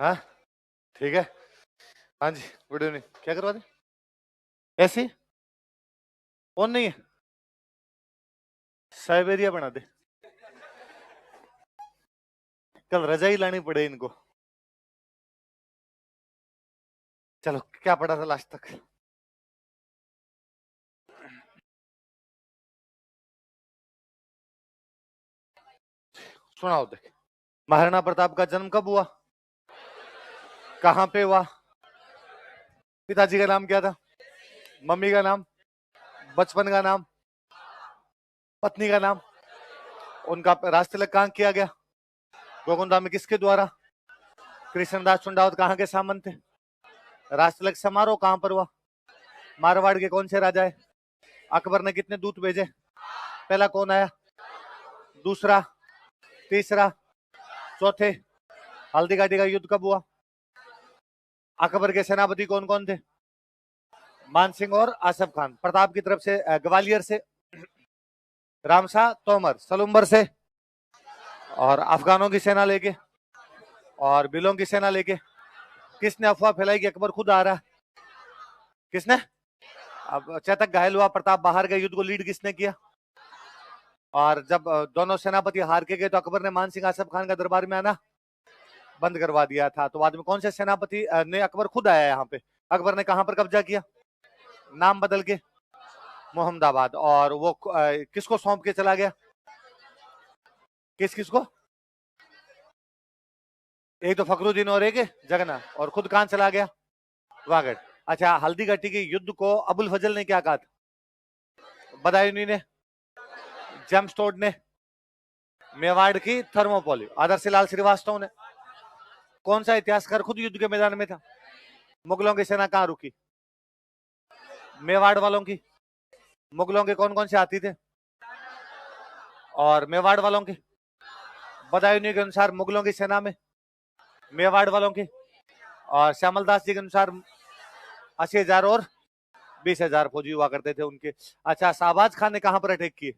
हाँ ठीक है। हाँ जी, गुड इवनिंग। क्या करवा दे? ऐसी फोन नहीं है, साइबेरिया बना दे। कल रजाई लानी पड़े इनको। चलो, क्या पढ़ा था लास्ट तक? सुनाओ देख। महाराणा प्रताप का जन्म कब हुआ? कहाँ पे हुआ? पिताजी का नाम क्या था? मम्मी का नाम? बचपन का नाम? पत्नी का नाम? उनका राष्ट्र कहाँ किया गया? गोकुंडा में किसके द्वारा? कृष्णदास चुंडावत कहाँ के सामंत थे? राष्ट्रलक समारोह कहाँ पर हुआ? मारवाड़ के कौन से राजा है? अकबर ने कितने दूत भेजे? पहला कौन आया? दूसरा? तीसरा? चौथे? हल्दी घाटी का युद्ध कब हुआ? अकबर के सेनापति कौन कौन थे? मान सिंह और आसफ खान। प्रताप की तरफ से ग्वालियर से रामशाह तोमर, सलुम्बर से और अफगानों की सेना लेके और बिलों की सेना लेके। किसने अफवाह फैलाई कि अकबर खुद आ रहा है? किसने? अब चेतक घायल हुआ, प्रताप बाहर गए, युद्ध को लीड किसने किया? और जब दोनों सेनापति हार के गए तो अकबर ने मान सिंह आसफ खान का दरबार में आना बंद करवा दिया था। तो बाद में कौन से सेनापति ने अकबर खुद आया यहाँ पे? अकबर ने कहां पर कब्जा किया? नाम बदल के मोहम्मदाबाद। और वो किसको सौंप के चला गया? किस किसको? एक तो फखरुद्दीन और एक जगन्नाथ। और खुद कहां चला गया? वागड़। अच्छा, हल्दी घाटी के युद्ध को अबुल फजल ने क्या कहा था? बदायूनी ने? जेम्स टोड ने? मेवाड़ की थर्मोपोली आदर्श लाल श्रीवास्तव ने? कौन सा इतिहासकार खुद युद्ध के मैदान में था? मुगलों की सेना कहां रुकी? मेवाड़ वालों की। मुगलों के कौन कौन से हाथी थे? और मेवाड़ वालों के? बदायूनी के अनुसार मुगलों की सेना में मेवाड़ वालों की और श्यामल दास जी के अनुसार 80,000 और 20,000 फौजी हुआ करते थे उनके। अच्छा, शाहबाज खान ने कहां पर अटैक किए?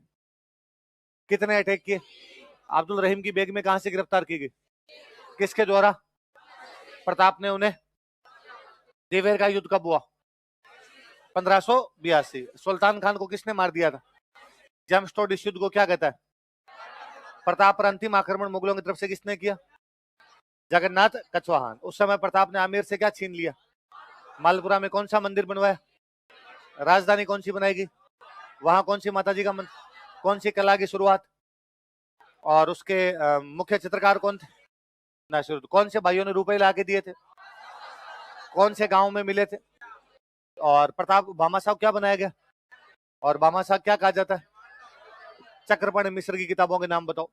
कितने अटैक किए? अब्दुल रहीम की बेग में कहां से गिरफ्तार की गई? किसके द्वारा? प्रताप ने उन्हें। देवेर का युद्ध कब हुआ? 1582। सुल्तान खान को किसने मार दिया था? जेम्स टोड इस युद्ध को क्या कहता है? प्रताप पर अंतिम आक्रमण मुगलों की तरफ से किसने किया? जगन्नाथ कछवाहान। उस समय प्रताप ने आमेर से क्या छीन लिया? मालपुरा में कौन सा मंदिर बनवाया? राजधानी कौन सी बनाएगी? वहां कौन सी माता जी का मंदिर? कौन सी कला की शुरुआत? और उसके मुख्य चित्रकार कौन थे? नासिरुद्दीन। कौन से भाइयों ने रुपए ला के दिए थे? कौन से गांव में मिले थे? और प्रताप भामा साहब क्या बनाया गया? और भामा साहब क्या कहा जाता है? चक्रपाणी मिश्र की किताबों के नाम बताओ।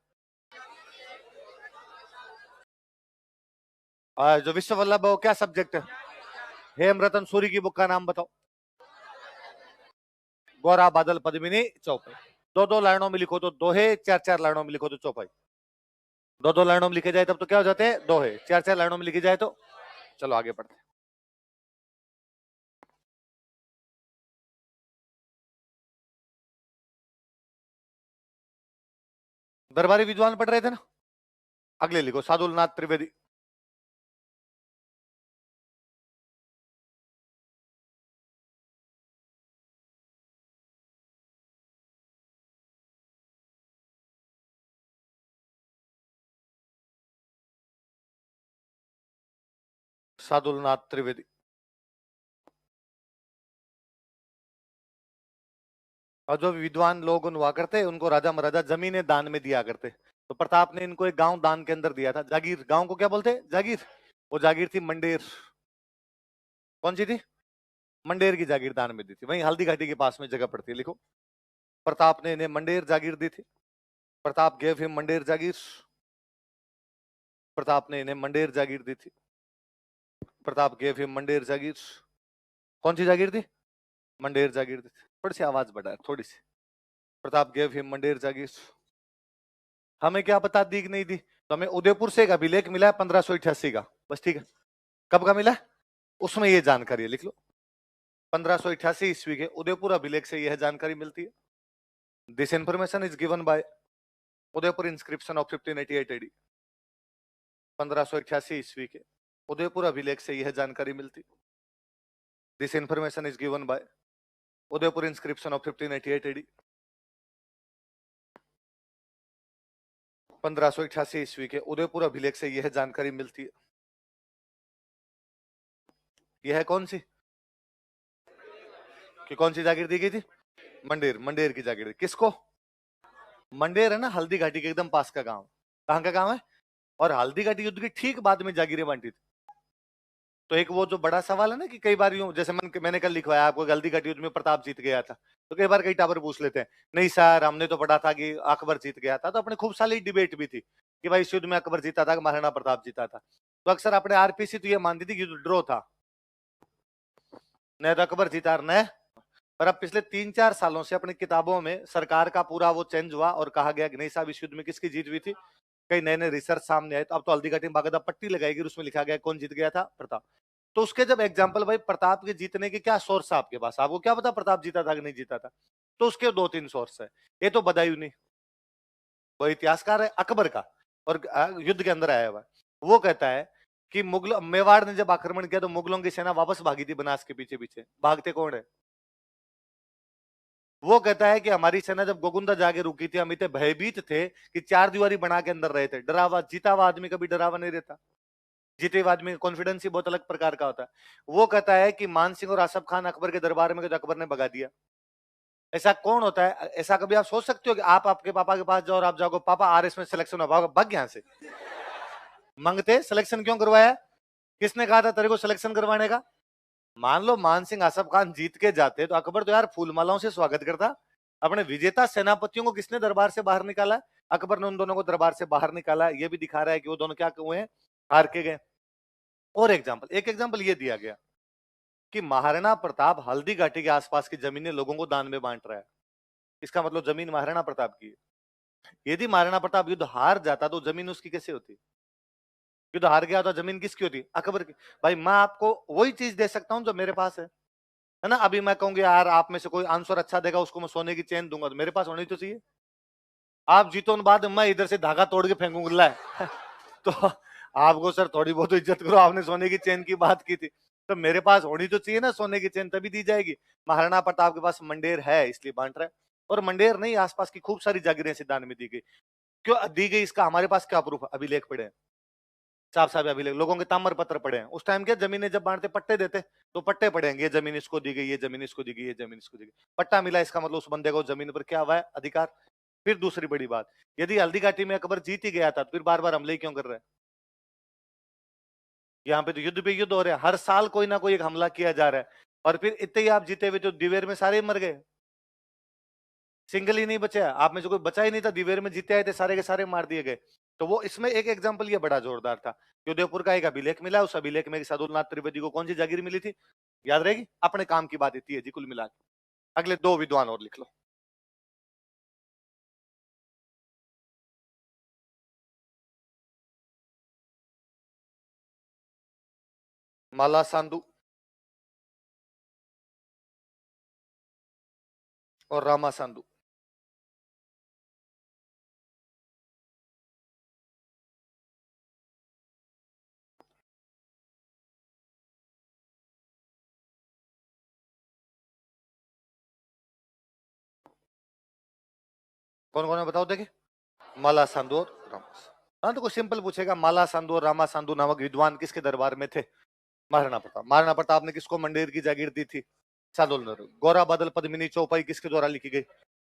जो विश्व वल्लभ है वो क्या सब्जेक्ट है? हेमरतन सूरी की बुक का नाम बताओ। गोरा बादल पद्मिनी चौपाई। दो दो लाइनों में लिखो तो दोहे, चार चार लाइनों में लिखो तो चौपाई। दो दो लाइनों में लिखे जाए तब तो क्या हो जाते हैं? दोहे। चार चार लाइनों में लिखे जाए तो। चलो आगे पढ़ते हैं। दरबारी विद्वान पढ़ रहे थे ना? अगले लिखो, सादुलनाथ त्रिवेदी। सादुलनाथ त्रिवेदी। और जो विद्वान लोग हुआ करते उनको राजा महाराजा जमीनें दान में दिया करते। तो प्रताप ने इनको एक गांव दान के अंदर दिया था, जागीर। गांव को क्या बोलते? जागीर। वो जागीर थी मंडेर। कौन सी थी? मंडेर की जागीर दान में दी थी। वहीं हल्दी घाटी के पास में जगह पड़ती है, लिखो। प्रताप ने इन्हें मंडेर जागीर दी थी। प्रताप गेव हिम मंडेर जागीर। प्रताप ने इन्हें मंडेर जागीर दी थी। प्रताप गेव हिम मंडेर जागीर। कौन सी जागीर थी? मंडेर जागीर दी थी। थोड़ी सी आवाज बढ़ा है, थोड़ी सी। प्रताप गेव हिम मंडेर जागीर। हमें क्या पता दी कि नहीं दी? तो हमें उदयपुर से एक अभिलेख मिला है 1588 का, बस। ठीक है, कब का मिला? उसमें ये जानकारी है, लिख लो। 1588 ईस्वी के उदयपुर अभिलेख से यह जानकारी मिलती है। This information is given by Udaipur inscription of 1588 AD। 1588 ईस्वी के उदयपुर अभिलेख से यह जानकारी मिलती। This information is given by Udaipur inscription of 1588 AD. 1588 ईस्वी के उदयपुर अभिलेख से यह जानकारी मिलती है। यह है कौन सी कि कौन सी जागीर दी गई थी? मंडेर, मंडेर की जागीर। किसको? मंडेर है ना, हल्दी घाटी के एकदम पास का गांव। कहां का गांव है? और हल्दी घाटी युद्ध के ठीक बाद में जागीरें बांटी थी। तो एक वो जो बड़ा सवाल है ना कि कई बार यूं, जैसे मैंने कल लिखवाया आपको, हल्दी घाटी युद्ध में प्रताप जीत गया था, तो कई बार कई टावर पूछ लेते हैं, नहीं सर हमने तो पढ़ा था कि अकबर जीत गया था। तो अपने खूब सारी डिबेट भी थी कि भाई इस युद्ध में अकबर जीता था कि महाराणा प्रताप जीता था। तो अक्सर अपने आरपीसी तो ये मानती थी कि युद्ध ड्रॉ था, न तो अकबर जीता न। पर अब पिछले 3-4 सालों से अपनी किताबों में सरकार का पूरा वो चेंज हुआ और कहा गया कि नहीं साहब इस युद्ध में किसकी जीत हुई थी। कई नए नए रिसर्च सामने आए, तो अब तो हल्दी घाटी में बाकायदा पट्टी लगाएगी, उसमें लिखा गया कौन जीत गया था? प्रताप। तो उसके जब एग्जाम्पल, भाई प्रताप के जीतने के क्या सोर्स है आपके पास? आपको क्या पता प्रताप जीता था कि नहीं जीता था? तो उसके 2-3 सोर्स है। ये तो बदायूं नहीं, वो इतिहासकार है अकबर का और युद्ध के अंदर आया हुआ। वो कहता है कि मुगल मेवाड़ ने जब आक्रमण किया तो मुगलों की सेना वापस भागी थी बनास के पीछे पीछे। भागते कौन है? वो कहता है कि हमारी सेना जब गोगुंदा जाके रुकी थी, हम इतने भयभीत थे कि 4 दीवारी बना के अंदर रहे थे। डरावा जीता हुआ आदमी कभी डरावा नहीं रहता। जीते हुए आदमी का कॉन्फिडेंस ही बहुत अलग प्रकार का होता है। वो कहता है कि मान सिंह और आसफ खान अकबर के दरबार में गए तो अकबर ने भगा दिया। ऐसा कौन होता है? ऐसा कभी आप सोच सकते हो कि आप आपके पापा के पास जाओ और आप जाओ पापा आरएस में सिलेक्शन हो, भाग यहां से। मांगते सिलेक्शन क्यों करवाया? किसने कहा था तेरे को सिलेक्शन करवाने का? मान लो मान सिंह आसफ खान जीत के जाते तो अकबर तो यार फूल मालाओं से स्वागत करता। अपने विजेता सेनापतियों को किसने दरबार से बाहर निकाला? अकबर ने उन दोनों को दरबार से बाहर निकाला। ये भी दिखा रहा है कि वो दोनों क्या हुए हैं? हार के गए। और एक एग्जाम्पल ये दिया गया कि महाराणा प्रताप हल्दी घाटी के आसपास की जमीनें लोगों को दान में बांट रहा है। इसका मतलब जमीन महाराणा प्रताप की है। यदि महाराणा प्रताप युद्ध हार जाता तो जमीन उसकी कैसे होती? युद्ध हार गया तो जमीन किसकी होती? अकबर की। भाई मैं आपको वही चीज दे सकता हूं जो मेरे पास है ना। अभी मैं कहूंगी यार आप में से कोई आंसर अच्छा देगा उसको मैं सोने की चेन दूंगा, तो मेरे पास होनी तो चाहिए। आप जीतो बाद मैं इधर से धागा तोड़ के फेंकूंगा तो आपको सर थोड़ी बहुत इज्जत करो, आपने सोने की चेन की बात की थी, तो मेरे पास होनी तो चाहिए ना सोने की चेन, तभी दी जाएगी। महाराणा प्रताप के पास मंडेर है इसलिए बांट रहा है। और मंडेर नहीं, आसपास की खूब सारी जागीरें सिद्धांत में दी गई। क्यों दी गई इसका हमारे पास क्या प्रूफ? अभिलेख पड़े हैं, साफ साफ अभिलेख, लोगों के ताम्र पत्र पड़े हैं। उस टाइम क्या जमीनें जब बांटते पट्टे देते, तो पट्टे पड़ेंगे, ये जमीन इसको दी गई, ये जमीन इसको दी गई, ये जमीन इसको दी गई। पट्टा मिला इसका मतलब उस बंदे को जमीन पर क्या हुआ है? अधिकार। फिर दूसरी बड़ी बात, यदि हल्दी घाटी में अकबर जीत ही गया था तो फिर बार बार हमले क्यों कर रहे हैं? यहाँ पे तो युद्ध पे युद्ध हो रहे हैं, हर साल कोई ना कोई एक हमला किया जा रहा है। और फिर इतने ही आप जीते हुए तो दिवेर में सारे मर गए, सिंगल ही नहीं बचा। आप में से कोई बचा ही नहीं था, दिवेर में जीते आए थे सारे के सारे मार दिए गए। तो वो इसमें एक एग्जाम्पल ये बड़ा जोरदार था कि उदयपुर का एक अभिलेख मिला, उस अभिलेख में साधुनाथ त्रिवेदी को कौन सी जागीर मिली थी? याद रहेगी? अपने काम की बात इतनी है जी कुल मिला के। अगले 2 विद्वान और लिख लो। माला सांधु और रामा सांधु। कौन कौन है बताओ देखे? माला सांधु और रामा। हाँ तो कोई सिंपल पूछेगा, माला सांधु और रामा सांधु नामक विद्वान किसके दरबार में थे? महाराणा प्रताप। महाराणा प्रताप ने किसको मंडेर की जागीर दी थी? सादुल। गोरा बादल पद्मिनी चौपाई किसके द्वारा लिखी गई?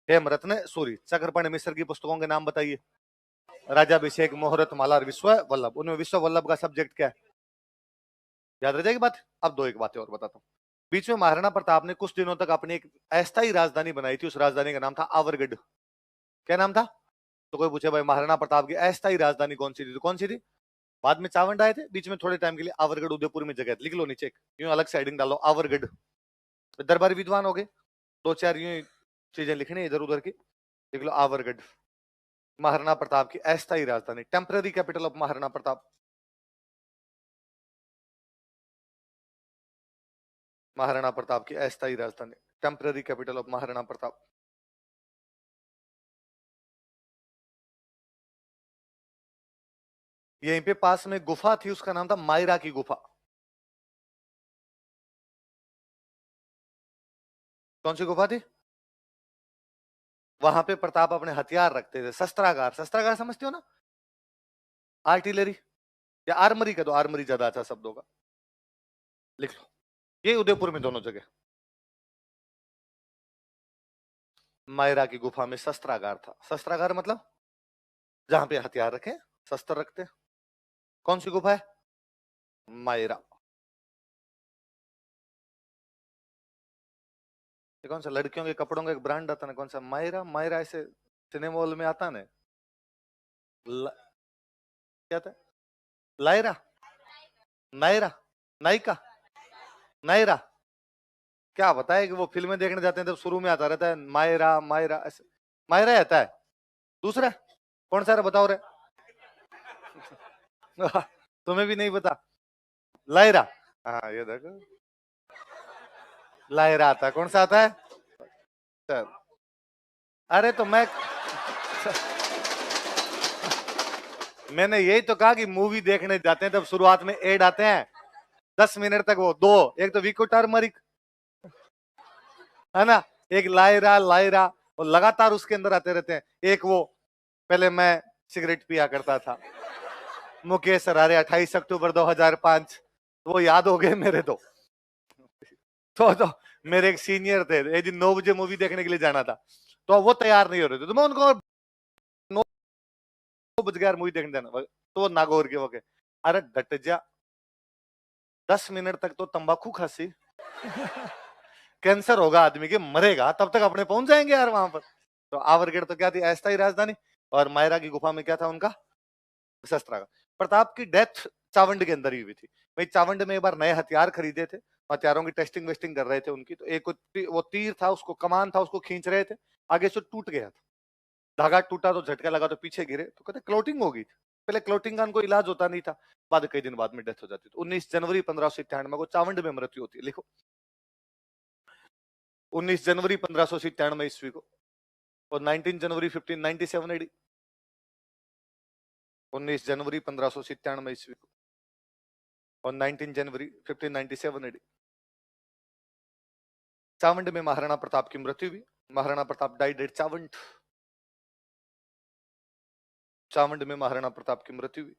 हेमरत्न सूरी। चक्रपाणी मिश्र की पुस्तकों के नाम बताइए। राजाभिषेक, मोहरत, माला, विश्व वल्लभ। उनमें विश्व वल्लभ का सब्जेक्ट क्या है? याद रह जाएगी बात। अब दो एक बातें और बताता हूँ। बीच में महाराणा प्रताप ने कुछ दिनों तक अपनी एक अस्थायी राजधानी बनाई थी, उस राजधानी का नाम था आवरगढ़। क्या नाम था? तो कोई पूछे भाई महाराणा प्रताप की अस्थायी राजधानी कौन सी थी, तो कौन सी थी? बाद में चावंड आए थे, बीच में थोड़े टाइम के लिए आवरगढ़ उदयपुर में जगह लिख लो नीचे, यूं अलग से हेडिंग डालो आवरगढ़। दरबारी विद्वान हो गए, 2-4 यूं चीजें लिखनी इधर उधर की, लिख लो आवरगढ़। महाराणा प्रताप की अस्थायी राजधानी, temporary capital of Maharana Pratap. Maharana Pratap की अस्थायी राजधानी, temporary capital of Maharana Pratap. यहीं पे पास में गुफा थी, उसका नाम था मायरा की गुफा। कौन सी गुफा थी? वहां पे प्रताप अपने हथियार रखते थे, शस्त्रागार। शस्त्रागार समझते हो ना? आर्टिलरी या आर्मरी का, दो आर्मरी ज्यादा अच्छा शब्द होगा, लिख लो। ये उदयपुर में दोनों जगह। मायरा की गुफा में शस्त्रागार था। शस्त्रागार मतलब जहां पे हथियार रखे, शस्त्र रखते। कौन सी गुफा है? मायरा। ये कौन सा लड़कियों के कपड़ों का एक ब्रांड आता ना, कौन सा? मायरा। मायरा ऐसे सिनेमा हॉल में आता ना। ल... क्या था? लायरा, नायरा, नायिका, नायरा। क्या बताए कि वो फिल्में देखने जाते हैं तो शुरू में आता रहता है मायरा मायरा ऐसे। मायरा आता है। दूसरा कौन सा है बताओ रे? तुम्हें भी नहीं पता? लायरा। हाँ ये देखो, लायरा आता है। कौन सा आता है? चल। अरे तो मैंने यही तो कहा कि मूवी देखने जाते हैं तब शुरुआत में एड आते हैं 10 मिनट तक, वो दो। एक तो विको टर्मरिक है ना, एक लायरा लायरा, वो लगातार उसके अंदर आते रहते हैं। एक वो पहले मैं सिगरेट पिया करता था, मुकेश अरारे 28 अक्टूबर 2005, वो याद हो गए मेरे तो मेरे एक सीनियर थे, एक दिन 9 बजे मूवी देखने के लिए जाना था, तो वो तैयार नहीं हो रहे थे, तो मैं उनको 9 बज गया मूवी देखने जाना, तो वो नागौर के वो के, अरे डट जा, 10 मिनट तक तो तंबाकू खासी, कैंसर होगा आदमी के, मरेगा, तब तक अपने पहुंच जाएंगे यार वहां पर। तो आवरगढ़ तो क्या थी, अस्थायी राजधानी। और मायरा की गुफा में क्या था उनका? शस्त्रागार। प्रताप की डेथ चावंड के अंदर ही हुई थी भाई। चावंड में एक बार नए हथियार खरीदे थे, हथियारों की टेस्टिंग वेस्टिंग कर रहे थे उनकी, तो एक वो तीर था, उसको कमान था, उसको खींच रहे थे, आगे से टूट गया था, धागा टूटा तो झटका लगा तो पीछे गिरे, तो कहते क्लोटिंग हो गई थी। पहले क्लोटिंग का कोई इलाज होता नहीं था, बाद कई दिन बाद में डेथ हो जाती। तो 19 जनवरी 1597 को चावंड में मृत्यु होती है, लिखो 19 जनवरी 1597 ईस्वी को। और 19 जनवरी 1597 एडी, 19 जनवरी 1597 ईस्वी को और 19 जनवरी 1597 एडी। चावंड में महाराणा प्रताप की मृत्यु हुई। Maharana Pratap died at Chawand. चावंड में महाराणा प्रताप की मृत्यु हुई।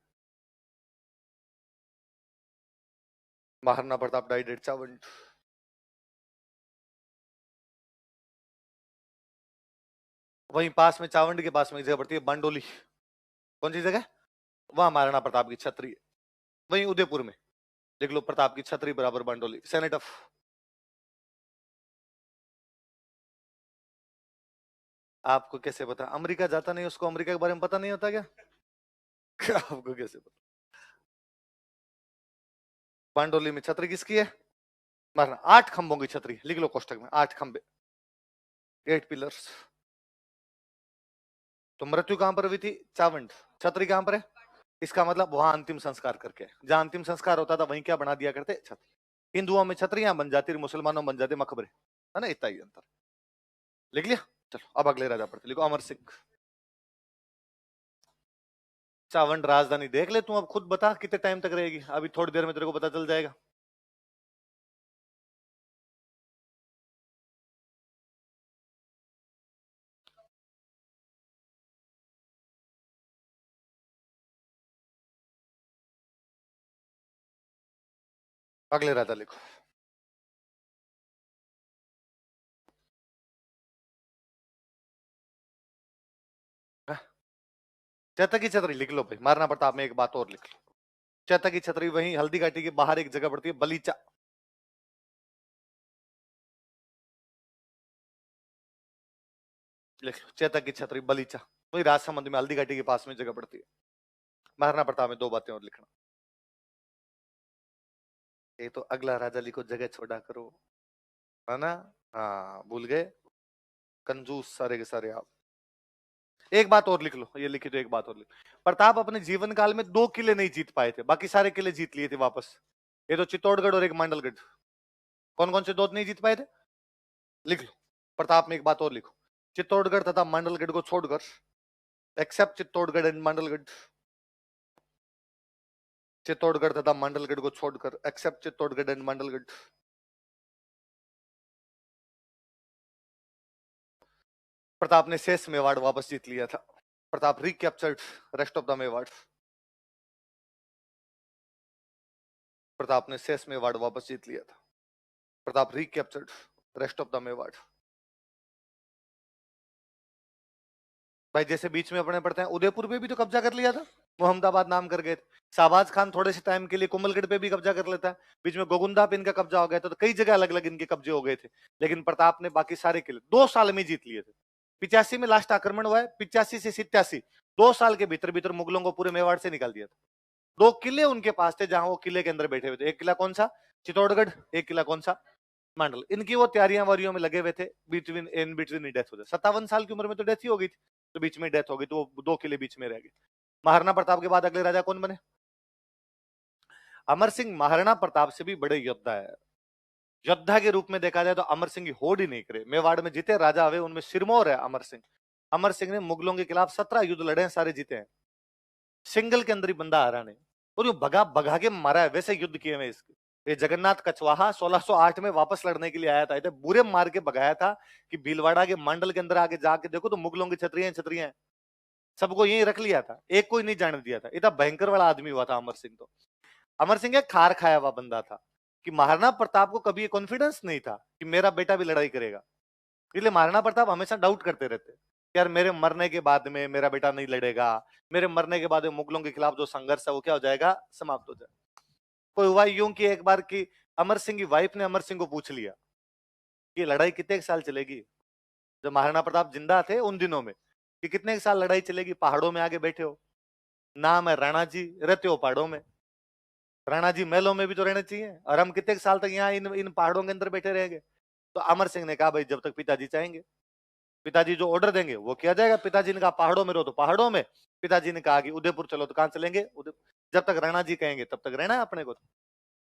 Maharana Pratap died at Chawand. वहीं पास में, चावंड के पास में एक जगह पड़ती है बांडोली। कौन सी जगह? वहां महाराणा प्रताप की छतरी है। वहीं उदयपुर में देख लो, प्रताप की छतरी बराबर बांडोली, सेनेट ऑफ। आपको कैसे पता? अमेरिका जाता नहीं, उसको अमेरिका के बारे में पता नहीं होता क्या? आपको कैसे पता? बांडोली में छतरी किसकी है? महाराणा। 8 खंभों की छतरी, लिख लो कोष्टक में, 8 खंभे, 8 पिलर्स। तो मृत्यु कहां पर हुई थी? चावंड। छतरी कहां पर है? इसका मतलब वहां अंतिम संस्कार करके, जहां अंतिम संस्कार होता था वहीं क्या बना दिया करते? छतरी। हिंदुओं में छतरियां बन जाती, मुसलमानों में बन जाते मकबरे, है ना, इतना ही अंतर। लिख लिया? चलो अब अगले राजा पढ़ते, लिखो अमर सिंह। चावंड राजधानी देख ले तू, अब खुद बता कितने टाइम तक रहेगी, अभी थोड़ी देर में तेरे को पता चल जाएगा। अगले राजा लिखो। चैतक की छतरी लिख लो भाई। महाराणा प्रताप में एक बात और लिख लो, चैतक की छतरी वहीं हल्दी घाटी के बाहर एक जगह पड़ती है, बलीचा। लिख लो चैतक की छतरी बलीचा, वही राजसमंद में हल्दी घाटी के पास में जगह पड़ती है। महाराणा प्रताप में दो बातें और लिखना। ये तो अगला राजा लिखो, जगह छोड़ा करो, है ना? हाँ भूल गए, कंजूस सारे के सारे आप। एक बात और लिख लो, ये लिखी तो एक बात और लिख। प्रताप अपने जीवन काल में 2 किले नहीं जीत पाए थे, बाकी सारे किले जीत लिए थे वापस। ये तो चित्तौड़गढ़ और एक मांडलगढ़। कौन कौन से दो नहीं जीत पाए थे? लिख लो। प्रताप में एक बात और लिखो, चित्तौड़गढ़ तथा मांडलगढ़ को छोड़कर, एक्सेप्ट चित्तौड़गढ़ एंड मांडलगढ़, चित्तौड़गढ़ तथा मंडलगढ़ को छोड़कर, एक्सेप्ट चित्तौड़गढ़ एंड मंडलगढ़। प्रताप ने शेष मेवाड़ वापस जीत लिया था। Pratap recaptured rest of the Mewar. Pratap ने शेष मेवाड़ वापस जीत लिया था। Pratap recaptured rest of the Mewar. भाई जैसे बीच में अपने पढ़ते हैं, उदयपुर पे भी तो कब्जा कर लिया था, मोहम्मदाबाद नाम कर गए थे। शाहबाज खान थोड़े से टाइम के लिए कोमलगढ़ पे भी कब्जा कर लेता है, बीच में गोगुंदा पे इनका कब्जा हो गया था, तो कई जगह अलग अलग इनके कब्जे हो गए थे। लेकिन प्रताप ने बाकी सारे किले 2 साल में जीत लिए थे। 85 में लास्ट आक्रमण हुआ है, 85 से 87, 2 साल के भीतर भीतर मुगलों को पूरे मेवाड़ से निकाल दिया था। 2 किले उनके पास थे जहां वो किले के अंदर बैठे हुए थे। एक किला कौन सा? चित्तौड़गढ़। एक किला कौन सा? मंडल। इनकी वो तैयारियां वारियों में लगे हुए थे, इन बिटवीन डेथ हो जाए। 57 साल की उम्र में तो डेथ ही हो गई थी, तो बीच में डेथ हो गई, तो वो 2 किले बीच में रह गए। महाराणा प्रताप के बाद अगले राजा कौन बने? अमर सिंह महाराणा प्रताप से भी बड़े योद्धा है। योद्धा के रूप में देखा जाए तो अमर सिंह की होड़ ही नहीं करे। मेवाड़ में जितने राजा हुए उनमें सिरमौर है अमर सिंह। अमर सिंह ने मुगलों के खिलाफ 17 युद्ध लड़े हैं, सारे जीते हैं। सिंगल के अंदर ही बंदा हारा नहीं, और यो भगा भगा के मारा है, वैसे युद्ध किए हुए इसके। ये जगन्नाथ कछवाहा 1608 में वापस लड़ने के लिए आया था, इतने बुरे मार के भगाया था कि भीलवाड़ा के मंडल के अंदर आके जाके देखो तो मुगलों की छतरियां छतरियां, सबको यहीं रख लिया था, एक को ही नहीं जाने दिया था। इतना भयंकर वाला आदमी हुआ था अमर सिंह। तो अमर सिंह एक खार खाया हुआ बंदा था कि महाराणा प्रताप को कभी कॉन्फिडेंस नहीं था कि मेरा बेटा भी लड़ाई करेगा। इसलिए महाराणा प्रताप हमेशा डाउट करते रहते यार मेरे मरने के बाद में मेरा बेटा नहीं लड़ेगा, मेरे मरने के बाद में मुगलों के खिलाफ जो संघर्ष है वो क्या हो जाएगा? समाप्त हो जाए। कोई हुआ यूं कि एक बार की अमर सिंह की वाइफ ने अमर सिंह को पूछ लिया कि लड़ाई कितने साल चलेगी, जब महाराणा प्रताप जिंदा थे उन दिनों में, कि कितने साल लड़ाई चलेगी? पहाड़ों में आगे बैठे हो, नाम है राणा जी, रहते हो पहाड़ों में, राणा जी महलों में भी तो रहने चाहिए, और हम कितने साल तक यहाँ इन पहाड़ों के अंदर बैठे रहेंगे? तो अमर सिंह ने कहा भाई जब तक पिताजी चाहेंगे, पिताजी जो ऑर्डर देंगे वो किया जाएगा। पिताजी ने कहा पहाड़ों में रहो तो पहाड़ों में, पिताजी ने कहा कि उदयपुर चलो तो कहां चलेंगे? उदयपुर। जब तक राणा जी कहेंगे तब तक रहना है अपने को।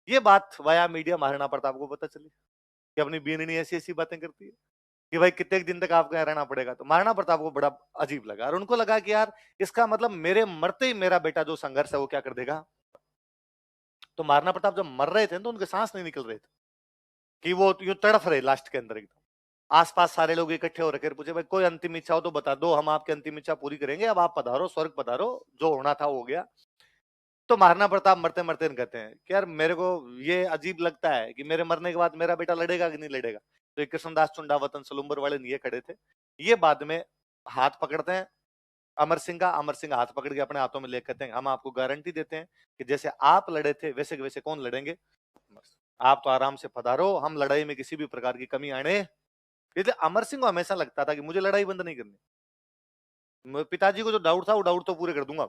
ये बात वाया मीडिया महाराणा प्रताप को पता चली कि अपनी बीननी ऐसी ऐसी बातें करती है कि भाई कितने दिन तक आपको यहाँ रहना पड़ेगा। तो महाराणा प्रताप को बड़ा अजीब लगा, और उनको लगा कि यार इसका मतलब मेरे मरते ही मेरा बेटा जो संघर्ष है वो क्या कर देगा। तो महाराणा प्रताप जब मर रहे थे तो उनके सांस नहीं निकल रहे थे, कि वो यूं तड़फ रहे लास्ट के अंदर एकदम। आसपास सारे लोग इकट्ठे हो रखे, पूछे भाई कोई अंतिम इच्छा हो तो बता दो, हम आपकी अंतिम इच्छा पूरी करेंगे, अब आप पधारो, स्वर्ग पधारो, जो होना था हो गया। तो महाराणा प्रताप मरते मरते कहते हैं कि यार मेरे को ये अजीब लगता है कि मेरे मरने के बाद मेरा बेटा लड़ेगा कि नहीं लड़ेगा। तो एक कृष्णदास चुंडा वतन सलूम्बर वाले ये खड़े थे, ये बाद में हाथ पकड़ते हैं अमर सिंह का। अमर सिंह हाथ पकड़ के अपने हाथों में लेकर कहते हैं हम आपको गारंटी देते हैं कि जैसे आप लड़े थे वैसे वैसे कौन लड़ेंगे, आप तो आराम से पधारो, हम लड़ाई में किसी भी प्रकार की कमी आने। इसलिए अमर सिंह को हमेशा लगता था कि मुझे लड़ाई बंद नहीं करनी, पिताजी को जो डाउट था वो डाउट तो पूरे कर दूंगा।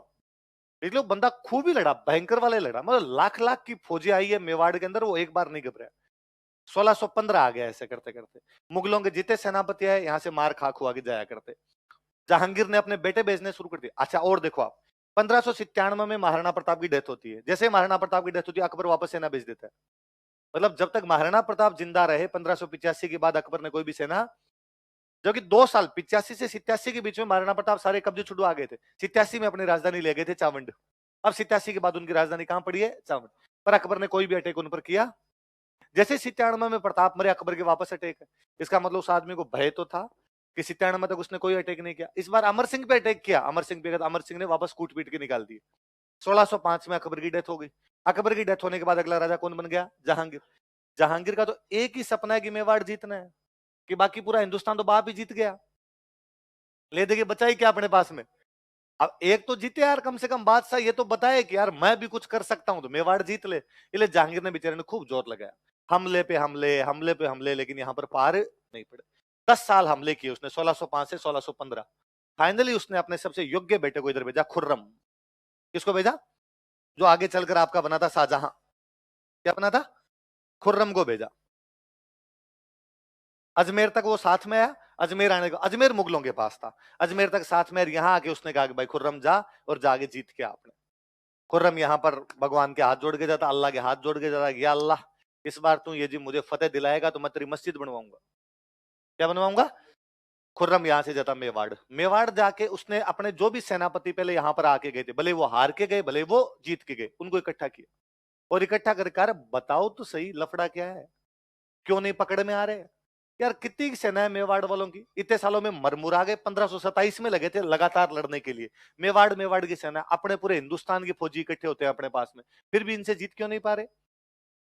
इसलिए बंदा खूब ही लड़ा, भयंकर वाले लड़ा, मतलब लाख लाख की फौजी आई है मेवाड़ के अंदर, वो एक बार नहीं घबराया। 1615 आ गया ऐसे करते करते। मुगलों के जितने सेनापति है यहाँ से मार खा खुआ के जाया करते। जहांगीर ने अपने बेटे भेजने शुरू कर दिए। अच्छा और देखो आप, 1597 में महाराणा प्रताप की डेथ होती है। जैसे महाराणा प्रताप की डेथ होती है अकबर वापस सेना भेज देता है। मतलब जब तक महाराणा प्रताप जिंदा रहे 1585 के बाद अकबर ने कोई भी सेना, जो कि 2 साल 85 से 87 के बीच में महाराणा प्रताप सारे कब्जे छुड़वा गए थे। 87 में अपनी राजधानी ले गए थे चावंड। अब 87 के बाद उनकी राजधानी कहां पड़ी है? चावंड। पर अकबर ने कोई भी अटैक उन पर किया। जैसे 97 में प्रताप मरे अकबर के वापस अटैक है। इसका मतलब उस आदमी को भय तो था कि 97 तक उसने कोई अटैक नहीं किया। इस बार अमर सिंह पे अटैक किया, अमर सिंह पे अमर सिंह ने वापस कूट पीट के निकाल दिए। 1605 में अकबर की डेथ हो गई। अकबर की डेथ होने के बाद अगला राजा कौन बन गया? जहांगीर। जहांगीर का तो एक ही सपना है कि मेवाड़ जीतना है, कि बाकी पूरा हिंदुस्तान तो बाप ही जीत गया, ले देके बचा ही क्या अपने पास में। अब एक तो जीते यार, कम से कम बादशाह ये तो बताए कि यार मैं भी कुछ कर सकता हूं, तो मेवाड़ जीत ले। इसलिए जहांगीर ने बेचारे ने खूब जोर लगाया, हमले पे हमले, हमले पे हमले, लेकिन यहां पर पार नहीं पड़े। 10 साल हमले किए उसने, 1605 से 1615। फाइनली उसने अपने सबसे योग्य बेटे को इधर भेजा, खुर्रम। किसको भेजा? जो आगे चलकर आपका बना था शाहजहां। क्या बना था? खुर्रम को भेजा। अजमेर तक वो साथ में आया। अजमेर आने को, अजमेर मुगलों के पास था, अजमेर तक साथ में, यहाँ आके उसने कहा कि भाई खुर्रम जा और जाके जीत के आपने। खुर्रम यहाँ पर भगवान के हाथ जोड़ के जाता, अल्लाह के हाथ जोड़ के जाता, या अल्लाह इस बार तू ये जी मुझे फतेह दिलाएगा तो मैं तेरी मस्जिद बनवाऊंगा। क्या बनवाऊंगा? खुर्रम यहां से जाता मेवाड़, मेवाड़ जाके उसने अपने जो भी सेनापति पहले यहां पर आके गए थे, भले वो हार के गए भले वो जीत के गए, उनको इकट्ठा किया और इकट्ठा करके यार बताओ तो सही लफड़ा क्या है, क्यों नहीं पकड़ में आ रहे यार, कितनी सेना है मेवाड़ वालों की, इतने सालों में मरमुरा गए, 1527 में लगे थे लगातार लड़ने के लिए, मेवाड़ मेवाड़ की सेना, अपने पूरे हिंदुस्तान के फौजी इकट्ठे होते हैं अपने पास में, फिर भी इनसे जीत क्यों नहीं पा रहे।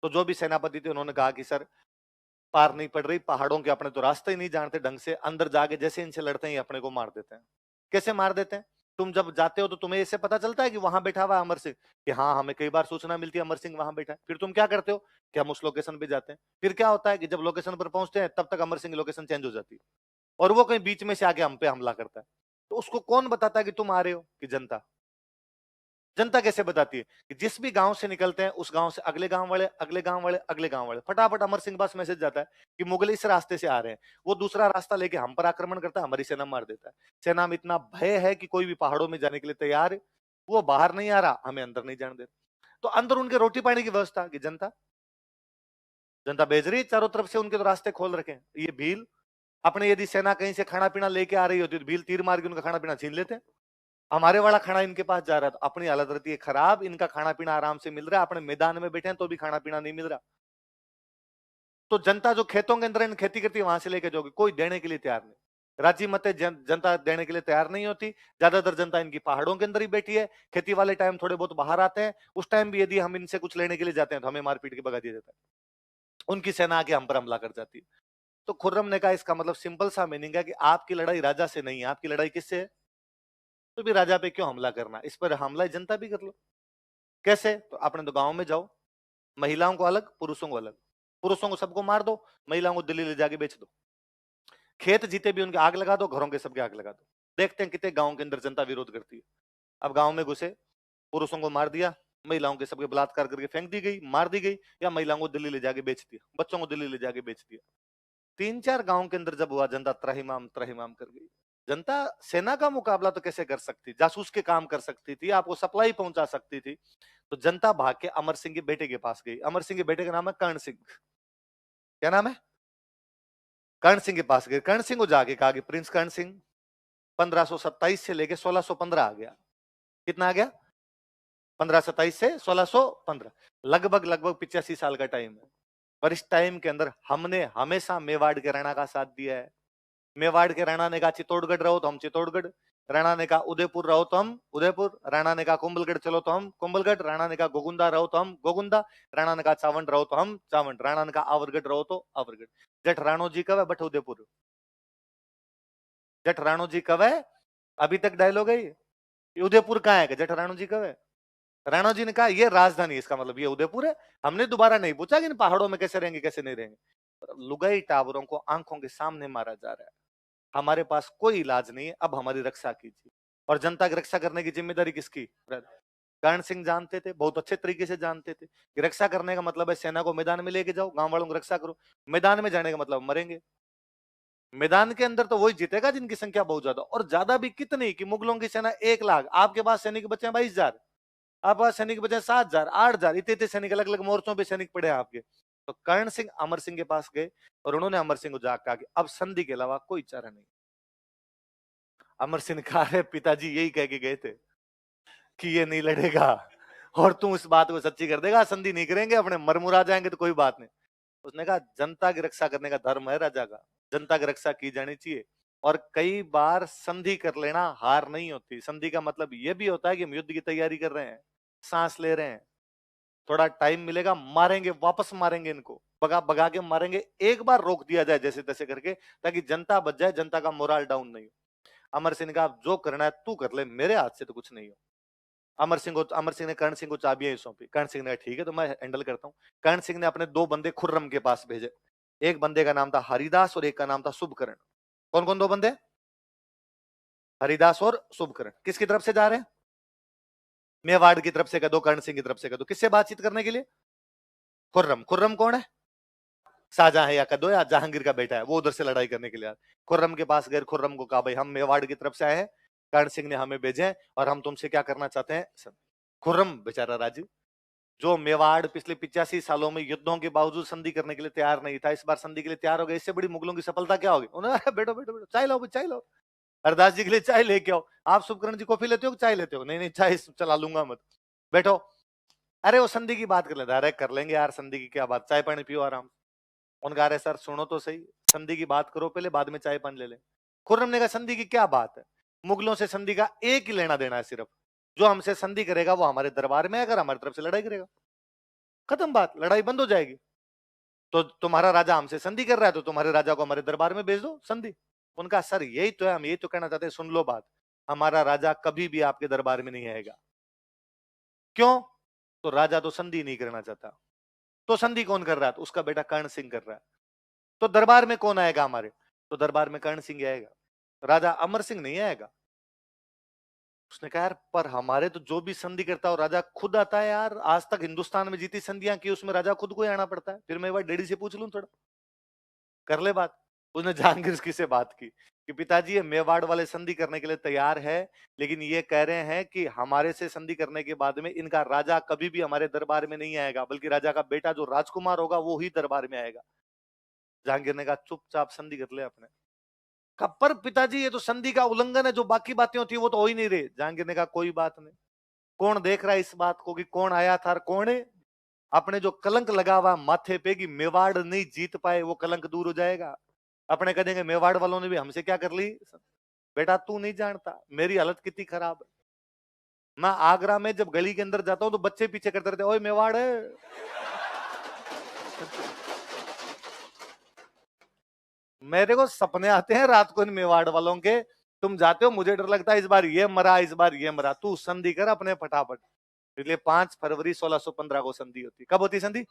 तो जो भी सेनापति थे उन्होंने कहा कि सर पार नहीं पड़ रही, पहाड़ों के अपने तो रास्ते ही नहीं जानते ढंग से, अंदर जाके जैसे इनसे लड़ते हैं अपने को मार देते हैं। कैसे मार देते हैं, तुम जब जाते हो तो तुम्हें इससे पता चलता है कि वहां बैठा हुआ अमर सिंह, कि हाँ हमें कई बार सूचना मिलती है अमर सिंह वहां बैठा है, फिर तुम क्या करते हो कि हम उस लोकेशन पे जाते हैं, फिर क्या होता है कि जब लोकेशन पर पहुंचते हैं तब तक अमर सिंह की लोकेशन चेंज हो जाती है और वो कहीं बीच में से आके हम पे हमला करता है। तो उसको कौन बताता है कि तुम आ रहे हो, कि जनता। जनता कैसे बताती है कि जिस भी गांव से निकलते हैं उस गांव से अगले गांव वाले अगले गांव वाले अगले गांव वाले, फटाफट अमर सिंह पास मैसेज जाता है कि मुगल इस रास्ते से आ रहे हैं, वो दूसरा रास्ता लेके हम पर आक्रमण करता है, हमारी सेना मार देता है। सेना में इतना भय है कि कोई भी पहाड़ों में जाने के लिए तैयार है, वो बाहर नहीं आ रहा, हमें अंदर नहीं जाने देता। तो अंदर उनके रोटी पानी की व्यवस्था की जनता, जनता भेज रही है चारों तरफ से, उनके तो रास्ते खोल रखे हैं। ये भील अपने यदि सेना कहीं से खाना पीना लेके आ रही होती तो भील तीर मार के उनका खाना पीना छीन लेते हैं। हमारे वाला खाना इनके पास जा रहा है तो अपनी हालत रहती है खराब, इनका खाना पीना आराम से मिल रहा है, अपने मैदान में बैठे हैं तो भी खाना पीना नहीं मिल रहा। तो जनता जो खेतों के अंदर इन खेती करती है वहां से लेके जाओगे, कोई देने के लिए तैयार नहीं, राजी मत है, जनता देने के लिए तैयार नहीं होती। ज्यादातर जनता इनकी पहाड़ों के अंदर ही बैठी है, खेती वाले टाइम थोड़े बहुत बाहर आते हैं, उस टाइम भी यदि हम इनसे कुछ लेने के लिए जाते हैं तो हमें मार पीट के भगा दिया जाता है, उनकी सेना आके हम पर हमला कर जाती है। तो खुर्रम ने कहा इसका मतलब सिंपल सा मीनिंग है कि आपकी लड़ाई राजा से नहीं है, आपकी लड़ाई किससे है, तो भी राजा पे क्यों हमला करना, इस पर हमला जनता भी कर लो। कैसे, तो अपने तो गांव में जाओ, महिलाओं को अलग पुरुषों को अलग, पुरुषों को सबको मार दो, महिलाओं को दिल्ली ले जाके बेच दो, खेत जीते भी उनके आग लगा दो, घरों के सबके आग लगा दो। देखते हैं कितने गांव के अंदर जनता विरोध करती है। अब गांव में घुसे, पुरुषों को मार दिया, महिलाओं के सबके बलात्कार करके फेंक दी गई, मार दी गई, या महिलाओं को दिल्ली ले जाके बेच दिया, बच्चों को दिल्ली ले जाके बेच दिया। 3-4 गांव के अंदर जब हुआ, जनता त्राहिमाम कर गई। जनता सेना का मुकाबला तो कैसे कर सकती, जासूस के काम कर सकती थी, आपको सप्लाई पहुंचा सकती थी। तो जनता भाग के अमर सिंह के बेटे के पास गई। अमर सिंह के बेटे का नाम है कर्ण सिंह। क्या नाम है, कर्ण सिंह के पास गए। कर्ण सिंह को जाके कहा कि प्रिंस कर्ण सिंह, 1527 से लेके 1615 आ गया, कितना आ गया, 1527 से 1615, लगभग लगभग 85 साल का टाइम है। और इस टाइम के अंदर हमने हमेशा मेवाड़ के राणा का साथ दिया है। मेवाड़ के राणा ने कहा चित्तौड़गढ़ रहो तो हम चित्तौड़गढ़, राणा ने कहा उदयपुर रहो तो हम उदयपुर, राणा ने कहा कुंभलगढ़ चलो तो हम कुंभलगढ़, राणा ने कहा गोगुंदा रहो तो हम गोगुंदा, राणा ने कहा चावंड रहो तो हम चावंड, राणा ने कहा आवरगढ़ रहो तो आवरगढ़। जट राणो जी कब है, बट उदयपुर। जट राणो जी कब है, अभी तक डायलॉग है ये उदयपुर कहाँ है, जट राणो जी कब है। राणा जी ने कहा ये राजधानी, इसका मतलब ये उदयपुर है। हमने दोबारा नहीं पूछा कि इन पहाड़ों में कैसे रहेंगे कैसे नहीं रहेंगे। लुगाई टावरों को आंखों के सामने मारा जा रहा है, हमारे पास कोई इलाज नहीं है, अब हमारी रक्षा कीजिए। और जनता की रक्षा करने की जिम्मेदारी किसकी, कर्ण सिंह जानते थे, बहुत अच्छे तरीके से जानते थे कि रक्षा करने का मतलब है सेना को मैदान में लेके जाओ, गांव वालों को रक्षा करो। मैदान में जाने का मतलब मरेंगे, मैदान के अंदर तो वही जीतेगा जिनकी संख्या बहुत ज्यादा, और ज्यादा भी कितनी कि मुगलों की सेना 1 लाख, आपके पास सैनिक बचे हैं 22,000, आपके पास सैनिक बचे 7,000 8,000, इतने सैनिक अलग अलग मोर्चों पे सैनिक पड़े हैं आपके। तो कर्ण सिंह अमर सिंह के पास गए और उन्होंने अमर सिंह को जाकर कहा कि अब संधि के अलावा कोई चारा नहीं। अमर सिंह ने कहा अरे पिताजी यही कह के गए थे कि ये नहीं लड़ेगा, और तू इस बात को सच्ची कर देगा, संधि नहीं करेंगे, अपने मरमुरा जाएंगे तो कोई बात नहीं। उसने कहा जनता की रक्षा करने का धर्म है राजा का, जनता की रक्षा की जानी चाहिए। और कई बार संधि कर लेना हार नहीं होती, संधि का मतलब ये भी होता है कि हम युद्ध की तैयारी कर रहे हैं, सांस ले रहे हैं, थोड़ा टाइम मिलेगा, मारेंगे, वापस मारेंगे, इनको भगा भगा के मारेंगे, एक बार रोक दिया जाए जैसे तैसे करके, ताकि जनता बच जाए, जनता का मोरल डाउन नहीं हो। अमर सिंह ने कहा जो करना है तू कर ले, मेरे हाथ से तो कुछ नहीं हो। अमर सिंह ने कर्ण सिंह को चाबियां सौंपी। कर्ण सिंह ने ठीक है तो मैं हैंडल करता हूँ। कर्ण सिंह ने अपने 2 बंदे खुर्रम के पास भेजे, एक बंदे का नाम था हरिदास और एक का नाम था शुभकर्ण। कौन कौन 2 बंदे, हरिदास और शुभकर्ण, किसकी तरफ से जा रहे हैं, मेवाड़ की तरफ से कह दो, कर्ण सिंह की तरफ से कह दो, किससे बातचीत करने के लिए, खुर्रम। खुर्रम कौन है, शाहजहां है या कदो या जहांगीर का बेटा है, वो उधर से लड़ाई करने के लिए। खुर्रम के पास गए, खुर्रम को कहा भाई हम मेवाड़ की तरफ से आए हैं, कर्ण सिंह ने हमें भेजे और हम तुमसे क्या करना चाहते हैं। खुर्रम बेचारा राजी, जो मेवाड़ पिछले 85 सालों में युद्धों के बावजूद संधि करने के लिए तैयार नहीं था, इस बार संधि के लिए तैयार हो गए। इससे बड़ी मुगलों की सफलता क्या होगी? उन्होंने बैठो बैठो बैठो, चाय लाओ चाय लाओ। हरदास जी के लिए चाय लेके आओ। आप शुभकर्ण जी कॉफी लेते हो चाय लेते हो? नहीं नहीं, चाय चला लूंगा मत, बैठो। अरे वो संधि की बात कर लेते, अरे कर लेंगे यार संधि की क्या बात, चाय पानी पियो आराम। उनका अरे सर सुनो तो सही, संधि की बात करो पहले, बाद में चाय पानी ले ले। खुर्रम ने कहा संधि की क्या बात है, मुगलों से संधि का एक ही लेना देना है सिर्फ, जो हमसे संधि करेगा वो हमारे दरबार में अगर हमारी तरफ से लड़ाई करेगा, खत्म बात, लड़ाई बंद हो जाएगी। तो तुम्हारा राजा हमसे संधि कर रहा है तो तुम्हारे राजा को हमारे दरबार में भेज दो संधि। उनका सर यही तो है, हम यही तो कहना चाहते हैं, सुन लो बात, हमारा राजा कभी भी आपके दरबार में नहीं आएगा। क्यों? तो राजा तो संधि नहीं करना चाहता, तो संधि कौन कर रहा है? तो उसका बेटा कर्ण सिंह कर रहा है। तो दरबार में कौन आएगा हमारे? तो दरबार में कर्ण सिंह आएगा, राजा अमर सिंह नहीं आएगा। उसने कहा यार पर हमारे तो जो भी संधि करता है राजा खुद आता है यार, आज तक हिंदुस्तान में जितनी संधियां की उसमें राजा खुद को ही आना पड़ता है। फिर मैं एक बार डैडी से पूछ लूं, थोड़ा कर ले बात। उसने जहांगीर की से बात की कि पिताजी ये मेवाड़ वाले संधि करने के लिए तैयार है, लेकिन ये कह रहे हैं कि हमारे से संधि करने के बाद में इनका राजा कभी भी हमारे दरबार में नहीं आएगा, बल्कि राजा का बेटा जो राजकुमार होगा वो ही दरबार में आएगा। जहांगीर ने कहा चुपचाप संधि कर ले अपने। कहा पर पिताजी ये तो संधि का उल्लंघन है, जो बाकी बातें होती है वो तो हो ही नहीं रही। जहांगीर ने कहा कोई बात नहीं, कौन देख रहा है इस बात को कि कौन आया था और कौन है? अपने जो कलंक लगा हुआ माथे पे कि मेवाड़ नहीं जीत पाए, वो कलंक दूर हो जाएगा। अपने कह देंगे मेवाड़ वालों ने भी हमसे क्या कर ली। बेटा तू नहीं जानता मेरी हालत कितनी खराब है, मैं आगरा में जब गली के अंदर जाता हूं तो बच्चे पीछे करते रहते, ओए मेवाड़ है। मेरे को सपने आते हैं रात को इन मेवाड़ वालों के, तुम जाते हो मुझे डर लगता है इस बार ये मरा इस बार ये मरा, तू संधि कर अपने फटाफट। इसलिए 5 फरवरी 1615 को संधि होती। कब होती संधि?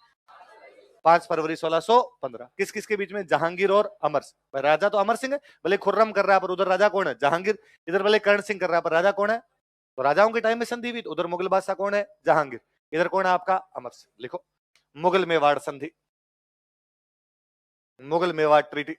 5 फरवरी 1615। किस किस के बीच में? जहांगीर और अमर सिंह। राजा तो अमर सिंह है, भले खुर्रम कर रहा है पर उधर राजा कौन है? जहांगीर। इधर भले कर्ण सिंह कर रहा है पर राजा कौन है? तो राजाओं के टाइम में संधि हुई, उधर मुगल बादशाह कौन है? जहांगीर। इधर कौन है आपका? अमर सिंह। लिखो मुगल मेवाड़ संधि, मुगल मेवाड़ ट्रीटी।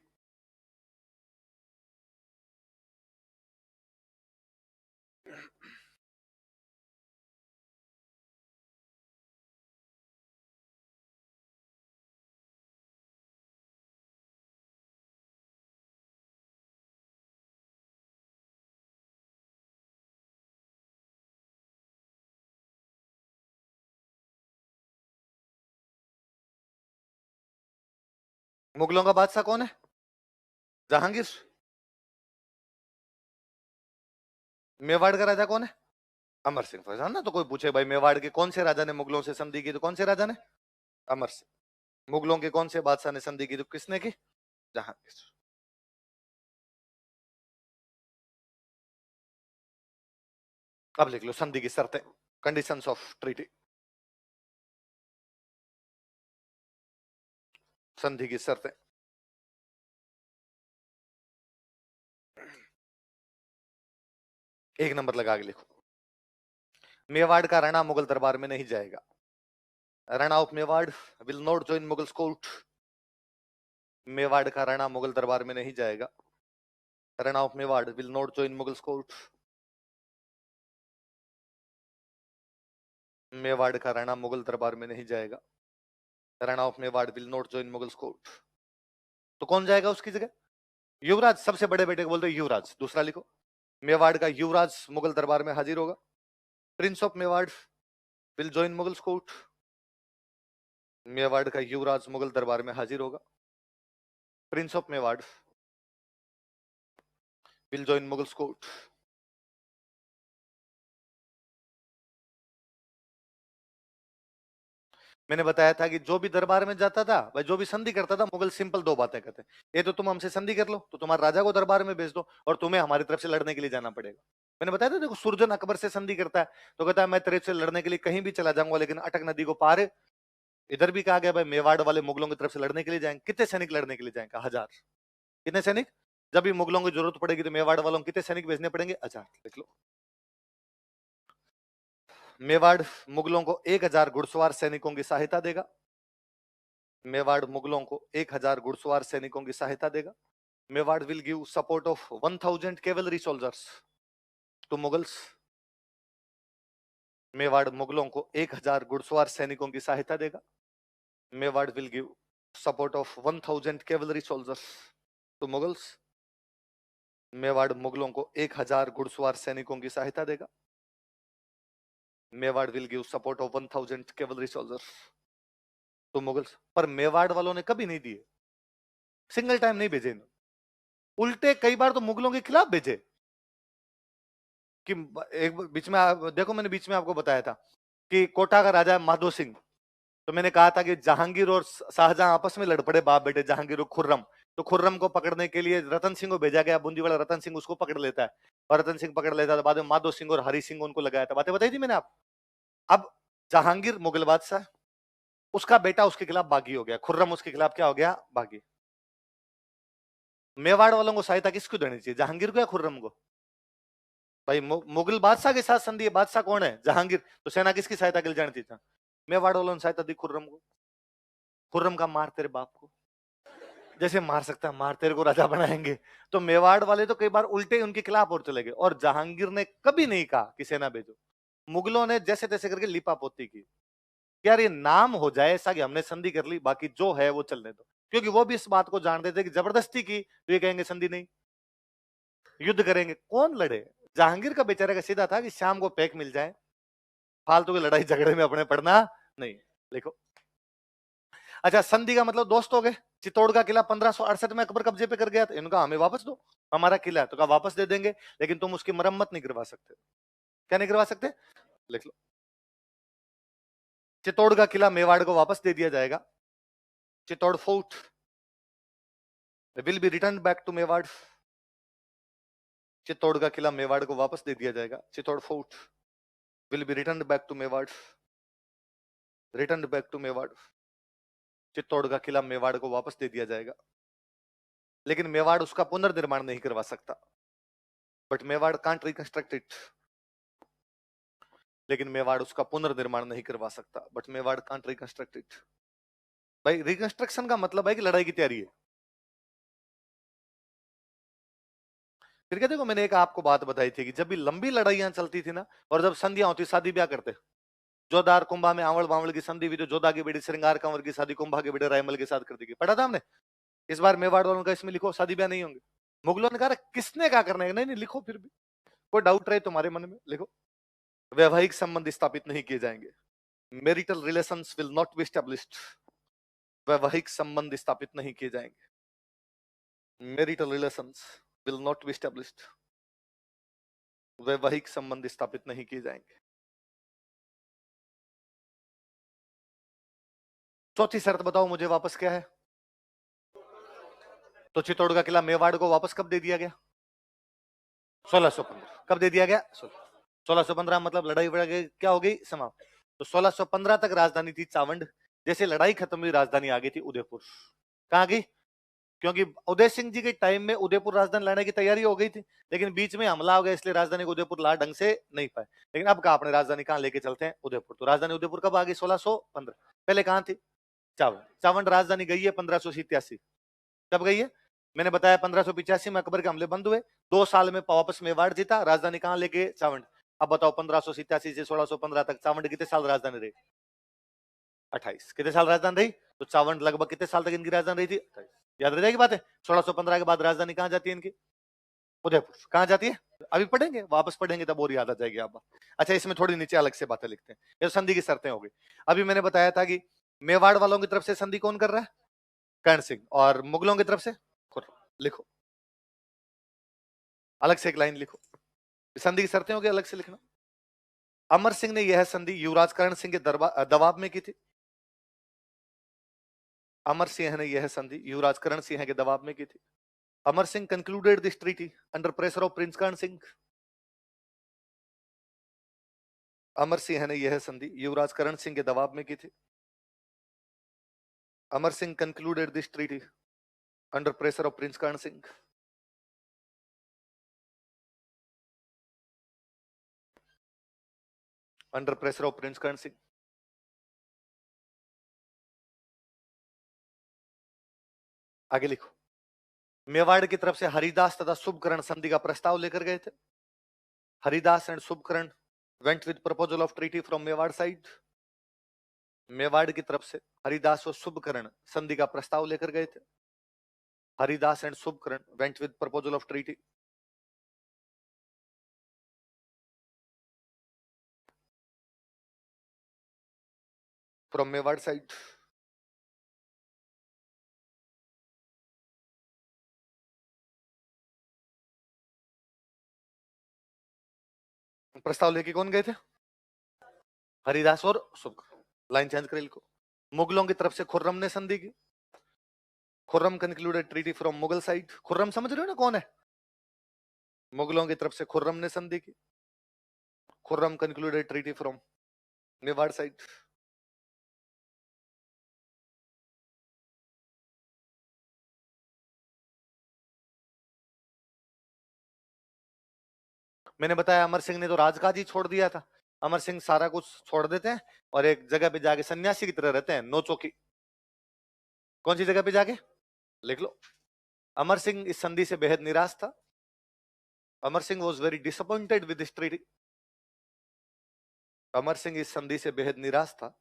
मुगलों का बादशाह कौन है? जहांगीर। मेवाड़ का राजा कौन है? अमर सिंह। फैजान ना तो कोई पूछे भाई मेवाड़ के कौन से राजा ने मुगलों से संधि की, तो कौन से राजा ने? अमर सिंह। मुगलों के कौन से बादशाह ने संधि की, तो किसने की? जहांगीर। अब लिख लो संधि की शर्तें, कंडीशंस ऑफ ट्रीटी। संधि की शर्तें। एक नंबर लगा के लिखो, मेवाड़ का राणा मुगल दरबार में नहीं जाएगा। Rana of Mewar will not join Mughal court. Mewar का राणा मुगल दरबार में नहीं जाएगा। Rana of Mewar will not join Mughal court. Mewar का राणा मुगल दरबार में नहीं जाएगा। Rana of Mewar will not join Mughal court. तो कौन जाएगा उसकी जगह? युवराज। सबसे बड़े बेटे को बोलते हैं युवराज। दूसरा लिखो, मेवाड़ का युवराज मुगल दरबार में हाजिर होगा। Prince of Mewar will join Mughal court. Mewar का युवराज मुगल दरबार में हाजिर होगा। Prince of Mewar will join Mughal court. मैंने बताया था कि जो भी दरबार में जाता था वह जो भी संधि करता था, मुगल सिंपल दो बातें कहते हैं, ये तो तुम हमसे संधि कर लो तो तुम्हारे राजा को दरबार में भेज दो, और तुम्हें हमारी तरफ से लड़ने के लिए जाना पड़ेगा। मैंने बताया था देखो, सुरजन अकबर से संधि करता है तो कहता है मैं तेरे से लड़ने के लिए कहीं भी चला जाऊंगा, लेकिन अटक नदी को पार। इधर भी कहा गया भाई मेवाड़ वाले मुगलों की तरफ से लड़ने के लिए जाएंगे। कितने सैनिक लड़ने के लिए जाएंगे? 1000। कितने सैनिक? जब भी मुगलों की जरूरत पड़ेगी तो मेवाड़ वालों को कितने सैनिक भेजने पड़ेंगे? 1000। देख लो, मेवाड़ मुगलों को 1000 घुड़सवार सैनिकों की सहायता देगा। मेवाड़ मुगलों को 1000 घुड़सवार सैनिकों की सहायता देगा। Mewar will give support of 1000 cavalry soldiers to Mughals. Mewar मुगलों को 1000 घुड़सवार सैनिकों की सहायता देगा। Mewar will give support of 1000 cavalry soldiers to Mughals. Mewar मुगलों को 1000 घुड़सवार सैनिकों की सहायता देगा। Mewar will give support of 1000 cavalry soldiers to Mughals. पर मेवाड़ वालों ने कभी नहीं दिए, सिंगल टाइम नहीं भेजे, उल्टे कई बार तो मुगलों के खिलाफ भेजे। कि एक बीच में देखो, मैंने बीच में आपको बताया था कि कोटा का राजा माधो सिंह, तो मैंने कहा था कि जहांगीर और शाहजहां आपस में लड़ पड़े, बाप बेटे जहांगीर और खुर्रम। तो खुर्रम को पकड़ने के लिए रतन सिंह को भेजा गया, बूंदी वाला रतन सिंह उसको पकड़ लेता है, और रतन सिंह पकड़ लेता है, बाद में माधो सिंह और हरि सिंह उनको लगाया था। बातें बताई थी मैंने आप। अब जहांगीर मुगल बादशाह, उसका बेटा उसके खिलाफ बागी हो गया, खुर्रम उसके खिलाफ क्या हो गया, बागी। मेवाड़ वालों को सहायता किसको देनी चाहिए, जहांगीर को या खुर्रम को? भाई मुगल बादशाह के साथ संधि है, बादशाह कौन है, जहांगीर, तो सेना किसकी सहायता के लिए जानी थी? मेवाड़ वालों ने सहायता दी खुर्रम को। खुर्रम का मार तेरे बाप को, जैसे मार सकता है मार, तेरे को राजा बनाएंगे। तो मेवाड़ वाले तो कई बार उल्टे उनके खिलाफ और चले गए, और जहांगीर ने कभी नहीं कहा कि सेना भेजो। मुगलों ने जैसे तैसे करके लिपापोती की, यार ये नाम हो जाए ऐसा कि हमने संधि कर ली, बाकी जो है वो चलने दो। क्योंकि वो भी इस बात को जानते थे कि जबरदस्ती की तो ये कहेंगे संधि नहीं, युद्ध करेंगे, कौन लड़े। जहांगीर का बेचारे का सीधा था कि शाम को पैक मिल जाए, फालतू की लड़ाई झगड़े में अपने पड़ना नहीं। देखो, अच्छा, संधि का मतलब दोस्त हो गए। चित्तौड़ का किला 1568 में अकबर कब्जे पे कर गया था, इनका हमें वापस दो, हमारा किला है, तो कहा वापस दे देंगे, लेकिन तुम उसकी मरम्मत नहीं करवा सकते। क्या नहीं करवा सकते, लिख लो। चित्तौड़ का किला मेवाड़ को वापस दे दिया जाएगा। Chittor fort will be return back to Mewar. Chittor का किला मेवाड़ को वापस दे दिया जाएगा। Chittor fort will be return back to Mewar, return back to Mewar. Chittor का किला मेवाड़ को वापस दे दिया जाएगा, लेकिन मेवाड़ उसका पुनर्निर्माण नहीं करवा सकता। But Mewar can't reconstruct it, लेकिन मेवाड़ उसका पुनर्निर्माण नहीं करवा सकता। But Mewar can't reconstruct it. भाई रिकंस्ट्रक्शन का मतलब है कि लड़ाई की तैयारी है। फिर क्या, देखो मैंने एक आपको बात बताई थी कि जब भी लंबी लड़ाइयां चलती थी ना, और जब संधियां होती, शादी ब्याह करते, जोधार कुंभा में आवड़ बावड़ की संधि हुई, तो जोधा की बेटी श्रृंगार कंवर की शादी कुंभा के बेटे रायमल के साथ कर दी गई, पढ़ा था हमने। इस बार मेवाड़ वालों का इसमें लिखो शादी ब्याह नहीं होंगे। मुगलों ने कहा किसने क्या करना है, नहीं नहीं लिखो, फिर भी कोई डाउट रहे तुम्हारे मन में लिखो। वैवाहिक संबंध स्थापित नहीं किए जाएंगे, marital relations will not be established. वैवाहिक संबंध स्थापित नहीं किए जाएंगे, marital relations will not be established. वैवाहिक संबंध स्थापित नहीं किए जाएंगे। चौथी शर्त बताओ मुझे वापस क्या है। तो चित्तौड़ का किला मेवाड़ को वापस कब दे दिया गया, 1615। कब दे दिया गया, 1615, मतलब लड़ाई वड़ाई क्या हो गई, समाप्त। तो 1615 तक राजधानी थी चावंड। जैसे लड़ाई खत्म हुई, राजधानी आ गई थी उदयपुर। कहां गई, क्योंकि उदय सिंह जी के टाइम में उदयपुर राजधानी लाने की तैयारी हो गई थी, लेकिन बीच में हमला हो गया, इसलिए राजधानी को उदयपुर ला ढंग से नहीं पाए। लेकिन अब कहा अपने राजधानी कहां लेके चलते हैं, उदयपुर। तो राजधानी उदयपुर कब आ गई, 1615। पहले कहां थी, चावंड। चावंड राजधानी गई है 1587। कब गई है, मैंने बताया 1585 में अकबर के हमले बंद हुए, 2 साल में वापस मेवाड़ जीता, राजधानी कहां लेके, चावंड। अब बताओ 1587 से 1615 तक चावंड कितने साल राजधानी रही, 28। कितने साल राजधानी रही, तो चावंड लगभग कितने साल तक इनकी राजधानी रही थी, 28। याद रह जाएगी बात है। 1615 के बाद राजधानी कहां जाती है इनकी, उदयपुर। कहां जाती है, अभी पढ़ेंगे, वापस पढ़ेंगे तब और याद आ जाएगी आप। अच्छा, इसमें थोड़ी नीचे अलग से बातें लिखते हैं, ये संधि की शर्तें हो गई। अभी मैंने बताया था कि मेवाड़ वालों की तरफ से संधि कौन कर रहा है, कर्ण सिंह, और मुगलों की तरफ से लिखो, अलग से एक लाइन लिखो, संधि की शर्तें हो गई, अलग से लिखना। अमर सिंह ने यह संधि युवराज कर्ण सिंह के दबाव में की थी। अमर सिंह ने यह संधि युवराज कर्ण सिंह के दबाव में की थी। Amar Singh concluded this treaty under pressure of prince Karan Singh. Amar Singh ने यह संधि युवराज कर्ण सिंह के दबाव में की थी। Amar Singh concluded this treaty under pressure of prince Karan Singh. Under pressure of prince Karan Singh. आगे लिखो, मेवाड़ की तरफ से हरिदास तथा शुभकरण संधि का प्रस्ताव लेकर गए थे। Haridas and Shubhkaran went with proposal of treaty from Mewar side. Mewar की तरफ से हरिदास और शुभकरण संधि का प्रस्ताव लेकर गए थे। Haridas and Shubhkaran went with proposal of treaty from Mewar side. प्रस्ताव लेके कौन गए थे? हरिदास और शुभकरण। लाइन चेंज करें को। मुगलों की तरफ से खुर्रम ने संधि की। Khurram concluded treaty from Mughal side. Khurram समझ रहे हो ना कौन है? मुगलों की तरफ से खुर्रम ने संधि की। Khurram concluded treaty from Mewar side. मैंने बताया अमर सिंह ने तो राजकाज ही छोड़ दिया था। अमर सिंह सारा कुछ छोड़ देते हैं और एक जगह पे जाके सन्यासी की तरह रहते हैं, नोचोकी। कौन सी जगह पे जाके? लिख लो। अमर सिंह इस संधि से बेहद निराश था। Amar Singh was very disappointed with this treaty. Amar Singh इस संधि से बेहद निराश था।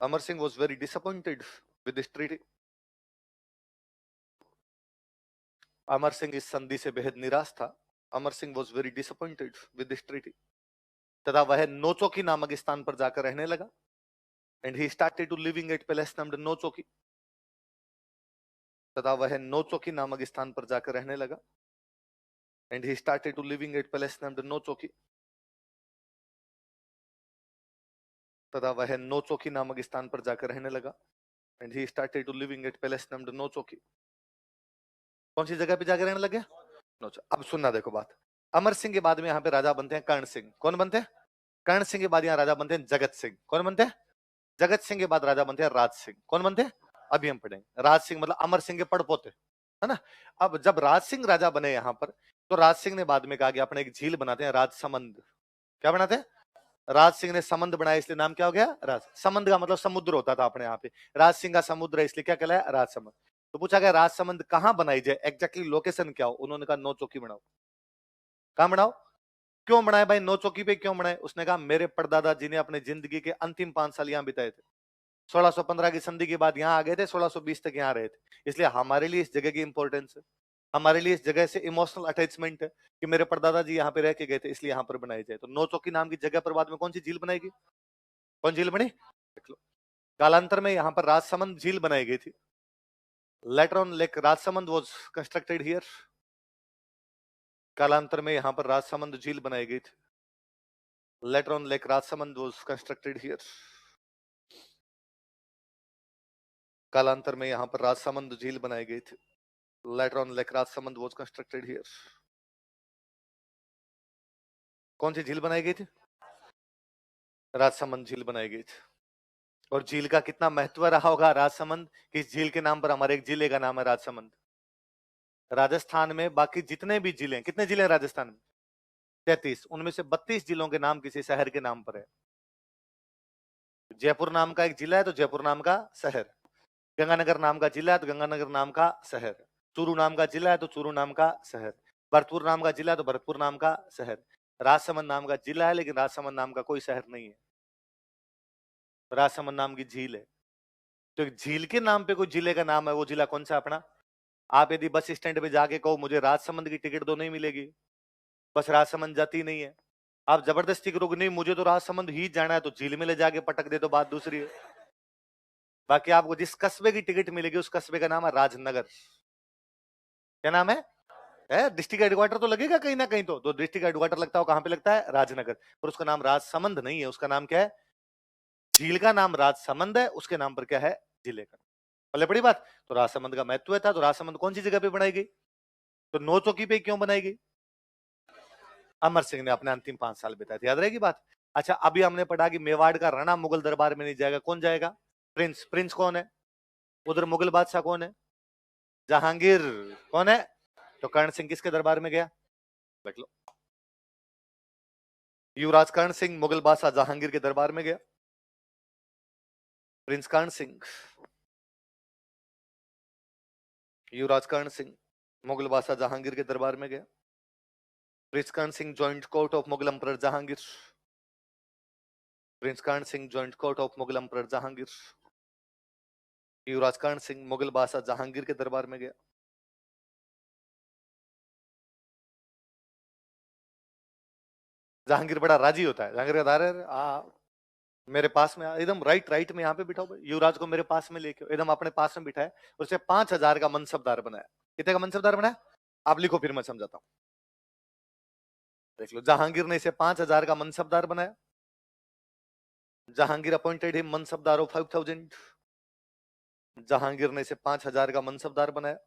Amar Singh was very disappointed with this treaty. Amar Singh इस संधि से बेहद निराश था। Amar Singh was very disappointed with this treaty. तथा वह नोचोकी नामक स्थान पर जाकर रहने लगा। And he started to living at palace named Nauchoki. तथा वह नोचोकी नामक स्थान पर जाकर रहने लगा। And he started to living at palace named Nauchoki. तथा वह नोचोकी नामक स्थान पर जाकर रहने लगा। And he started to living at palace named Nauchoki. कौन सी जगह पे जाकर रहने लगे? नोचो। अब सुनना देखो बात। अमर सिंह के बाद में यहाँ पे राजा बनते हैं कर्ण सिंह। कौन बनते हैं? कर्ण सिंह के बाद यहाँ राजा बनते हैं जगत सिंह। कौन बनते हैं? जगत सिंह के बाद राजा बनते हैं राज सिंह। कौन बनते हैं? अभी हम पढ़ेंगे। राज सिंह मतलब अमर सिंह के पड़पोते, है ना। अब जब राज सिंह राजा बने यहाँ पर, तो राज सिंह ने बाद में कहा कि अपने एक झील बनाते हैं राजसमंद। क्या बनाते हैं? राज सिंह ने समंद बनाया, इसलिए नाम क्या हो गया? राज। समंद का मतलब समुद्र होता था अपने यहाँ पे। राज सिंह का समुद्र है, इसलिए क्या कहलाया? राजसमंद। तो पूछा गया राजसमंद कहाँ बनाई जाए, एग्जैक्टली लोकेशन क्या हो? उन्होंने कहा नौचौकी बनाओ। कहाँ बनाओ? क्यों बनाए भाई? नौचौकी पे क्यों बनाए? उसने कहा मेरे परदादा जी ने अपने जिंदगी के अंतिम 5 साल यहाँ बिताए थे। 1615 की संधि के बाद यहाँ आ गए थे, 1620 तक यहाँ रहे थे, इसलिए हमारे लिए इस जगह की इंपॉर्टेंस है। हमारे लिए इस जगह से इमोशनल अटैचमेंट है कि मेरे परदादा जी यहाँ पे रह के गए थे, इसलिए यहाँ पर बनाई जाए। तो नौचौकी नाम की जगह पर बाद में कौन सी झील बनाएगी? कौन झील बनी? देख लो। कालांतर में यहाँ पर राजसमंद झील बनाई गई थी। Later on lake Rajsamand was constructed here. कालांतर में यहाँ पर राजसमंद झील बनाई गई थी। Later on lake Rajsamand was constructed here. कालांतर में यहाँ पर राजसमंद झील बनाई गई थी। Later on lake Rajsamand was constructed here. कौन सी झील बनाई गई थी? राजसमंद झील बनाई गई थी। और झील का कितना महत्व रहा होगा राजसमंद, कि इस झील के नाम पर हमारे एक जिले का नाम है राजसमंद। राजस्थान में बाकी जितने भी जिले, कितने जिले हैं राजस्थान में? 33। उनमें से 32 जिलों के नाम किसी शहर के नाम पर है। जयपुर नाम का एक जिला है तो जयपुर नाम का शहर। गंगानगर नाम का जिला है तो गंगानगर नाम का शहर। चूरू नाम का जिला है तो चूरू नाम का शहर। भरतपुर नाम का जिला है तो भरतपुर नाम का शहर। राजसमंद नाम का जिला है, लेकिन राजसमंद नाम का कोई शहर नहीं है। राजसमंद नाम की झील है। तो एक झील के नाम पे कोई जिले का नाम है, वो जिला कौन सा अपना? आप यदि बस स्टैंड पे जाके कहो मुझे राजसमंद की टिकट तो नहीं मिलेगी, बस राजसमंद जाती नहीं है। आप जबरदस्ती करोगे नहीं मुझे तो राजसमंद ही जाना है, तो झील में ले जाके पटक दे तो बात दूसरी है। बाकी आपको जिस कस्बे की टिकट मिलेगी उस कस्बे का नाम है राजनगर। क्या नाम है? डिस्ट्रिक्ट हेडक्वार्टर तो लगेगा कहीं ना कहीं, तो डिस्ट्रिक्ट हेडक्वार्टर लगता हो कहां पे लगता है? राजनगर। पर उसका नाम राजसमंद नहीं है, उसका नाम क्या है? झील का नाम राजसमंद है, उसके नाम पर क्या है? जिले का। पहले बड़ी बात। तो राजसमंद का महत्व था, तो राजसमंद कौन सी जगह पे बनाई गई? तो नौचौकी पे क्यों बनाई गई? अमर सिंह ने अपने अंतिम 5 साल बिताए थे, याद रहेगी बात। अच्छा, अभी हमने पढ़ा कि मेवाड़ का राणा मुगल दरबार में नहीं जाएगा, कौन जाएगा? प्रिंस। प्रिंस कौन है? उधर मुगल बादशाह कौन है? जहांगीर। कौन है? तो कर्ण सिंह किसके दरबार में गया? देख लो। युवराज कर्ण सिंह मुगल बादशाह जहांगीर के दरबार में गया। प्रिंस कर्ण सिंह, युवराज कर्ण सिंह मुगल बादशाह जहांगीर के दरबार में गया। Prince Karan Singh joined court of Mughal emperor Jahangir. Prince Karan Singh joined court of Mughal emperor Jahangir. युवराज कर्ण सिंह मुगल बादशाह जहांगीर के दरबार में गया। जहांगीर बड़ा राजी होता है। जहांगीर का मेरे पास में एकदम राइट में यहाँ पे बिठाओ, युवराज को मेरे पास में लेके एकदम अपने पास में बिठाया, उसे 5,000 का मनसबदार बनाया। कितने का मनसबदार बनाया आप लिखो, फिर मैं समझाता हूं। देख लो, जहांगीर ने इसे 5,000 का मनसबदार बनाया। Jahangir appointed him mansabdar of 5,000। Jahangir ने इसे 5,000 का मनसबदार बनाया।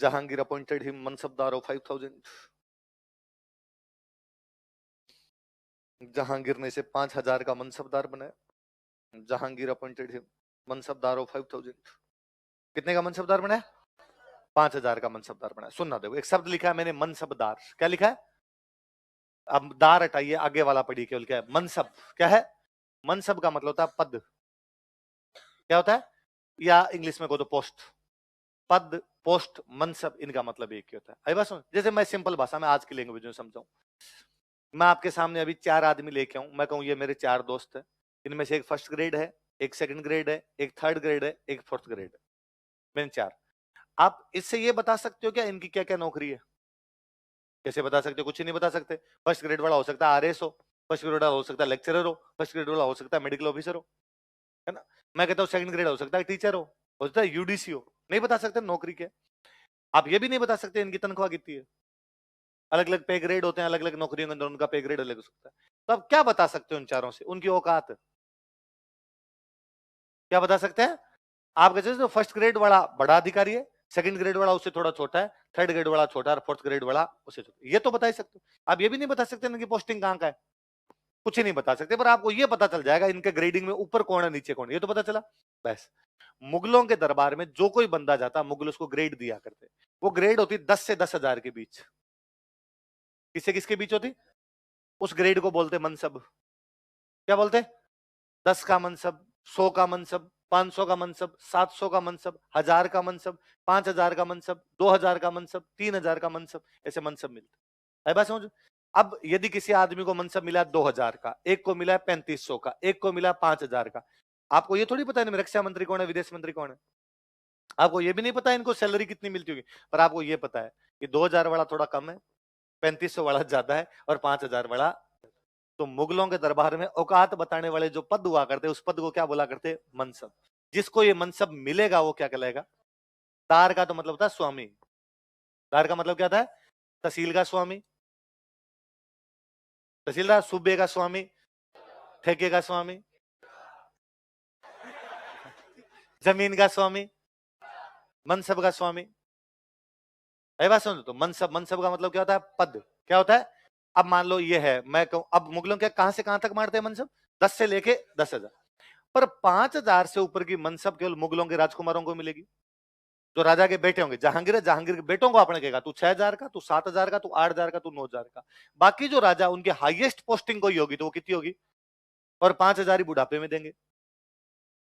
Jahangir appointed him mansabdar of 5,000। Jahangir ने इसे 5,000 का मनसबदार बनाया। Jahangir appointed him mansabdar of 5,000। कितने का मनसबदार बनाया? 5,000 का मनसबदार बनाया। सुनना, देखो एक शब्द लिखा है मैंने मनसबदार, क्या लिखा है? अब दार हटाइए, आगे वाला पढ़िए, केवल क्या है? मनसब। क्या है? मनसब का मतलब होता है पद। क्या होता है? या इंग्लिश में को तो पोस्ट। पद, पोस्ट, मनसब, इनका मतलब एक ही होता है। आई बात सुन, जैसे मैं सिंपल भाषा में आज की लैंग्वेज में समझाऊं, मैं आपके सामने अभी 4 आदमी लेके आऊं, मैं कहूं ये मेरे 4 दोस्त है, इनमें से एक फर्स्ट ग्रेड है, एक सेकंड ग्रेड है, एक थर्ड ग्रेड है, एक फोर्थ ग्रेड है, मैंने 4। आप इससे ये बता सकते हो क्या इनकी क्या क्या नौकरी है? कैसे बता सकते हो? कुछ ही नहीं बता सकते। फर्स्ट ग्रेड वाला हो सकता है आरएस हो, फर्स्ट ग्रेड वाला हो सकता है लेक्चरर हो, फर्स्ट ग्रेड वाला हो सकता है मेडिकल ऑफिसर हो, है ना? मैं कहता हूँ सेकंड ग्रेड हो सकता है टीचर हो सकता है यूडीसी हो। नहीं बता सकते नौकरी के। आप ये भी नहीं बता सकते इनकी तनख्वाह कितनी है। अलग अलग पे ग्रेड होते हैं, अलग अलग नौकरियों के अंदर उनका पे ग्रेड अलग हो सकता है। तो आप क्या बता सकते हो उन चारों से? उनकी औकात क्या बता सकते हैं? आप कहते हैं फर्स्ट ग्रेड वाला बड़ा अधिकारी है, सेकंड ग्रेड वाला उससे थोड़ा छोटा है, थर्ड ग्रेड वाला छोटा है, फोर्थ ग्रेड वाला उससे छोटा। ये तो बता ही सकते हो। आप ये भी नहीं बता सकते इनकी पोस्टिंग कहाँ का है, कुछ ही नहीं बता सकते, पर आपको ये पता चल जाएगा इनके ग्रेडिंग में ऊपर कौन है नीचे कौन है, ये तो पता चला बस। मुगलों के दरबार में जो कोई बंदा जाता, मुगल उसको ग्रेड दिया करते। वो ग्रेड होती 10 से 10,000 के बीच। किससे किसके बीच होती? उस ग्रेड को बोलते मनसब। क्या बोलते? 10 का मनसब, 100 का मनसब, 500 का मनसब, 700 का मनसब, 1000 का मनसब, 5,000 का मनसब, 2,000 का मनसब, 3,000 का मनसब, ऐसे मनसब मिलते। है बात समझ? अब यदि किसी आदमी को मनसब मिला 2,000 का, एक को मिला 3,500 का, एक को मिला 5,000 का, आपको ये थोड़ी पता है रक्षा मंत्री कौन है, विदेश मंत्री कौन है? आपको ये भी नहीं पता इनको सैलरी कितनी मिलती होगी, पर आपको ये पता है कि 2,000 वाला थोड़ा कम है, 3,500 वाला ज्यादा है, और 5,000 वाला। तो मुगलों के दरबार में औकात बताने वाले जो पद हुआ करते, उस पद को क्या बोला करते? मनसब। जिसको ये मनसब मिलेगा वो क्या कहलाएगा? दार का तो मतलब होता है स्वामी। दार का मतलब क्या था? तहसील का स्वामी, तहसीलदार, सूबे का स्वामी, ठेके का स्वामी, जमीन का स्वामी, मनसब का स्वामी। है बात समझो? तो मनसब, मनसब का मतलब क्या होता है? पद। क्या होता है? अब मान लो ये है, मैं कहूं अब मुगलों के कहां से कहां तक मारते हैं मनसब? 10 से लेके 10,000। पर 5,000 से ऊपर की मनसब केवल मुगलों के राजकुमारों को मिलेगी, जो राजा के बेटे होंगे। जहांगीर है, जहांगीर के बेटों को आपने कहेगा तू 6,000 का, तू 7,000 का, तू 8,000 का, तू 9,000 का। बाकी जो राजा उनके हाईएस्ट पोस्टिंग कोई होगी तो वो कितनी होगी? और 5,000 ही बुढ़ापे में देंगे।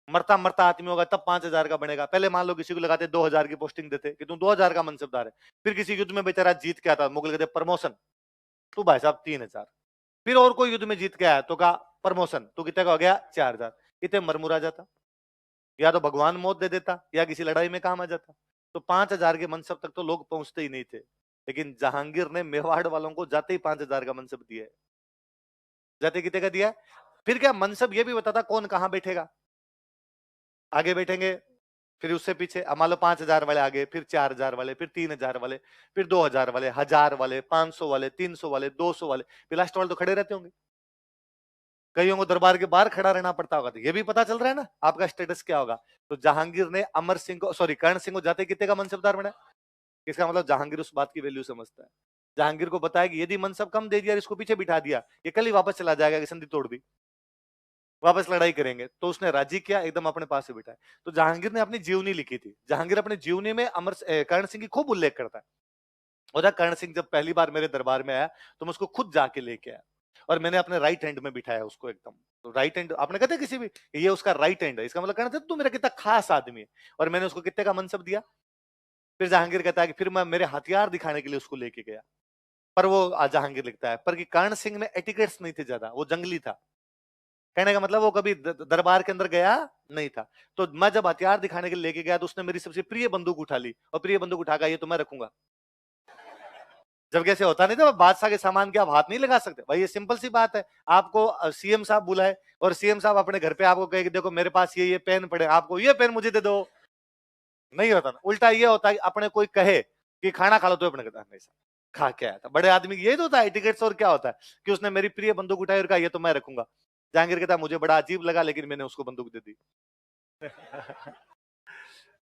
मरता मरता आदमी होगा तब 5,000 का बनेगा। पहले मान लो किसी को लगाते 2,000 की पोस्टिंग देते कि तू 2,000 का मनसबदार है। फिर किसी युद्ध में बेचारा जीत के आता, मुगल कहते प्रमोशन, तू भाई साहब 3,000। फिर और कोई युद्ध में जीत के आया तो कहा प्रमोशन, तू कितने का हो गया? 4,000। कितने मरमुरा जाता, या तो भगवान मौत दे देता या किसी लड़ाई में काम आ जाता। तो 5,000 के मनसब तक तो लोग पहुंचते ही नहीं थे, लेकिन जहांगीर ने मेवाड़ वालों को जाते ही 5,000 का मनसब दिया है। जाते कितने का दिया? फिर क्या मनसब ये भी बताता कौन कहां बैठेगा। आगे बैठेंगे, फिर उससे पीछे मान लो 5,000 वाले आगे, फिर 4,000 वाले, फिर 3,000 वाले, फिर 2,000 वाले, 1,000 वाले, 500 वाले, 300 वाले, 200 वाले, फिर लास्ट वाले तो खड़े रहते होंगे। कईयों को दरबार के बाहर खड़ा रहना पड़ता होगा। तो ये भी पता चल रहा है ना आपका स्टेटस क्या होगा। तो जहांगीर ने अमर सिंह को, सॉरी कर्ण सिंह को जाते कितने का मनसबदार बनाया? इसका मतलब जहांगीर उस बात की वैल्यू समझता है। जहांगीर को बताया कि यदि मनसब कम दे दिया, इसको पीछे बिठा दिया, ये कल ही वापस चला जाएगा कि संधि तोड़ दी, वापस लड़ाई करेंगे। तो उसने राजी किया, एकदम अपने पास से बिठाया। तो जहांगीर ने अपनी जीवनी लिखी थी। जहांगीर अपनी जीवनी में कर्ण सिंह की खूब उल्लेख करता है। और कर्ण सिंह जब पहली बार मेरे दरबार में आया तो मैं उसको खुद जाके लेके आया, और मैंने अपने राइट हैंड में बिठाया उसको एकदम। तो राइट हैंड आपने कहते किसी भी, ये उसका राइट हैंड है, इसका मतलब कहना तू मेरा कितना खास आदमी है। और मैंने उसको कितने का मनसब दिया? फिर जहांगीर कहता है कि फिर मैं मेरे हथियार दिखाने के लिए उसको लेके गया। पर वो जहांगीर लिखता है पर कि कर्ण सिंह में एटिकेट्स नहीं थे ज्यादा, वो जंगली था। कहने का मतलब वो कभी दरबार के अंदर गया नहीं था। तो मैं जब हथियार दिखाने के लिए लेके गया तो उसने मेरी सबसे प्रिय बंदूक उठा ली और प्रिय बंदूक उठाकर ये तो मैं रखूंगा। जब कैसे होता नहीं था, बादशाह के सामान के आप हाथ नहीं लगा सकते भाई, ये सिंपल सी बात है। आपको सीएम साहब बुलाए और सीएम साहब अपने घर पे आपको कहे कि देखो मेरे पास ये पेन पड़े, आपको ये पेन मुझे दे दो, नहीं होता ना। उल्टा ये होता है कि अपने कोई कहे कि खाना खा लो तो अपने कहता नहीं सर खा के आया था। बड़े आदमी ये तो होता है टिकट्स। और क्या होता है कि उसने मेरी प्रिय बंदूक उठाई और कहा ये तो मैं रखूंगा। जहांगीर कहता मुझे बड़ा अजीब लगा लेकिन मैंने उसको बंदूक दे दी।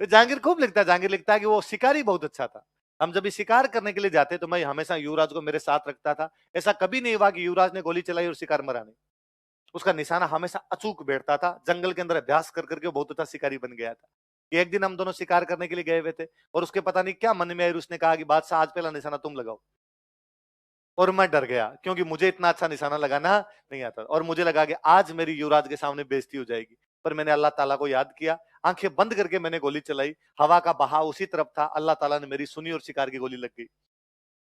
जहांगीर खूब लिखता है, जहांगीर लिखता है कि वो शिकारी बहुत अच्छा था। हम जब भी शिकार करने के लिए जाते तो मैं हमेशा युवराज को मेरे साथ रखता था। ऐसा कभी नहीं हुआ कि युवराज ने गोली चलाई और शिकार मरा नहीं। उसका निशाना हमेशा अचूक बैठता था। जंगल के अंदर अभ्यास कर करके बहुत अच्छा शिकारी बन गया था। कि एक दिन हम दोनों शिकार करने के लिए गए हुए थे और उसके पता नहीं क्या मन में आई, उसने कहा कि बादशाह आज पहला निशाना तुम लगाओ। और मैं डर गया क्योंकि मुझे इतना अच्छा निशाना लगाना नहीं आता और मुझे लगा कि आज मेरी युवराज के सामने बेइज्जती हो जाएगी। पर मैंने अल्लाह ताला को याद किया, आंखें बंद करके मैंने गोली चलाई। हवा का बहाव उसी तरफ था, अल्लाह ताला ने मेरी सुनी और शिकार की गोली लग गई।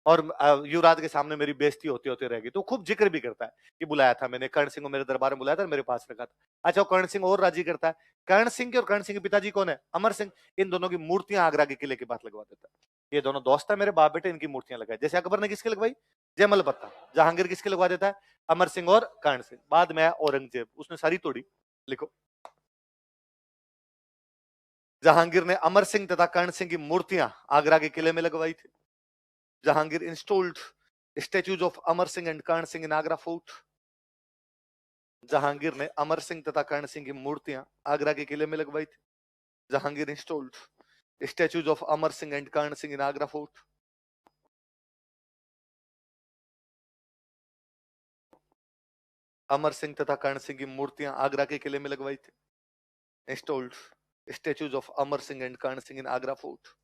और युवराज के सामने मेरी बेइज्जती होते होते रह गई। तो खूब जिक्र भी करता है कि बुलाया था मैंने, कर्ण सिंह को मेरे दरबार में बुलाया था, मेरे पास रखा था। अच्छा, कर्ण सिंह और राजी करता है। कर्ण सिंह के और कर्ण सिंह के पिताजी कौन है? अमर सिंह। इन दोनों की मूर्तियां आगरा के किले के पास लगवा देता है। ये दोनों दोस्त है मेरे बाप बेटे, इनकी मूर्तियां लगाई। जैसे अकबर ने किसके लगवाई? जयमल पत्ता। जहांगीर किसके लगवा देता है? अमर सिंह और कर्ण सिंह। बाद में औरंगजेब, उसने सारी तोड़ी। लिखो, जहांगीर ने अमर सिंह तथा कर्ण सिंह की मूर्तियां आगरा के किले में लगवाई थी। Jahangir installed statues of Amar Singh and Karan Singh in Agra fort. Jahangir ने अमर सिंह तथा कर्ण सिंह की मूर्तियां आगरा के किले में लगवाई थी। Jahangir installed statues of Amar Singh and Karan Singh in Agra fort. Amar Singh तथा कर्ण सिंह की मूर्तियां आगरा के किले में लगवाई थी। Installed statues of Amar Singh and Karan Singh in Agra fort.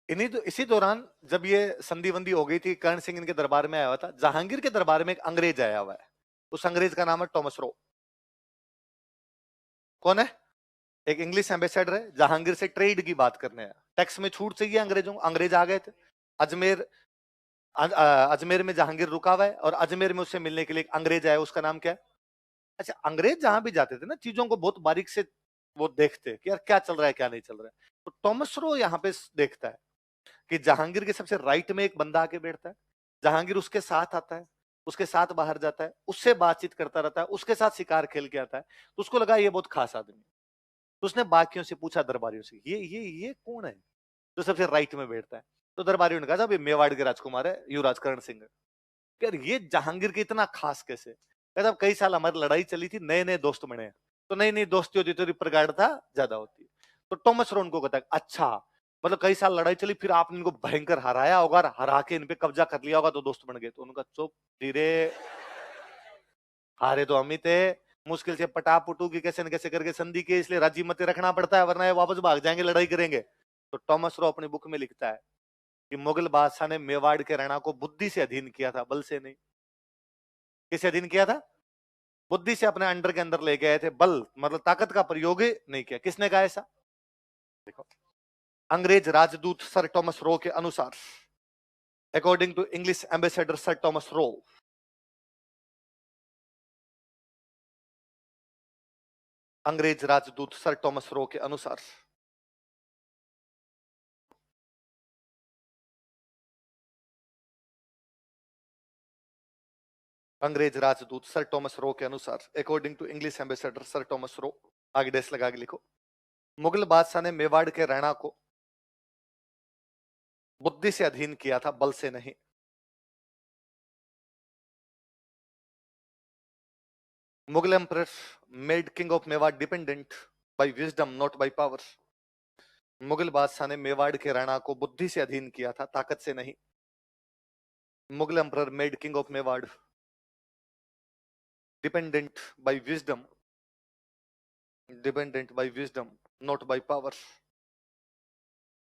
इसी दौरान जब ये संधि वंदी हो गई थी, कर्ण सिंह इनके दरबार में आया हुआ था। जहांगीर के दरबार में एक अंग्रेज आया हुआ है। उस अंग्रेज का नाम है टॉमस रो। कौन है? एक इंग्लिश एम्बेसडर है, जहांगीर से ट्रेड की बात करने आया। टैक्स में छूट चाहिए अंग्रेजों को। अंग्रेज आ गए थे अजमेर। अजमेर में जहांगीर रुका हुआ है और अजमेर में उससे मिलने के लिए एक अंग्रेज आया, उसका नाम क्या है? अच्छा, अंग्रेज जहां भी जाते थे ना, चीजों को बहुत बारीक से वो देखते कि यार क्या चल रहा है क्या नहीं चल रहा है। तो टॉमस रो यहाँ पे देखता है कि जहांगीर के सबसे राइट में एक बंदा आके बैठता है। जहांगीर उसके साथ आता है, उसके साथ बाहर जाता है, उससे बातचीत करता रहता है, उसके साथ शिकार खेल के आता है। तो उसको लगा ये बहुत खास आदमी। तो उसने बाकियों से पूछा, दरबारियों से, ये कौन है जो सबसे राइट में बैठता है? तो दरबारियों ने कहा साहब ये मेवाड़ के राजकुमार है, युवराज कर्ण सिंह। यार ये जहांगीर के इतना खास कैसे? कहता कई साल हमारी लड़ाई चली थी, नए नए दोस्त बने हैं। तो नई नई दोस्ती होती तो प्रगाढ़ता ज्यादा होती है। तो टॉमस रोन को कहता है अच्छा, मतलब कई साल लड़ाई चली, फिर आपने इनको भयंकर हराया होगा, हरा के इन पे कब्जा कर लिया होगा तो दोस्त बन गए। तो उनका चुप धीरे, हारे तो हम ही थे, मुश्किल से पटापुटू की कैसे न कैसे करके संधि के, इसलिए राजी मत रखना पड़ता है वरना ये वापस भाग जाएंगे, लड़ाई करेंगे। तो टॉमस रो अपनी बुक में लिखता है कि मुगल बादशाह ने मेवाड़ के रणा को बुद्धि से अधीन किया था, बल से नहीं। किसे अधीन किया था? बुद्धि से अपने अंडर के अंदर ले गए थे, बल मतलब ताकत का प्रयोग नहीं किया। किसने कहा ऐसा? देखो, अंग्रेज राजदूत सर टॉमस रो के अनुसार, according to English ambassador sir Thomas Roe, अंग्रेज राजदूत सर टॉमस रो के अनुसार अंग्रेज राजदूत सर टॉमस रो के अनुसार, according to English ambassador sir Thomas Roe, आगे डेस लगा के लिखो, मुगल बादशाह ने मेवाड़ के राणा को बुद्धि से अधीन किया था, बल से नहीं। Mughal emperor made king of Mewar dependent by wisdom not by power. मुगल बादशाह ने मेवाड़ के राणा को बुद्धि से अधीन किया था, ताकत से नहीं। Mughal emperor made king of Mewar dependent by wisdom, dependent by wisdom not by power.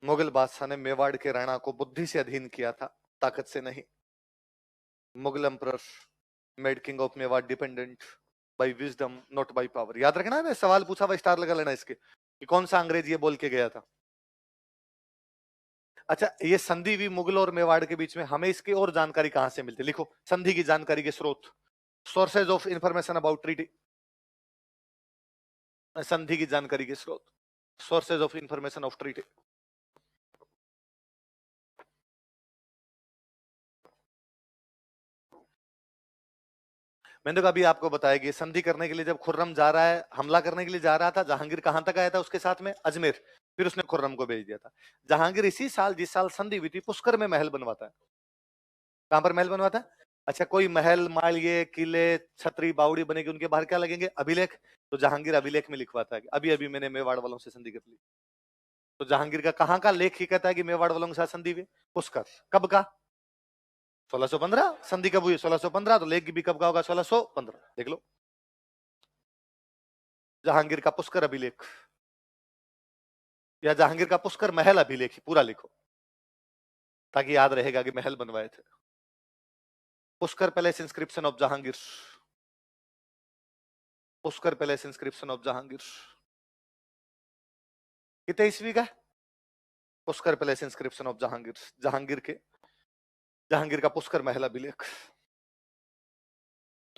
मुगल बादशाह ने मेवाड़ के राणा को बुद्धि से अधीन किया था, ताकत से नहीं। Mughal emperor made king of Mewar dependent by wisdom not by power. याद रखना है, सवाल पूछा हुआ स्टार लगा लेना इसके कि कौन सा अंग्रेज ये बोल के गया था। अच्छा, ये संधि भी मुगल और मेवाड़ के बीच में, हमें इसकी और जानकारी कहां से मिलती है? लिखो, संधि की जानकारी के स्रोत, sources of information about treaty. संधि की जानकारी के स्रोत, sources of information of treaty. मैंने तो अभी आपको बताया कि संधि करने के लिए जब खुर्रम जा रहा है, हमला करने के लिए जा रहा था, जहांगीर कहां तक आया था उसके साथ में? अजमेर। फिर उसने खुर्रम को भेज दिया था। जहांगीर इसी साल, जिस साल संधि हुई थी, पुष्कर में महल बनवाता है। कहां पर महल बनवाता है? अच्छा, कोई महल, मालिये, किले, छतरी, बावड़ी बनेगी, उनके बाहर क्या लगेंगे? अभिलेख। तो जहांगीर अभिलेख में लिखवाता है कि अभी अभी मैंने मेवाड़ वालों से संधि कर ली। तो जहांगीर का कहां का लेख ही कहता है कि मेवाड़ वालों के साथ संधि हुई? पुष्कर। कब का? 1615। संधि कब हुई? 1615। तो लेख भी कब का होगा? 1615। देख लो, जहांगीर का पुष्कर अभिलेख या जहांगीर का पुष्कर महल अभिलेख पूरा लिखो, ताकि याद रहेगा कि महल बनवाए थे। Pushkar palace inscription of Jahangir, Pushkar palace inscription of Jahangir, कितने ईस्वी का? Pushkar palace inscription of Jahangir, Jahangir का पुष्कर महल अभिलेख।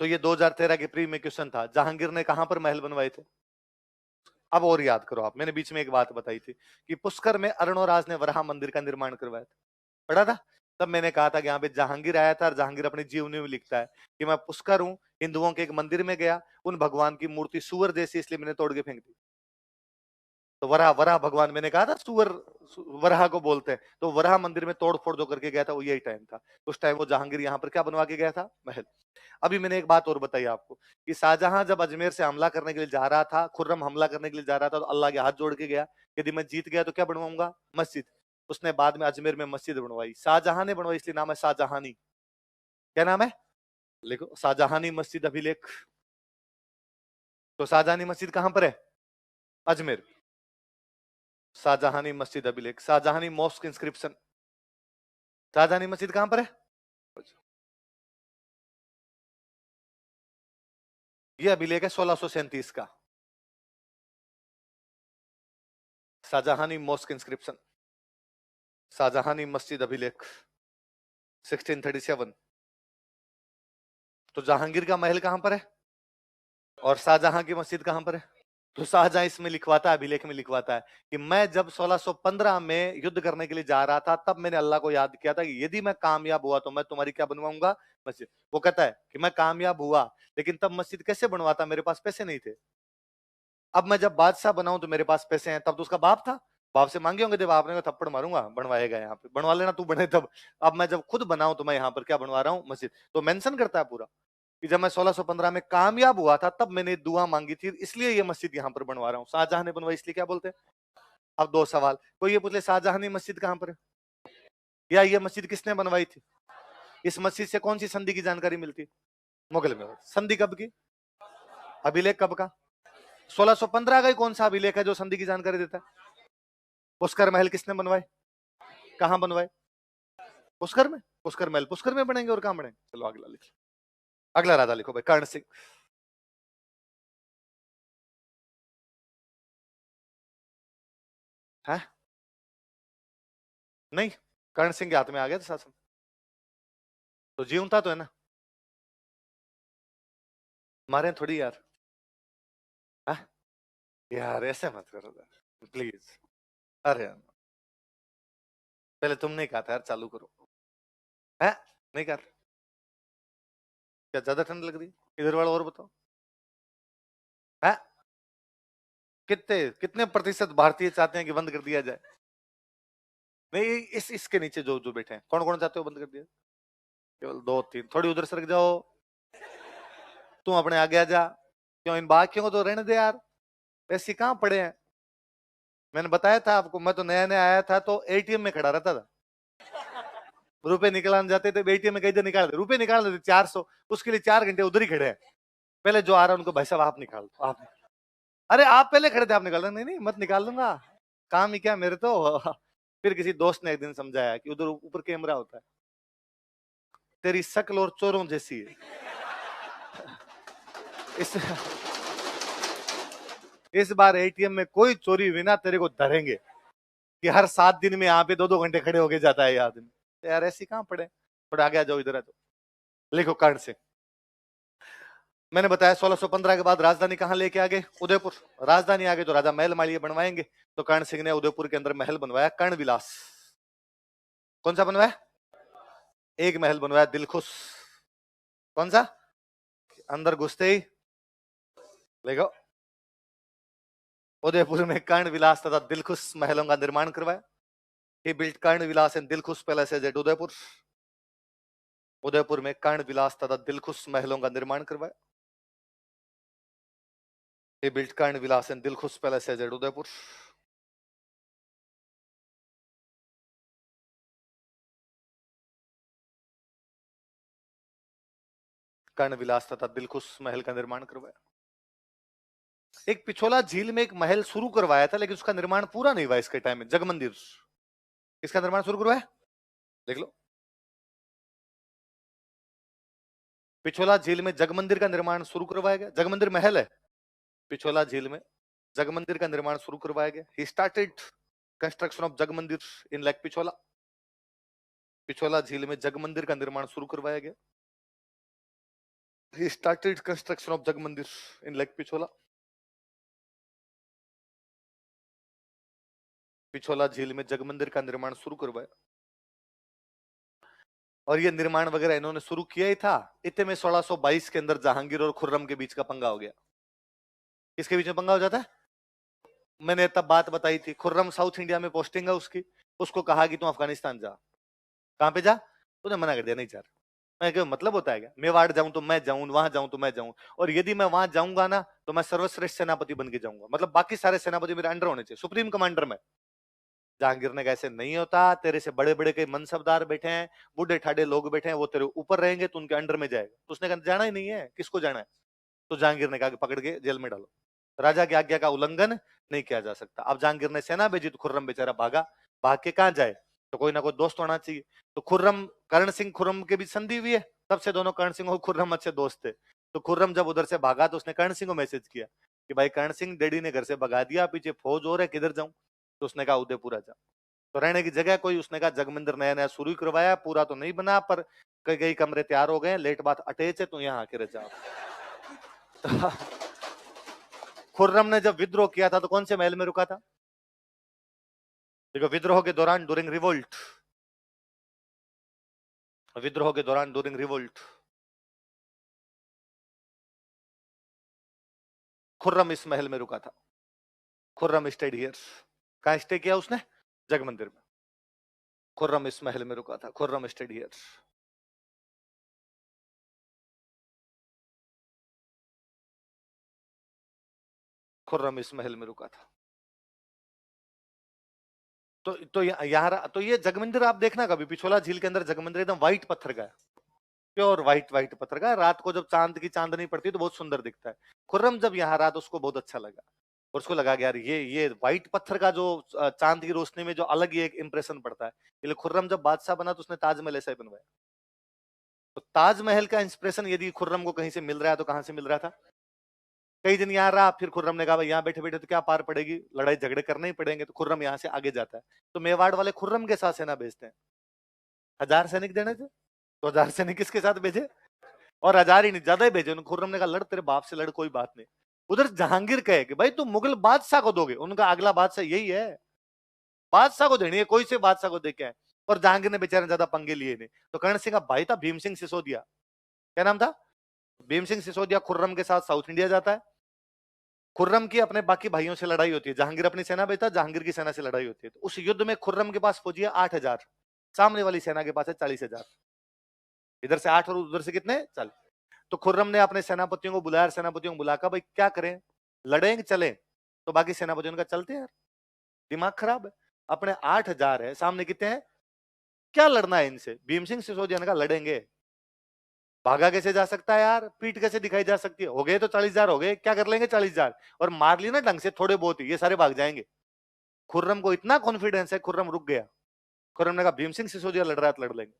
तो ये 2013 के प्री में क्वेश्चन था, जहांगीर ने कहां पर महल बनवाए थे? अब और याद करो आप, मैंने बीच में एक बात बताई थी कि पुष्कर में अरुणोराज ने वराह मंदिर का निर्माण करवाया था, पढ़ा था? तब मैंने कहा था कि यहाँ पे जहांगीर आया था, और जहांगीर अपनी जीवनी में लिखता है कि मैं पुष्कर हूं, हिंदुओं के एक मंदिर में गया, उन भगवान की मूर्ति सुअर जैसी, इसलिए मैंने तोड़ के फेंक दी। तो वराह, वराह भगवान, मैंने कहा था सुअर वराह को बोलते हैं। तो वराह मंदिर में तोड़ फोड़ जो करके गया था, वो यही टाइम था। उस टाइम वो जहांगीर यहाँ पर क्या बनवा के गया था? महल। अभी मैंने एक बात और बताई आपको कि शाहजहां जब अजमेर से हमला करने के लिए जा रहा था, खुर्रम हमला करने के लिए जा रहा था, तो अल्लाह के हाथ जोड़ के गया, यदि मैं जीत गया तो क्या बनवाऊंगा? मस्जिद। उसने बाद में अजमेर में मस्जिद बनवाई, शाहजहां ने बनवाई, इसलिए नाम है शाहजहानी। क्या नाम है? लिखो, शाहजहानी मस्जिद अभिलेख। तो शाहजहानी मस्जिद कहां पर है? अजमेर। शाहजहानी मस्जिद अभिलेख, शाहजहानी मॉस्क इंस्क्रिप्शन। शाहजहानी मस्जिद कहां पर है? यह अभिलेख है 1637 का, शाहजहानी मॉस्क इंस्क्रिप्शन, शाहजहानी मस्जिद अभिलेख 1637। तो जहांगीर का महल कहां पर है और शाहजहां की मस्जिद कहां पर है? तो शाहजहां इसमें लिखवाता है, अभिलेख में लिखवाता है कि मैं जब 1615 में युद्ध करने के लिए जा रहा था, तब मैंने अल्लाह को याद किया था कि यदि मैं कामयाब हुआ तो मैं तुम्हारी क्या बनवाऊंगा? मस्जिद। वो कहता है कि मैं कामयाब हुआ, लेकिन तब मस्जिद कैसे बनवाता? मेरे पास पैसे नहीं थे। अब मैं जब बादशाह बनाऊं तो मेरे पास पैसे हैं। तब तो उसका बाप था, बाप से मांगे होंगे, जब आपने कहा थप्पड़ मारूंगा, बनवाएगा यहाँ पे, बनवा लेना तू बने तब। अब मैं जब खुद बनाऊं तो मैं यहाँ पर क्या बनवा रहा हूँ? मस्जिद। तो मेंशन करता है पूरा कि जब मैं 1615 में कामयाब हुआ था, तब मैंने दुआ मांगी थी, इसलिए ये मस्जिद यहाँ पर बनवा रहा हूँ। शाहजहां ने बनवाई, इसलिए क्या बोलते हैं? अब दो सवाल, कोई ये पूछ ले शाहजहां ने मस्जिद कहां पर है, या ये मस्जिद किसने बनवाई थी? इस मस्जिद से कौन सी संधि की जानकारी मिलती? मुगल में। संधि कब की? अभिलेख कब का? 1615 का ही कौन सा अभिलेख है जो संधि की जानकारी देता है? पुष्कर महल किसने बनवाए? कहां बनवाए? पुष्कर में। पुष्कर महल पुष्कर में बनेंगे और कहां बनेंगे? चलो अगला लिखो, अगला राजा लिखो भाई, कर्ण सिंह। है नहीं, कर्ण सिंह के हाथ में आ गया था शासन, तो जीवता तो है ना, मारे थोड़ी यार। है यार, ऐसे मत करो प्लीज। अरे यार, पहले तुम नहीं कहा था यार चालू करो, है नहीं कर? क्या ज्यादा ठंड लग रही? इधर वाला और बताओ, है कितने कितने प्रतिशत भारतीय चाहते हैं कि बंद कर दिया जाए? नहीं, इसके नीचे जो जो बैठे हैं, कौन कौन चाहते हो बंद कर दिया? केवल दो तीन, थोड़ी उधर सरक जाओ, तुम अपने आगे आ जा। क्यों, इन बाकियों को तो रहने दे यार, ऐसे कहां पड़े हैं? मैंने बताया था आपको, मैं तो नया नया आया था तो एटीएम में खड़ा रहता था, रुपए निकालने जाते थे, एटीएम में कई देर निकाल, रुपए निकाल देते 400, उसके लिए 4 घंटे उधर ही खड़े हैं। पहले जो आ रहा है उनको, भाई साहब आप निकाल दो, आप। अरे आप पहले खड़े थे, आप निकाल दो। नहीं नहीं, मत निकाल दूंगा, काम ही क्या मेरे तो। फिर किसी दोस्त ने एक दिन समझाया कि उधर ऊपर कैमरा होता है, तेरी शक्ल और चोरों जैसी है, इस इस बार एटीएम में कोई चोरी हुई ना, तेरे को धरेंगे, कि हर 7 दिन में यहाँ पे 2-2 घंटे खड़े होके जाता है ये आदमी। तो यार ऐसी कहाँ पड़े, थोड़ा आगे आ जाओ, इधर आ जाओ। लिखो कर्ण सिंह। मैंने बताया 1615 के बाद राजधानी कहाँ लेके आ गए, उदयपुर। राजधानी आ गई तो राजा महल मालिये बनवाएंगे, तो कर्ण सिंह ने उदयपुर के अंदर महल बनवाया कर्ण विलास। कौन सा बनवाया? एक महल बनवाया दिलखुश। कौन सा? अंदर घुसते ही देखो, उदयपुर में कर्ण विलास तथा दिलखुश महलों का निर्माण करवाया। He built Karan Vilas and Dilkhush palaces at Udaipur. Udaipur में कर्ण विलास तथा दिलखुश महलों का निर्माण करवाया। He built Karan Vilas and Dilkhush palaces at Udaipur. Karan Vilas तथा दिलखुश महल का निर्माण करवाया। एक पिछोला झील में एक महल शुरू करवाया था, लेकिन उसका निर्माण पूरा नहीं हुआ इसके टाइम में। जगमंदिर, इसका निर्माण शुरू करवाया, देख लो। पिछोला झील में जगमंदिर का निर्माण शुरू करवाया गया। जगमंदिर महल है, पिछोला झील में जगमंदिर का निर्माण शुरू करवाया गया। He started construction of Jag Mandir in lake Pichola. Pichola झील में जगमंदिर का निर्माण शुरू करवाया गया। He started construction of Jag Mandir in lake Pichola. Pichola झील में जगमंदिर का निर्माण शुरू करवाया। और ये निर्माण वगैरह इन्होंने शुरू किया ही था। इतने में 1622 के अंदर जहांगीर और खुर्रम के बीच का पंगा हो गया। किसके बीच में पंगा हो जाता है? मैंने तब बात बताई थी, खुर्रम साउथ इंडिया में पोस्टिंग है उसकी, उसको कहा कि तुम अफगानिस्तान जा। कहां पे जा? तूने मना कर दिया, नहीं जा रहा। मैं क्या मतलब होता है क्या? मेवाड़ जाऊं तो मैं जाऊं, वहां जाऊं तो मैं जाऊं, और यदि मैं वहां जाऊंगा ना तो मैं सर्वश्रेष्ठ सेनापति बन के जाऊंगा, मतलब बाकी सारे सेनापति मेरे अंडर होने चाहिए, सुप्रीम कमांडर में। जहांगीर ने कैसे नहीं होता, तेरे से बड़े बड़े कई मनसबदार बैठे हैं, बूढ़े ठाडे लोग बैठे हैं, वो तेरे ऊपर रहेंगे, तो उनके अंडर में जाएगा। तो उसने कहा जाना ही नहीं है, किसको जाना है? तो जहांगीर ने कहा कि पकड़ के जेल में डालो, राजा की आज्ञा का उल्लंघन नहीं किया जा सकता। अब जहांगीर ने सेना भेजी तो खुर्रम बेचारा भागा। भाग के कहां जाए? तो कोई ना कोई दोस्त होना चाहिए। तो खुर्रम, कर्ण सिंह खुर्रम के बीच संधि हुई है, तब से दोनों कर्ण सिंह और खुर्रम अच्छे दोस्त थे। तो खुर्रम जब उधर से भागा तो उसने कर्ण सिंह को मैसेज किया कि भाई कर्ण सिंह, डैडी ने घर से भगा दिया, पीछे फौज और है, किधर जाऊं? तो उसने कहा उदयपुर आ जा। तो रहने की जगह कोई, उसने कहा जगमंदिर नया नया शुरू करवाया, पूरा तो नहीं बना, पर कई कई कमरे तैयार हो गए, लेट बात अटैच है, तो यहाँ आके रह जाओ। तो खुर्रम ने जब विद्रोह किया था तो कौन से महल में रुका था? देखो, विद्रोह के दौरान, ड्यूरिंग रिवोल्ट, विद्रोह के दौरान ड्यूरिंग रिवोल्ट, खुर्रम इस महल में रुका था। Khurram state here. कहां स्टे किया उसने? जगमंदिर में। खुर्रम इस महल में रुका था, खुर्रम स्टेड हियर। खुर्रम इस महल में रुका था। तो यहाँ तो ये जगमंदिर आप देखना कभी, पिछोला झील के अंदर जगमंदिर एकदम व्हाइट पत्थर का है, प्योर व्हाइट व्हाइट पत्थर का। रात को जब चांद की चांदनी पड़ती है तो बहुत सुंदर दिखता है। खुर्रम जब यहाँ रहा तो उसको बहुत अच्छा लगा, और उसको लगा कि यार ये व्हाइट पत्थर का जो चांद की रोशनी में जो अलग ही एक इंप्रेशन पड़ता है। इसलिए खुर्रम जब बादशाह बना तो उसने ताजमहल ऐसा ही बनवाया। तो ताजमहल का इंस्पिरेशन यदि खुर्रम को कहीं से मिल रहा है तो कहां से मिल रहा था? कई दिन यहाँ रहा, फिर खुर्रम ने कहा भाई यहाँ बैठे बैठे तो क्या पार पड़ेगी, लड़ाई झगड़े करने ही पड़ेंगे, तो खुर्रम यहाँ से आगे जाता है। तो मेवाड़ वाले खुर्रम के साथ सेना भेजते हैं। 1000 सैनिक देने थे, तो 1000 सैनिक किसके साथ भेजे? और 1000 ही नहीं, ज्यादा ही भेजे। खुर्रम ने कहा लड़, तेरे बाप से लड़, कोई बात नहीं। उधर जहांगीर कहे कि भाई तुम मुगल बादशाह को दोगे, उनका अगला बादशाह यही है, बादशाह को देनी है, कोई से बादशाह को दे के आए। और जहांगीर ने बेचारे ज्यादा पंगे लिए नहीं। तो कर्ण सिंह का भाई था भीम सिंह सिसोदिया, क्या नाम था? भीम सिंह सिसोदिया खुर्रम के साथ साउथ इंडिया जाता है। खुर्रम की अपने बाकी भाइयों से लड़ाई होती है, जहांगीर अपनी सेना भेजता है, जहांगीर की सेना से लड़ाई होती है। तो उस युद्ध में खुर्रम के पास फौजी है 8000, सामने वाली सेना के पास है 40000। इधर से 8 और उधर से कितने? 40। तो खुर्रम ने अपने सेनापतियों को बुलाया, सेनापतियों को बुलाकर भाई क्या करें, लड़ेंगे चले? तो बाकी सेनापतियों ने कहा चलते यार, दिमाग खराब है, अपने 8000 है, सामने कितने हैं, क्या लड़ना है इनसे? भीम सिंह सिसोदिया ने कहा लड़ेंगे। भागा कैसे जा सकता है यार, पीठ कैसे दिखाई जा सकती है? हो गए तो 40000 हो गए, क्या कर लेंगे 40000? और मार ली ना ढंग से थोड़े बहुत ही, ये सारे भाग जाएंगे। खुर्रम को इतना कॉन्फिडेंस है, खुर्रम रुक गया। खुर्रम ने कहा भीम सिंह सिसोदिया लड़ रहा है तो लड़ लेंगे।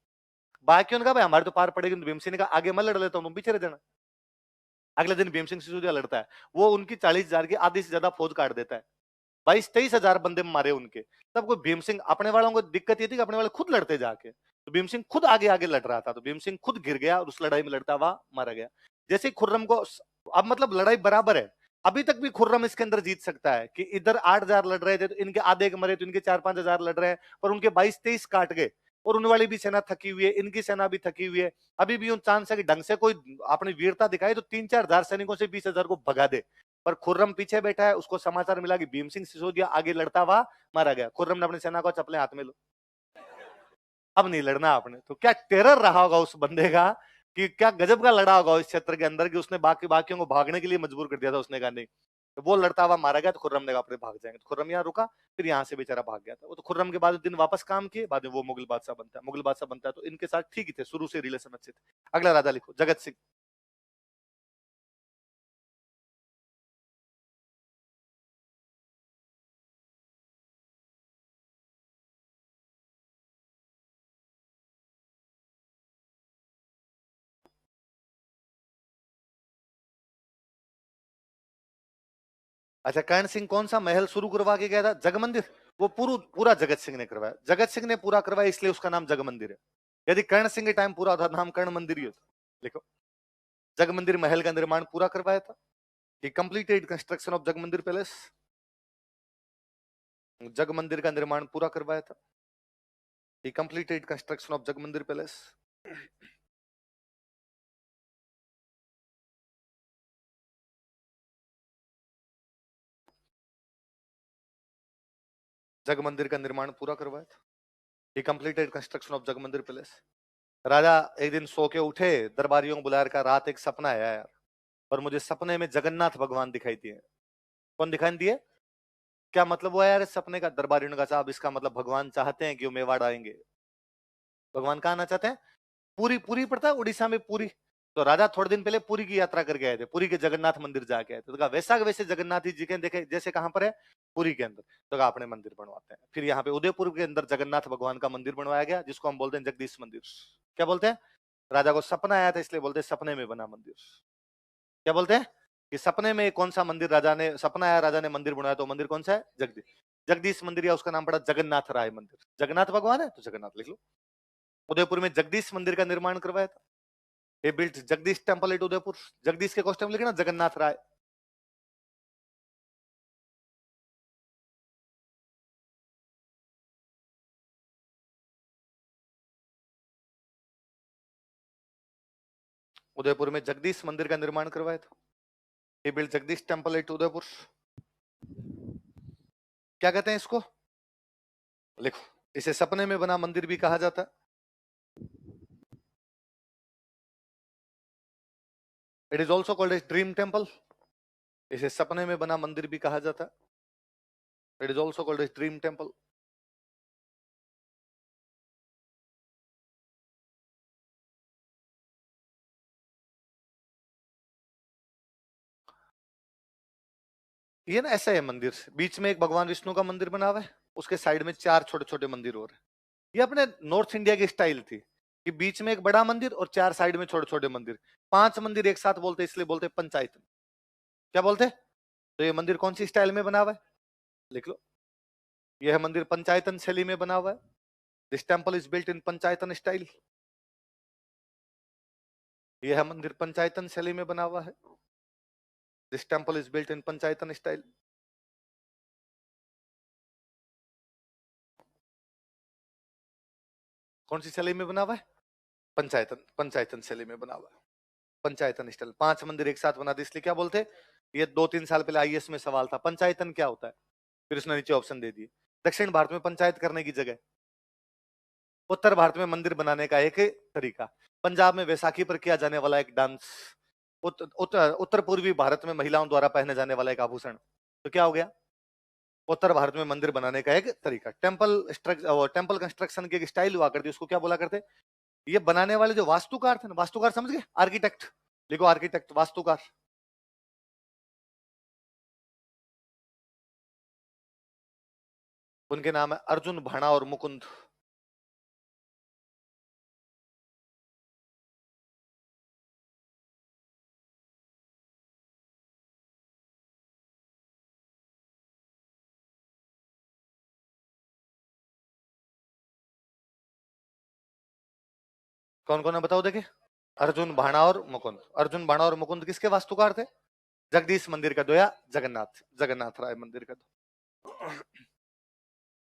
बाकियों ने कहा भाई हमारे तो पार पड़ेगी। भीम सिंह ने कहा आगे मैं लड़ लेता हूं, तुम पीछे रह जाना। अगले दिन भीम सिंह सिसोदिया लड़ता है, वो उनकी 40000 की आधी से ज्यादा फौज काट देता है। 22-23 हजार बंदे मारे उनके। तब कोई भीम सिंह, अपने वालों को दिक्कत ये थी कि अपने वाले खुद लड़ते जाके, तो भीम सिंह खुद आगे आगे लड़ रहा था, तो भीम सिंह खुद गिर गया और उस लड़ाई में लड़ता हुआ मारा गया। जैसे ही खुर्रम को, अब मतलब लड़ाई बराबर है, अभी तक भी खुर्रम इसके अंदर जीत सकता है कि इधर 8 हजार लड़ रहे थे तो इनके आधे के मरे, तो इनके 4-5 हजार लड़ रहे हैं, पर उनके 22-23 काट गए, और उन वाली भी सेना थकी हुई है, इनकी सेना भी थकी हुई है। अभी भी उन चांस है कि ढंग से कोई अपनी वीरता दिखाए तो 3-4 हजार सैनिकों से 20 हजार को भगा दे, पर खुर्रम पीछे बैठा है। उसको समाचार मिला कि भीम सिंह सिसोदिया आगे लड़ता हुआ मारा गया। खुर्रम ने अपनी सेना को चपले हाथ में लो, अब नहीं लड़ना आपने। तो क्या टेरर रहा होगा उस बंदे का, कि क्या गजब का लड़ा होगा इस क्षेत्र के अंदर, कि उसने बाकियों को भागने के लिए मजबूर कर दिया था। उसने कहा नहीं, तो वो लड़ता हुआ मारा गया, तो खुर्रम ने कहा अपने भाग जाएंगे, तो खुर्रम यहाँ रुका, फिर यहाँ से बेचारा भाग गया था वो। तो खुर्रम के बाद दिन वापस काम किए, बाद में वो मुगल बादशाह बनता है। मुगल बादशाह बनता है तो इनके साथ ठीक ही थे, शुरू से रिलेशन अच्छे थे। अगला राजा लिखो, जगत सिंह। अच्छा, कर्ण सिंह कौन सा महल शुरू करवा के गया था? जगमंदिर। वो पूरा जगत सिंह ने करवाया, जगत सिंह ने पूरा करवाया, इसलिए उसका नाम जगमंदिर है। यदि कर्ण सिंह के टाइम पूरा होता, नाम कर्ण मंदिर ही होता। लिखो, जगमंदिर महल का निर्माण पूरा करवाया था। He completed construction of Jagmandir palace. Jagmandir का निर्माण पूरा करवाया था। He completed construction of Jagmandir palace. Jagmandir का निर्माण पूरा करवाया था। He completed construction of Jagmandir palace. राजा एक दिन सो के उठे, दरबारियों को बुलाया कर, रात एक सपना आया यार, और मुझे सपने में जगन्नाथ भगवान दिखाई दिए। कौन दिखाई दिए? क्या मतलब हुआ यार इस सपने का? दरबारियों ने कहा, साहब इसका मतलब भगवान चाहते हैं कि वो मेवाड़ आएंगे। भगवान कहाँ आना चाहते हैं? पूरी। पूरी पड़ता है उड़ीसा में, पूरी। तो राजा थोड़े दिन पहले पूरी की यात्रा करके आए थे, पूरी के जगन्नाथ मंदिर जाके आए थे। तो कहा वैसा के वैसे जगन्नाथ जी के देखे जैसे कहां पर है? पूरी के अंदर। तो कहा अपने मंदिर बनवाते हैं। फिर यहाँ पे उदयपुर के अंदर जगन्नाथ भगवान का मंदिर बनवाया गया, जिसको हम बोलते हैं जगदीश मंदिर। क्या बोलते हैं? राजा को सपना आया था, इसलिए बोलते हैं सपने में बना मंदिर। क्या बोलते हैं? कि सपने में कौन सा मंदिर राजा ने, सपना आया राजा ने मंदिर बनाया, तो मंदिर कौन सा है? जगदीश। जगदीश मंदिर, या उसका नाम पड़ा जगन्नाथ राय मंदिर। जगन्नाथ भगवान है तो जगन्नाथ लिख लो। उदयपुर में जगदीश मंदिर का निर्माण करवाया था। He built Jagdish temple at Udaipur. Jagdish के कॉस्ट्यूम लिखे ना, जगन्नाथ राय। उदयपुर में जगदीश मंदिर का निर्माण करवाया था। He built Jagdish temple at Udaipur. क्या कहते हैं इसको? लिखो, इसे सपने में बना मंदिर भी कहा जाता है। It is also called as dream temple. इसे सपने में बना मंदिर भी कहा जाता है। It is also called as dream temple. ये ना ऐसा है मंदिर, बीच में एक भगवान विष्णु का मंदिर बना हुआ है, उसके साइड में 4 छोटे छोटे मंदिर और है। ये अपने नॉर्थ इंडिया की स्टाइल थी, कि बीच में एक बड़ा मंदिर और 4 साइड में छोटे छोटे मंदिर। 5 मंदिर एक साथ बोलते, इसलिए बोलते पंचायत। क्या बोलते? तो ये मंदिर कौन सी स्टाइल में बना हुआ है? लिख लो, यह मंदिर पंचायतन शैली में बना हुआ है। This temple is built in panchayatan style. यह मंदिर पंचायतन शैली में बना हुआ है। This temple is built in panchayatan style. कौन सी शैली में बना हुआ है? पंचायतन शैली में बना हुआ है। पंचायतन स्टाइल। 5 मंदिर एक साथ बना दिए, इसलिए क्या बोलते? ये 2-3 साल पहले आईएएस में सवाल था, पंचायतन क्या होता है? फिर उसने नीचे ऑप्शन दे दिए। दक्षिण भारत में पंचायत करने की जगह, उत्तर भारत में मंदिर बनाने का एक तरीका, पंजाब में वैसाखी पर किया जाने वाला एक डांस, उत्तर पूर्वी भारत में महिलाओं द्वारा पहने जाने वाला एक आभूषण। तो क्या हो गया? उत्तर भारत में मंदिर बनाने का एक तरीका। टेम्पल कंस्ट्रक्शन की एक स्टाइल हुआ करती, उसको क्या बोला करते? ये बनाने वाले जो वास्तुकार थे ना, वास्तुकार समझ गए? आर्किटेक्ट। लिखो, आर्किटेक्ट, वास्तुकार। उनके नाम है अर्जुन, भाणा और मुकुंद। कौन कौन है बताओ देखे? अर्जुन, भाणा और मुकुंद। अर्जुन, भाणा और मुकुंद किसके वास्तुकार थे? जगदीश मंदिर का दो या जगन्नाथ, जगन्नाथ राय मंदिर का दो।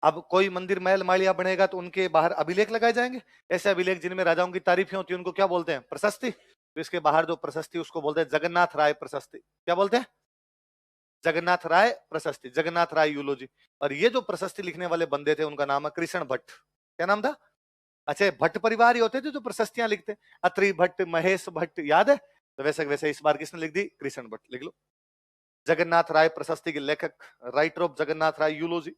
अब कोई मंदिर महल मालिया बनेगा तो उनके बाहर अभिलेख लगाए जाएंगे। ऐसे अभिलेख जिनमें राजाओं की तारीफें होती है उनको क्या बोलते हैं? प्रशस्ति। तो इसके बाहर जो प्रशस्ति उसको बोलते हैं जगन्नाथ राय प्रशस्ति। क्या बोलते हैं? जगन्नाथ राय प्रशस्ति, जगन्नाथ राय यूलोजी। और ये जो प्रशस्ति लिखने वाले बंदे थे उनका नाम है कृष्ण भट्ट। क्या नाम था? अच्छा, भट्ट परिवार ही होते थे जो प्रशस्तियां लिखते। अत्रि भट्ट, महेश भट्ट, याद है? तो वैसे वैसे इस बार किसने लिख दी? कृष्ण भट्ट। लिख लो। जगन्नाथ राय प्रशस्ति के लेखक, writer of Jagannath Rai eulogy.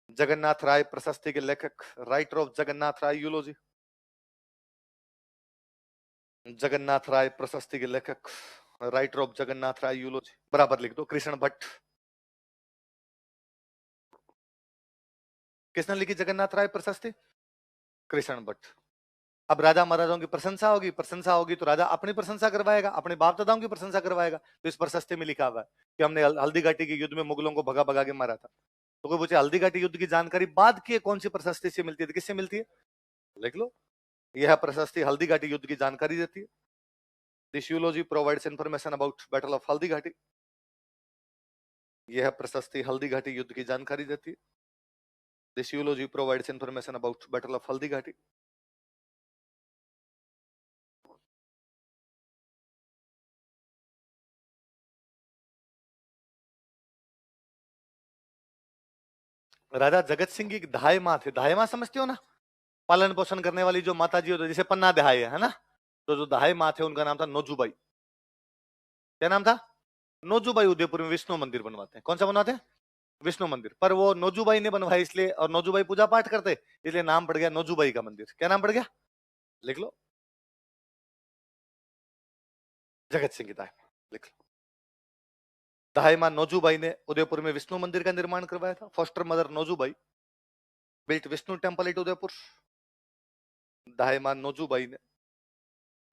Jagannath Rai प्रशस्ति के लेखक, writer of Jagannath Rai eulogy. Jagannath Rai प्रशस्ति के लेखक, writer of Jagannath Rai eulogy, बराबर लिख दो कृष्ण भट्ट। किसने लिखी जगन्नाथ राय प्रशस्ति? कृष्ण भट्ट। अब राजा महाराजाओं की प्रशंसा होगी, प्रशंसा होगी तो राजा अपनी प्रशंसा करवाएगा, अपने बाप दादाओं की प्रशंसा करवाएगा। तो इस प्रशस्ति में लिखा हुआ है कि हमने हल्दी घाटी के युद्ध में मुगलों को भगा भगा के मारा था। तो कोई पूछे हल्दी घाटी युद्ध की जानकारी बाद की कौन सी प्रशस्ति से मिलती है? किससे मिलती है? लिख लो। यह प्रशस्ति हल्दी घाटी युद्ध की जानकारी देती है। This यूलोजी provides information about battle of Haldi Ghati. यह प्रशस्ति हल्दी घाटी युद्ध की जानकारी देती है। This यूलोजी provides information about battle of Haldi Ghati. राजा जगत सिंह की धाय माँ थे। धाय माँ समझते हो ना? पालन पोषण करने वाली जो माता जी होती, जैसे पन्ना दहाई है ना? तो जो दहाई माँ थे उनका नाम था नोजूबाई। क्या नाम था? नोजूबाई। उदयपुर में विष्णु मंदिर बनवाते हैं। कौन सा बनवाते हैं? विष्णु मंदिर। पर वो नोजूबाई ने बनवाया इसलिए, और नोजूबाई पूजा पाठ करते इसलिए नाम पड़ गया नोजूबाई का मंदिर। क्या नाम पड़ गया? लिख लो। जगत सिंह की दाई। लिख लो। दाई मां नोजूबाई ने उदयपुर में विष्णु मंदिर का निर्माण करवाया था। Foster mother Nojubai built Vishnu temple at Udaipur. दाई मां नोजूबाई ने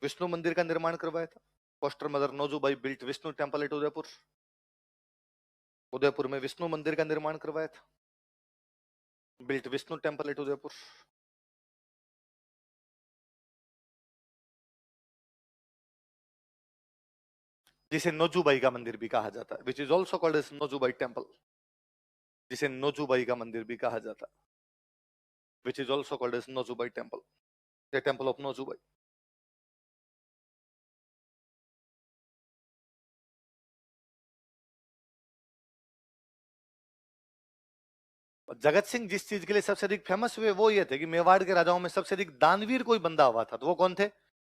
विष्णु मंदिर का निर्माण करवाया था। Foster mother Nojubai built Vishnu temple at Udaipur. Udaipur में विष्णु मंदिर का निर्माण करवाया था। Built Vishnu temple at Udaipur. जिसे नोजूबाई का मंदिर भी कहा जाता है, which is also called as Nojubai temple. जिसे नोजूबाई का मंदिर भी कहा जाता है, which is also called as Nojubai temple, the temple of Nojubai. Jagat Singh जिस चीज के लिए सबसे अधिक फेमस हुए वो ये थे कि मेवाड़ के राजाओं में सबसे अधिक दानवीर कोई बंदा हुआ था, तो वो कौन थे?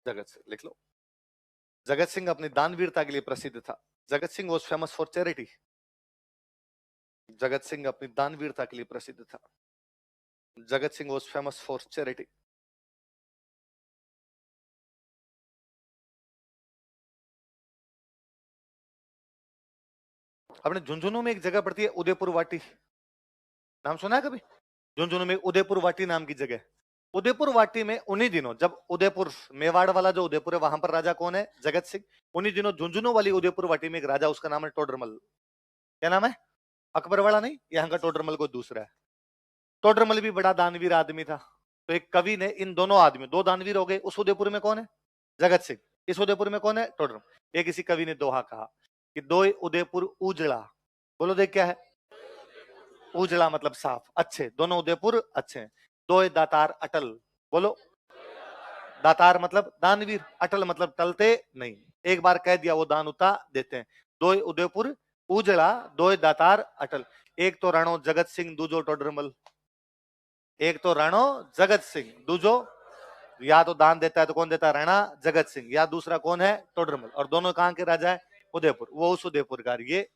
जगत सिंह। लिख लो। जगत सिंह अपनी दानवीरता के लिए प्रसिद्ध था। Jagat Singh was famous for charity. Jagat Singh अपनी दानवीरता के लिए प्रसिद्ध था। Jagat Singh was famous for charity. अपने झुंझुनू में एक जगह पड़ती है उदयपुर वाटी। नाम सुना है कभी? झुंझुनू में उदयपुर वाटी नाम की जगह। उदयपुर वाटी में उन्हीं दिनों जब उदयपुर, मेवाड़ वाला जो उदयपुर है वहां पर राजा कौन है? जगत सिंह। उन्हीं दिनों झुंझुनू वाली उदयपुर वाटी में एक राजा, उसका नाम है टोडरमल। क्या नाम है? अकबर वाला नहीं, यहाँ का टोडरमल कोई दूसरा है। टोडरमल भी बड़ा दानवीर आदमी था। तो एक कवि ने इन दोनों आदमी, दो दानवीर हो गए, उस उदयपुर में कौन है? जगत सिंह। इस उदयपुर में कौन है? टोडरमल। एक किसी कवि ने दोहा कहा कि दो उदयपुर उजड़ा। बोलो देख क्या है? उजड़ा मतलब साफ, अच्छे, दोनों उदयपुर अच्छे हैं। दो दातार अटल। बोलो। दातार मतलब दानवीर, अटल मतलब टलते नहीं। एक बार कह दिया वो दान उता देते हैं। दो उदयपुर उजड़ा, दो दातार अटल। एक तो राणो जगत सिंह, दूजो टोडरमल। एक तो राणो जगत सिंह, दूजो, या तो दान देता है तो कौन देता है? राणा जगत सिंह। या दूसरा कौन है? टोडरमल। और दोनों कहां के राजा है? उदयपुर। वो उस उदयपुर का। ये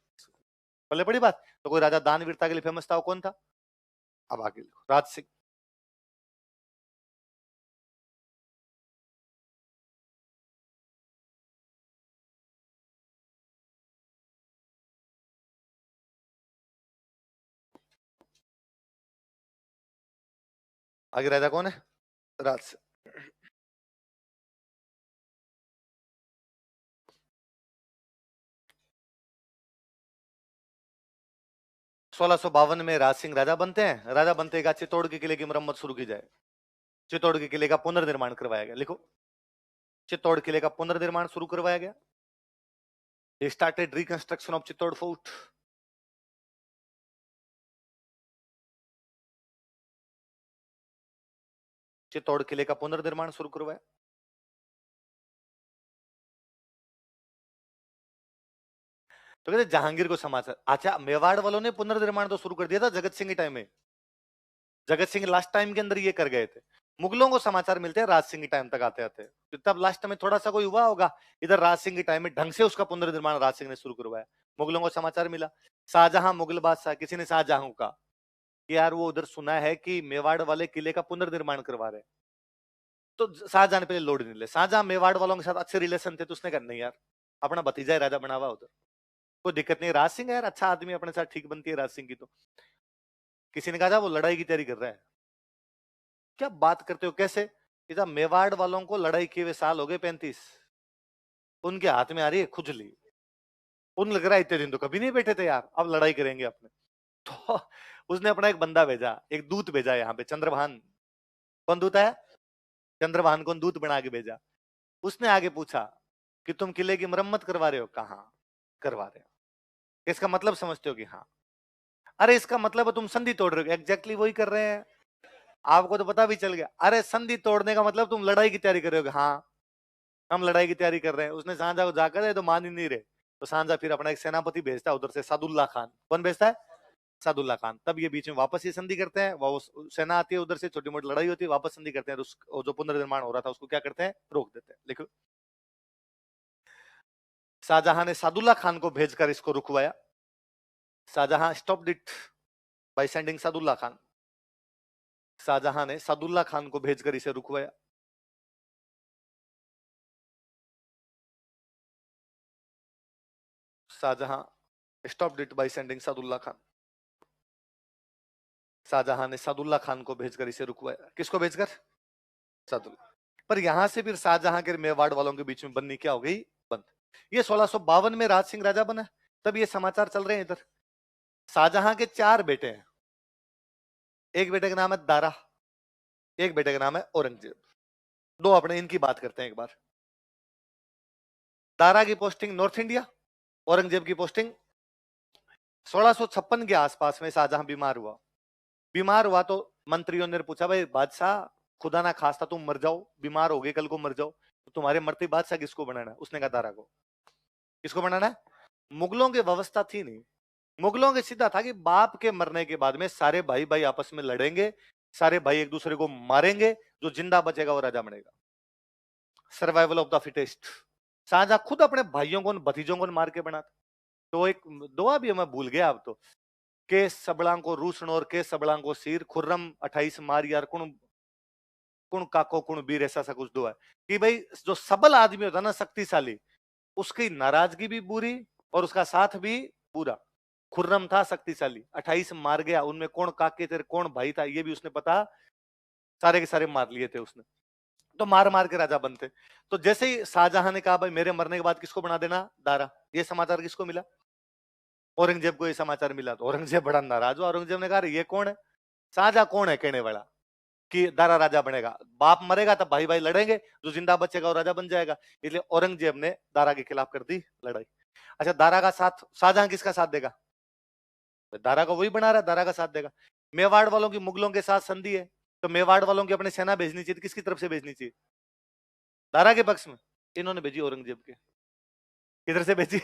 पहले बड़ी बात। तो कोई राजा दानवीरता के लिए फेमस था, वो कौन था? अब आगे लिखो। राज सिंह। आगे राजा कौन है? राज सिंह। 1652 में राज सिंह राजा बनते हैं। राजा बनते ही चित्तौड़ के किले की मरम्मत शुरू की जाए। चित्तौड़ के किले का पुनर्निर्माण करवाया गया। लिखो, चित्तौड़ किले का पुनर्निर्माण शुरू करवाया गया। They started reconstruction of Chittor fort. Chittor किले का पुनर्निर्माण शुरू करवाया। तो कहते जहांगीर को समाचार, अच्छा मेवाड़ वालों ने पुनर्निर्माण तो शुरू कर दिया था जगत सिंह के टाइम में। जगत सिंह लास्ट टाइम के अंदर ये कर गए थे। मुगलों को समाचार मिलते हैं राज सिंह के टाइम तक आते आते, तो तब लास्ट में थोड़ा सा कोई हुआ होगा। इधर राज सिंह के टाइम में ढंग से उसका पुनर्निर्माण राज सिंह ने शुरू करवाया। मुगलों को समाचार मिला, शाहजहां मुगल बादशाह, किसी ने शाहजहां का कि यार वो उधर सुना है कि मेवाड़ वाले किले का पुनर्निर्माण करवा रहे हैं। तो शाहजहां ने पहले लोड नहीं ले, शाहजहां मेवाड़ वालों के साथ अच्छे रिलेशन थे, तो उसने कहा नहीं यार, अपना भतीजा राजा बना हुआ उधर, कोई दिक्कत नहीं। राज सिंह यार अच्छा आदमी, अपने साथ ठीक बनती है राज सिंह की। तो किसी ने कहा था वो लड़ाई की तैयारी कर रहा है। क्या बात करते हो, कैसे? कि मेवाड़ वालों को लड़ाई किए हुए साल हो गए 35, उनके हाथ में आ रही है खुजली। उन लग रहा है इतने दिन तो कभी नहीं बैठे थे यार, अब लड़ाई करेंगे अपने। तो उसने अपना एक बंदा भेजा, एक दूत भेजा यहाँ पे, चंद्रभान। कौन दूत है? चंद्रभान को दूत बना के भेजा। उसने आगे पूछा कि तुम किले की मरम्मत करवा रहे हो? कहा करवा रहे हो। इसका मतलब समझते हो कि हाँ? अरे इसका मतलब है तुम संधि तोड़ रहे हो। एग्जैक्टली वही कर रहे हैं, आपको तो पता भी चल गया। अरे संधि तोड़ने का मतलब तुम लड़ाई की तैयारी कर रहे हो? हाँ हम लड़ाई की तैयारी कर रहे हैं। उसने सांझा को जाकर तो मान ही नहीं रहे, तो सांझा फिर अपना एक सेनापति भेजता है उधर से, सादुल्ला खान। कौन भेजता है? सादुल्ला खान। तब ये बीच में वापस ये संधि करते हैं, वो सेना आती है उधर से, छोटी मोटी लड़ाई होती है, वापस संधि करते हैं, तो जो पुनर्निर्माण हो रहा था उसको क्या करते हैं? रोक देते हैं। लिखो, शाहजहां ने सादुल्ला खान को भेजकर इसको रुकवाया। Shahjahan stopped it by sending Sadullah Khan. Shahjahan ने सादुल्ला खान को भेजकर इसे रुकवाया। Shahjahan stopped it by sending Sadullah Khan. Shahjahan ने सादुल्ला खान को भेजकर इसे रुकवाया। किसको भेजकर? सादुल्ला। पर यहां से फिर शाहजहां के मेवाड़ वालों के बीच में बननी क्या हो गई? बंद। ये 1652 में राज सिंह राजा बना, तब ये समाचार चल रहे हैं इधर। शाहजहां के 4 बेटे हैं। एक बेटे का नाम है दारा, एक बेटे का नाम है औरंगजेब। दो अपने इनकी बात करते हैं एक बार। दारा की पोस्टिंग नॉर्थ इंडिया, औरंगजेब की पोस्टिंग 1656 के आसपास में। शाहजहां बीमार हुआ। बीमार हुआ तो मंत्रियों ने पूछा, भाई बादशाह खुदा ना खास्ता तुम मर जाओ, बीमार हो गए, कल को मर जाओ, तो तुम्हारे मरते बादशाह किसको बनाना है? उसने कहा दारा को। किसको बनाना है? मुगलों की व्यवस्था थी नहीं, मुगलों के सीधा था कि बाप के मरने के बाद में सारे भाई भाई आपस में लड़ेंगे, सारे भाई एक दूसरे को मारेंगे, जो जिंदा बचेगा वो राजा बनेगा। Survival of the fittest. Shahjahan खुद अपने भाइयों को, भतीजों को मार के बनाता। तो एक दुआ भी मैं भूल गया अब तो, के सबलां को रूसण और के सबलां को सीर, खुर्रम 28 मार यार कुण कुण काको कुण वीर, ऐसा सा कुछ दुआ है कि भाई जो सबल आदमी होता ना, शक्तिशाली, उसकी नाराजगी भी बुरी और उसका साथ भी बुरा। खुर्रम था शक्तिशाली, 28 मार गया, उनमें कौन काके थे, कौन भाई था ये भी उसने पता, सारे के सारे मार लिए थे उसने। तो मार मार के राजा बनते। तो जैसे ही शाहजहां ने कहा भाई मेरे मरने के बाद किसको बना देना? दारा। ये समाचार किसको मिला? औरंगजेब को ये समाचार मिला। तो औरंगजेब बड़ा नाराज हुआ। औरंगजेब ने कहा ये कौन है? शाहजहां कौन है कहने वाला कि दारा राजा बनेगा? बाप मरेगा तब भाई भाई लड़ेंगे, जो जिंदा बचेगा वो राजा बन जाएगा। इसलिए औरंगजेब ने दारा के खिलाफ कर दी लड़ाई। अच्छा, दारा का साथ शाहजहां किसका साथ देगा? दारा को वही बना रहा है, दारा का साथ देगा। मेवाड़ वालों की मुगलों के साथ संधि है, तो मेवाड़ वालों की अपनी सेना भेजनी चाहिए, किसकी तरफ से भेजनी चाहिए? दारा के पक्ष में। इन्होंने भेजी औरंगजेब के। किधर से भेजी?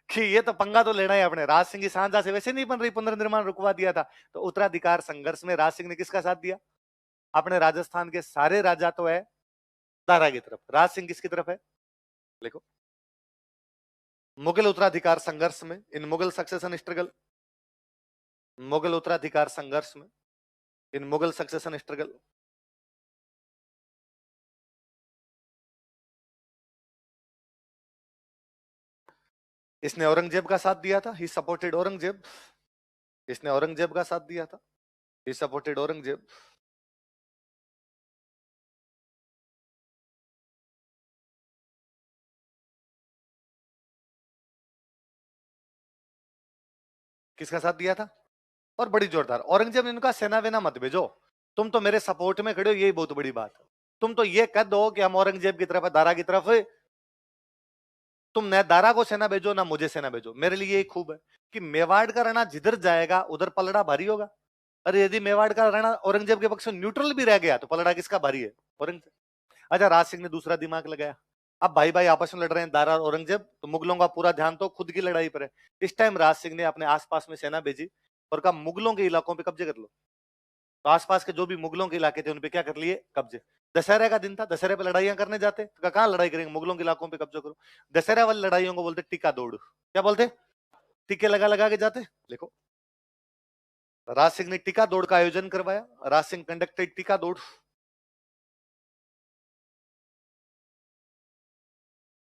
कि ये तो पंगा तो लेना है अपने। राज सिंह की शाहजहां से वैसे नहीं बन रही, पुनर्निर्माण रुकवा दिया था, तो उत्तराधिकार संघर्ष में राज सिंह ने किसका साथ दिया? अपने राजस्थान के सारे राजा तो है दारा की तरफ, राज सिंह किसकी तरफ है? देखो, मुगल उत्तराधिकार संघर्ष में, इन मुगल सक्सेशन स्ट्रगल, मुगल उत्तराधिकार संघर्ष में, इन मुगल सक्सेशन स्ट्रगल, इसने औरंगजेब का साथ दिया था। He supported Aurangzeb. इसने औरंगजेब का साथ दिया था। He supported Aurangzeb. किसका साथ दिया था? और बड़ी जोरदार। औरंगजेब ने इनका सेना वेना मत भेजो, तुम तो मेरे सपोर्ट में खड़े हो, यही बहुत बड़ी बात है। तुम तो ये कह दो कि हम औरंगजेब की तरफ है, दारा की तरफ है। तुम न दारा को सेना भेजो ना मुझे सेना भेजो, मेरे लिए यही खूब है कि मेवाड़ का राणा जिधर जाएगा उधर पलड़ा भारी होगा। अरे यदि मेवाड़ का राणा औरंगजेब के पक्ष में न्यूट्रल भी रह गया तो पलड़ा किसका भारी है? औरंगजेब। अच्छा, राज सिंह ने दूसरा दिमाग लगाया। अब भाई भाई आपस में लड़ रहे हैं दारा और औरंगजेब, तो मुगलों का पूरा ध्यान तो खुद की लड़ाई पर है। इस टाइम राज सिंह ने अपने आसपास में सेना भेजी और कहा मुगलों के इलाकों पे कब्जे कर लो। तो आसपास के जो भी मुगलों के इलाके थे उन पे क्या कर लिए? कब्जे। दशहरे का दिन था, दशहरे पे लड़ाइयां करने जाते तो कहाँ लड़ाई करेंगे, मुगलों के इलाकों पे कब्जा करो। दशहरे वाली लड़ाइयों को बोलते टीका दौड़। क्या बोलते? टीके लगा लगा के जाते। देखो, राज सिंह ने टीका दौड़ का आयोजन करवाया। राज सिंह कंडक्टेड टीका दौड़।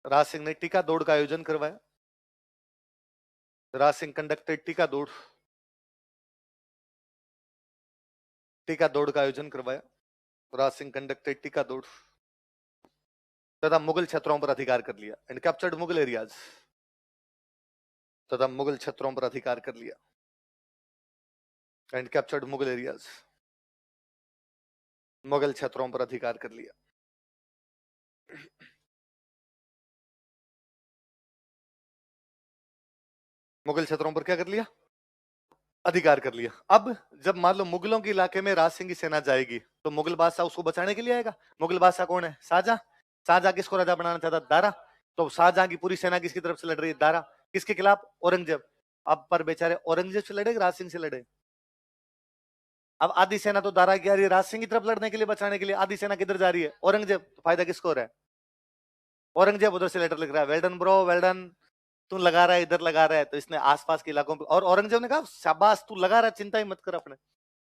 राज सिंह ने टीका दौड़ का आयोजन करवाया। राज सिंह कंडक्टेड टीका दौड़। टीका दौड़ का आयोजन करवाया। राज सिंह कंडक्टेड टीका दौड़ तथा मुगल क्षेत्रों पर अधिकार कर लिया एंड कैप्चर्ड मुगल एरियाज। तथा मुगल क्षेत्रों पर अधिकार कर लिया and captured Mughal areas. Mughal क्षेत्रों पर अधिकार कर लिया। मुगल क्षेत्रों पर क्या कर लिया? अधिकार कर लिया। अब जब मान लो मुगलों के इलाके में राज सिंह की सेना जाएगी तो मुगल बादशाह उसको बचाने के लिए आएगा। मुगल बादशाह कौन है? शाहजहां। शाहजहां किसको राजा बनाना चाहता? दारा। तो शाहजहां की पूरी सेना किसकी तरफ से लड़ रही है? दारा। किसके खिलाफ? औरंगजेब। अब पर बेचारे औरंगजेब से लड़े, राज सिंह से लड़े। अब आधी सेना तो दारा की आ रही है राज सिंह की तरफ लड़ने के लिए, बचाने के लिए। आधी सेना किधर जा रही है? औरंगजेब। तो फायदा किसको हो रहा है? औरंगजेब उधर से लेटर लिख रहा है, well done bro, well done, तू लगा रहा है, इधर लगा रहा है। तो इसने आसपास के इलाकों पे, और औरंगजेब ने कहा शाबाश तू लगा रहा है, चिंता ही मत कर अपने।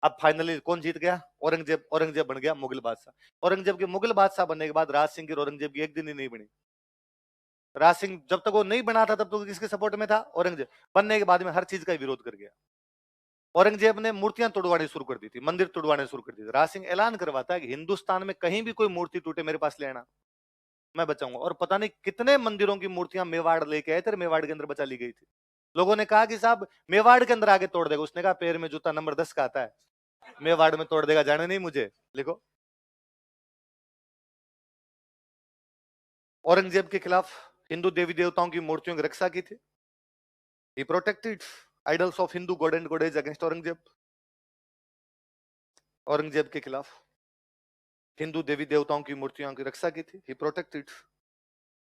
अब फाइनली कौन जीत गया? औरंगजेब। औरंगजेब बन गया मुगल बादशाह। औरंगजेब के मुगल बादशाह बनने के बाद राज सिंह की और औरंगजेब की एक दिन ही नहीं बनी। राज सिंह जब तक वो नहीं बना था तब तक किसके सपोर्ट में था? औरंगजेब। बनने के बाद में हर चीज का विरोध कर गया। औरंगजेब ने मूर्तियां तोड़वानी शुरू कर दी थी, मंदिर तोड़वाने शुरू कर दी थी। राज सिंह ऐलान करवाता है कि हिंदुस्तान में कहीं भी कोई मूर्ति टूटे मेरे पास ले आना, मैं बचाऊंगा। और पता नहीं कितने मंदिरों की मूर्तियां मेवाड़ लेके आए थे, मेवाड़ के अंदर बचा ली गई थी। लोगों ने कहा कि साहब मेवाड़ के अंदर आगे तोड़ देगा। उसने कहा पैर में जूता नंबर 10 का आता है, मेवाड़ में तोड़ देगा, जाने नहीं मुझे। लिखो, औरंगजेब के खिलाफ हिंदू देवी देवताओं की मूर्तियों की रक्षा की थी। He protected idols of Hindu god and goddess against Aurangzeb. Aurangzeb के खिलाफ हिंदू देवी देवताओं की मूर्तियों की रक्षा की थी। He protected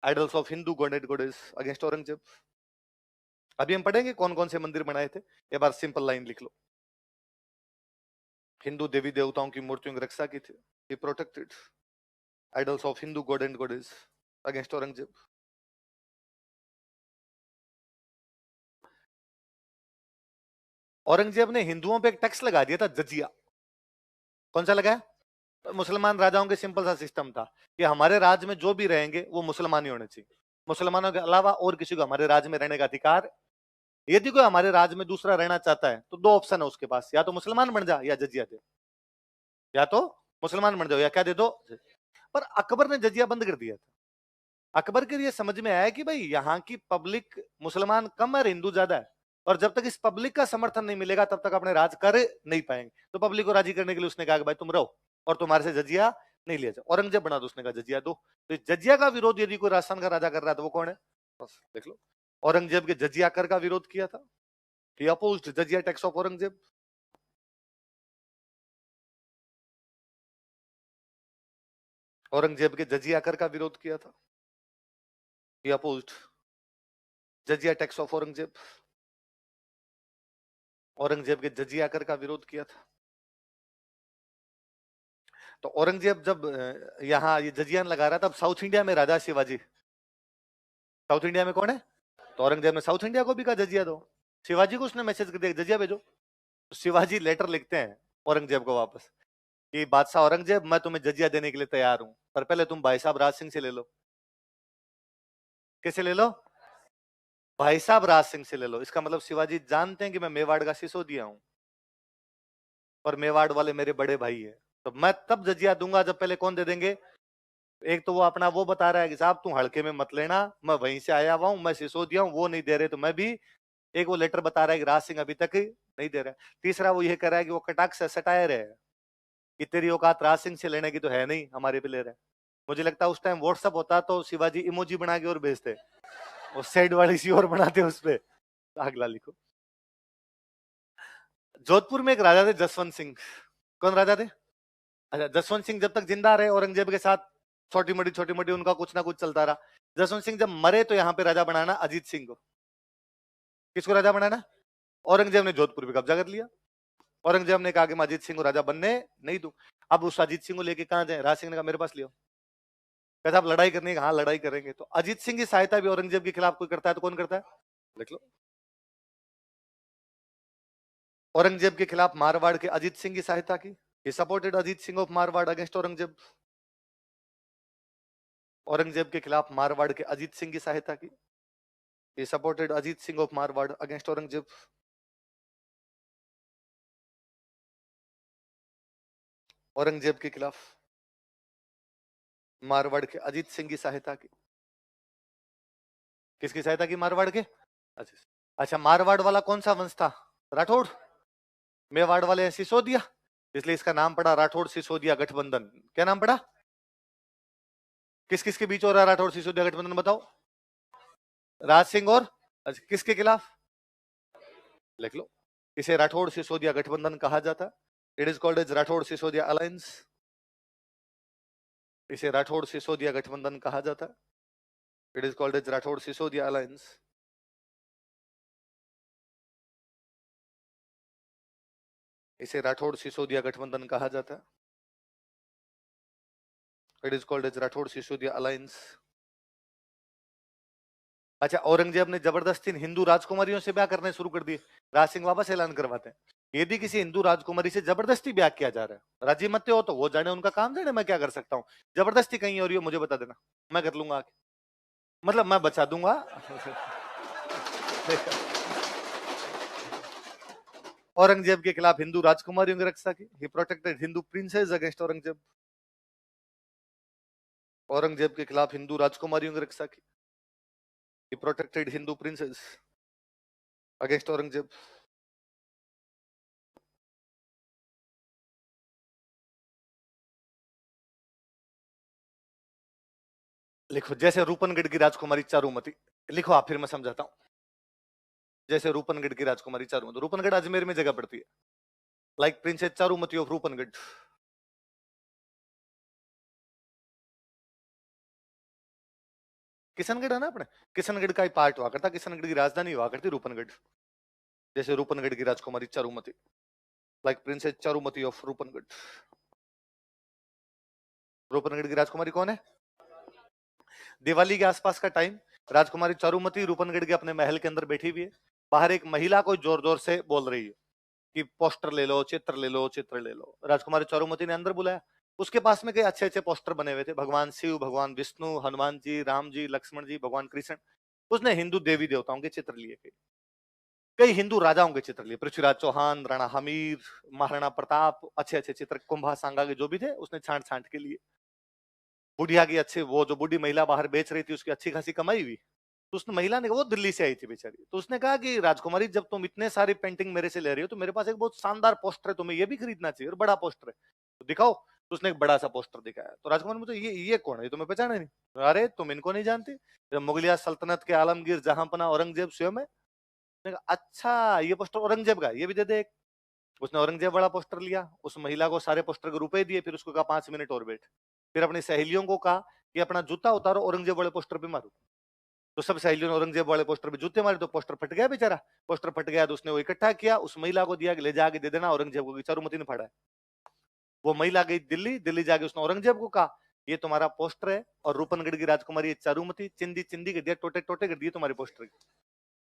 idols of Hindu god and goddess against Aurangzeb. अभी हम पढ़ेंगे कौन कौन से मंदिर बनाए थे। एक बार सिंपल लाइन लिख लो, हिंदू देवी देवताओं की मूर्तियों की रक्षा की थी। He protected idols of Hindu god and goddess against Aurangzeb. Aurangzeb ने हिंदुओं पे एक टैक्स लगा दिया था, जजिया। कौन सा लगाया? मुसलमान राजाओं के सिंपल सा सिस्टम था कि हमारे राज्य में जो भी रहेंगे वो मुसलमान ही होने चाहिए। मुसलमानों के अलावा और किसी को हमारे राज्य में रहने का अधिकार। यदि कोई हमारे राज्य में दूसरा रहना चाहता है तो दो ऑप्शन है उसके पास, या तो मुसलमान बन जा या जजिया दे। या तो मुसलमान बन जाओ या क्या दे दो। पर अकबर ने जजिया बंद कर दिया था। अकबर के लिए समझ में आया कि भाई यहाँ की पब्लिक मुसलमान कम है, हिंदू ज्यादा है, और जब तक इस पब्लिक का समर्थन नहीं मिलेगा तब तक अपने राज कर नहीं पाएंगे। तो पब्लिक को राजी करने के लिए उसने कहा कि भाई तुम रहो और तुम्हारे से जजिया नहीं लिया जाए। औरंगजेब बना दो, उसने कहा जजिया दो। तो इस जजिया का विरोध यदि कोई राजस्थान का राजा कर रहा है तो वो कौन है? बस देख लो, औरंगजेब के जजिया कर का विरोध किया था। He opposed jizya tax of Aurangzeb. Aurangzeb के जजिया कर का विरोध किया था। He opposed jizya tax of Aurangzeb. Aurangzeb के जजिया कर का विरोध किया था। तो औरंगजेब जब यहाँ ये जजियान लगा रहा था, तब साउथ इंडिया में राजा शिवाजी। साउथ इंडिया में कौन है? तो औरंगजेब ने साउथ इंडिया को भी कहा जजिया दो। शिवाजी को उसने मैसेज कर दिया जजिया भेजो। तो शिवाजी लेटर लिखते हैं औरंगजेब को वापस कि बादशाह औरंगजेब, मैं तुम्हें जजिया देने के लिए तैयार हूं, पर पहले तुम भाई साहब राज सिंह से ले लो। कैसे ले लो? भाई साहब राज सिंह से ले लो। इसका मतलब शिवाजी जानते हैं कि मैं मेवाड़ का सिसोदिया हूं और मेवाड़ वाले मेरे बड़े भाई है, तो मैं तब जजिया दूंगा जब पहले कौन दे देंगे? एक तो वो अपना वो बता रहा है कि साहब तू हल्के में मत लेना, मैं वहीं से आया हुआ हूं, मैं सिसोदिया हूं, वो नहीं दे रहे तो मैं भी। एक वो लेटर बता रहा है कि राज सिंह अभी तक नहीं दे रहा है। तीसरा वो ये कह रहा है कि वो कटाक्ष सटायर है, कि तेरी औकात राज सिंह से लेने की तो है नहीं, हमारे पे ले रहा है। मुझे लगता है उस टाइम व्हाट्सअप होता तो शिवाजी इमोजी बना के और भेजते, और सेड वाली सी और बनाते उस पे। अगला लिखो। जोधपुर में एक राजा थे जसवंत सिंह। कौन राजा थे? अच्छा, जसवंत सिंह जब तक जिंदा रहे औरंगजेब के साथ छोटी मोटी उनका कुछ ना कुछ चलता रहा। जसवंत सिंह जब मरे तो यहाँ पे राजा बनाना अजीत सिंह को। किसको राजा बनाना? औरंगजेब ने जोधपुर पे कब्जा कर लिया। औरंगजेब ने कहा कि मैं अजीत सिंह को राजा बनने नहीं दूं। अब उस अजीत सिंह को लेके कहां जाए? राज सिंह ने कहा मेरे पास लियो। कहता आप लड़ाई करनी है? हाँ लड़ाई करेंगे। तो अजीत सिंह की सहायता भी औरंगजेब के खिलाफ कोई करता है तो कौन करता है? देख लो। औरंगजेब के खिलाफ मारवाड़ के अजीत सिंह की सहायता की। He supported Ajit Singh of Marwar against Aurangzeb. Aurangzeb के खिलाफ मारवाड़ के अजीत सिंह की सहायता की। He supported Ajit Singh of Marwar against Aurangzeb. Aurangzeb के खिलाफ मारवाड़ के अजीत सिंह की सहायता की। किसकी सहायता की? मारवाड़ के। अच्छा अच्छा, मारवाड़ वाला कौन सा वंश था? राठौड़। मेवाड़ वाले सिसोदिया, इसलिए इसका नाम पड़ा राठौड़ सिसोदिया गठबंधन। क्या नाम पड़ा? किस किस के बीच हो रहा है राठौड़ सिसोदिया गठबंधन बताओ? राज सिंह और अच्छा, किसके खिलाफ? लिख लो। इसे राठौड़ सिसोदिया गठबंधन कहा जाता। It is called as Rathore Sisodia alliance. इसे राठौड़ सिसोदिया गठबंधन कहा जाता। It is called as Rathore Sisodia alliance. इसे राठौड़ सिसोदिया गठबंधन कहा जाता। It is called as Rathore Sisodia alliance. अच्छा, औरंगजेब ने जबरदस्ती हिंदू राजकुमारियों से ब्याह करने शुरू कर दिए। राज सिंह वापस ऐलान करवाते हैं, यदि किसी हिंदू राजकुमारी से जबरदस्ती ब्याह किया जा रहा है, राजी मत हो तो वो जाने, उनका काम जाने, मैं क्या कर सकता हूँ। जबरदस्ती कहीं हो रही हो मुझे बता देना, मैं कर लूंगा आके। मतलब मैं बचा दूंगा। औरंगजेब के खिलाफ हिंदू राजकुमारियों की रक्षा की। He protected Hindu princes against Aurangzeb. Aurangzeb के खिलाफ हिंदू राजकुमारियों की रक्षा की। He protected Hindu princes against Aurangzeb. लिखो, जैसे रूपनगढ़ की राजकुमारी चारुमती। लिखो आप, फिर मैं समझाता हूं। जैसे रूपनगढ़ की राजकुमारी चारुमती, रूपनगढ़ अजमेर में जगह पड़ती है। Like princess Charumati of Rupnagarh. Kishangarh है ना अपने, किशनगढ़ का ही पार्ट हुआ करता, किशनगढ़ की राजधानी हुआ करती रूपनगढ़। जैसे रूपनगढ़ की राजकुमारी Charumati, like princess Charumati of Rupnagarh. Rupnagarh की राजकुमारी कौन है? दिवाली के आसपास का टाइम, राजकुमारी चारुमती रूपनगढ़ के अपने महल के अंदर बैठी हुई है। बाहर एक महिला कोई जोर जोर से बोल रही है कि पोस्टर ले लो, चित्र ले लो, चित्र ले लो। राजकुमारी चारुमती ने अंदर बुलाया। उसके पास में कई अच्छे अच्छे पोस्टर बने हुए थे, भगवान शिव, भगवान विष्णु, हनुमान जी, राम जी, लक्ष्मण जी, भगवान कृष्ण। उसने हिंदू देवी देवताओं के चित्र लिए थे। कई हिंदू राजाओं के चित्र लिए, पृथ्वीराज चौहान, राणा हमीर, महाराणा प्रताप, अच्छे अच्छे चित्र, कुंभा सांगा के जो भी थे उसने छांट छांट के लिए। बुढ़िया की अच्छी, वो जो बूढ़ी महिला बाहर बेच रही थी उसकी अच्छी खासी कमाई हुई। तो उसने, महिला ने, वो दिल्ली से आई थी बेचारी, तो उसने कहा कि राजकुमारी जब तुम इतने सारी पेंटिंग मेरे से ले रही हो तो मेरे पास एक बहुत शानदार पोस्टर है, तुम्हें ये भी खरीदना चाहिए, और बड़ा पोस्टर है, तो दिखाओ। तो उसने एक बड़ा सा पोस्टर दिखाया। तो राजकुमार मुझे, ये कौन है, ये तुम्हें पहचाना नहीं? अरे तुम इनको नहीं जानते, मुगलिया सल्तनत के आलमगीर जहांपना औरंगजेब स्वयं है। अच्छा, ये पोस्टर औरंगजेब का, ये भी दे दे एक। उसने औरंगजेब वाला पोस्टर लिया, उस महिला को सारे पोस्टर के रुपए दिए, फिर उसको कहा 5 मिनट और बैठ। फिर अपनी सहेलियों को कहा कि अपना जूता उतारो, औरंगजेब वाले पोस्टर पे मारो। तो सब सहेलियों ने औरंगजेब वाले पोस्टर पे जूते मारे, तो पोस्टर फट गया बेचारा। पोस्टर फट गया तो उसने वो इकट्ठा किया, उस महिला को दिया कि ले जाके दे देना औरंगजेब को, चारुमती ने फाड़ा है। वो महिला गई दिल्ली, दिल्ली जाके उसने औरंगजेब को कहा ये तुम्हारा पोस्टर है, और रूपनगढ़ की राजकुमारी चारुमती, चिंदी चिंदी कर दिया, टोटे टोटे कर दिए तुम्हारे पोस्टर के।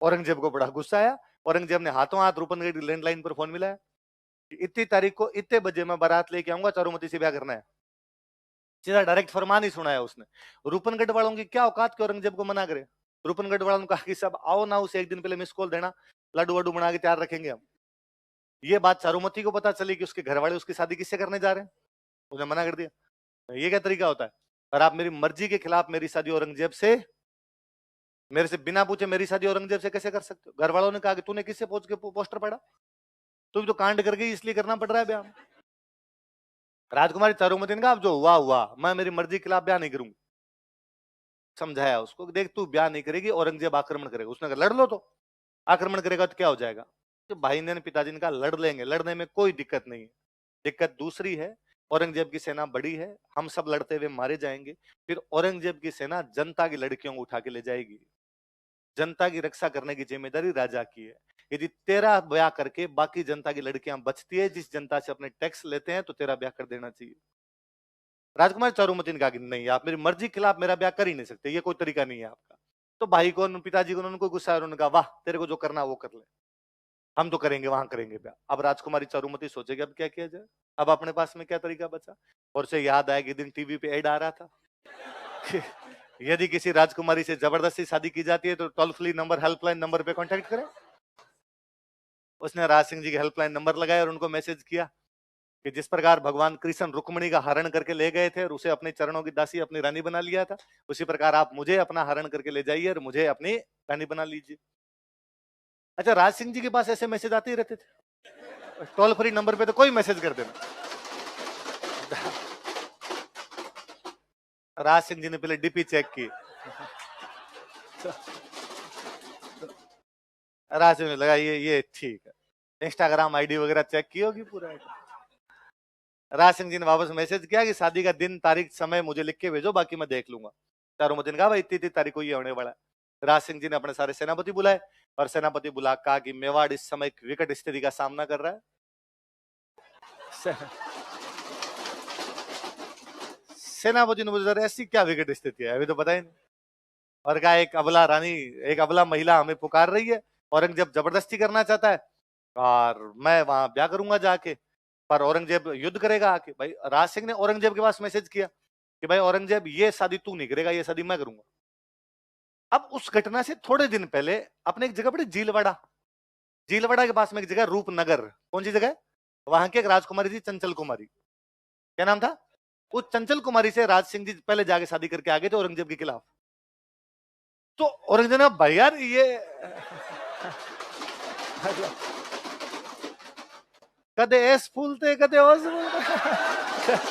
औरंगजेब को बड़ा गुस्सा आया। औरंगजेब ने हाथों हाथ रूपनगढ़ की लैंडलाइन पर फोन मिलाया कि इतनी तारीख को इतने बजे मैं बारात लेके आऊंगा, चारुमती से ब्याह करना है। सीधा डायरेक्ट फरमान ही सुनाया उसने। रूपनगढ़ वालों की क्या औकात के औरंगजेब को मना करे। रूपनगढ़ वालों ने कहा कि सब आओ ना, उसे एक दिन पहले मिस कॉल देना, लड्डू वड्डू बना के तैयार रखेंगे हम। ये बात चारुमती को पता चली कि उसके घर वाले उसकी शादी किससे करने जा रहे हैं, उसने मना कर दिया। ये क्या तरीका होता है? और आप मेरी मर्जी के खिलाफ मेरी शादी औरंगजेब से, मेरे से बिना पूछे मेरी शादी औरंगजेब से कैसे कर सकते हो? घर वालों ने कहा कि तूने किससे पूछ के पोस्टर पढ़ा, तू भी तो कांड कर गई इसलिए करना पड़ रहा है ब्याह। राजकुमारी चारुमती ने कहा अब जो हुआ हुआ, मैं मेरी मर्जी के खिलाफ ब्याह नहीं करूंगी। समझाया उसको, देख तू ब्याह नहीं करेगी, औरंगजेब आक्रमण करेगा। उसने कहा लड़ लो, तो आक्रमण करेगा तो क्या हो जाएगा। तो भाई ने पिताजी ने कहा लड़ लेंगे, लड़ने में कोई दिक्कत नहीं है। दिक्कत दूसरी है, औरंगजेब की सेना बड़ी है, हम सब लड़ते हुए मारे जाएंगे, फिर औरंगजेब की सेना जनता की लड़कियों को उठा के ले जाएगी। जनता की रक्षा करने की जिम्मेदारी राजा की है। यदि तेरा ब्याह करके बाकी जनता की लड़कियां बचती है, जिस जनता से अपने टैक्स लेते हैं, तो तेरा ब्याह कर देना चाहिए। राजकुमार चारुमती ने कहा कि नहीं, आप मेरी मर्जी के खिलाफ मेरा ब्याह कर ही नहीं सकते, ये कोई तरीका नहीं है आपका। तो भाई को, पिताजी को, उनको गुस्सा है, उन्होंने कहा वाह, तेरे को जो करना वो कर ले, हम तो करेंगे, वहां करेंगे ब्याह। अब राजकुमारी चारुमती सोचेगी अब क्या किया जाए, अब अपने पास में क्या तरीका बचा। और उसे याद आया कि दिन टीवी पे ऐड आ रहा था कि यदि किसी राजकुमारी से जबरदस्ती शादी की जाती है तो toll free number, helpline number पे कांटेक्ट करें। उसने राज सिंह जी के हेल्पलाइन नंबर लगाया और उनको मैसेज किया कि जिस प्रकार भगवान कृष्ण रुक्मणी का हरण करके ले गए थे और उसे अपने चरणों की दासी अपनी रानी बना लिया था, उसी प्रकार आप मुझे अपना हरण करके ले जाइए और मुझे अपनी रानी बना लीजिए। अच्छा, राज सिंह जी के पास ऐसे मैसेज आते ही रहते थे, टोल फ्री नंबर पे तो कोई मैसेज कर देना। राज सिंह जी ने पहले डीपी चेक की, राज सिंह ने लगा ये ठीक है, इंस्टाग्राम आईडी वगैरह चेक की होगी पूरा। राज सिंह जी ने वापस मैसेज किया कि शादी का दिन, तारीख, समय मुझे लिख के भेजो, बाकी मैं देख लूंगा। चारुमती ने कहा भाई इतनी तारीख को ये होने वाला है। राज सिंह जी ने अपने सारे सेनापति बुलाए और सेनापति बुला कहा कि मेवाड़ इस समय एक विकट स्थिति का सामना कर रहा है। सेनापति ने पूछा ऐसी क्या विकट स्थिति है, अभी तो पता ही नहीं। और कहा एक अबला रानी, एक अबला महिला हमें पुकार रही है, औरंगजेब जबरदस्ती करना चाहता है और मैं वहां ब्याह करूंगा जाके, पर औरंगजेब युद्ध करेगा आके। भाई राज सिंह ने औरंगजेब के पास मैसेज किया कि भाई औरंगजेब ये शादी तू नहीं करेगा, ये शादी मैं करूंगा। अब उस घटना से थोड़े दिन पहले अपने एक जगह पड़ी झीलवाड़ा, झीलवाड़ा के पास में एक जगह रूपनगर, कौन सी जगह, वहां की एक राजकुमारी थी चंचल कुमारी, क्या नाम था। उस चंचल कुमारी से राज सिंह जी पहले जाके शादी करके आ गए थे औरंगजेब के खिलाफ। तो औरंगजेब ने भाई यार ये कदे एस फूलते कदे ओस फूलते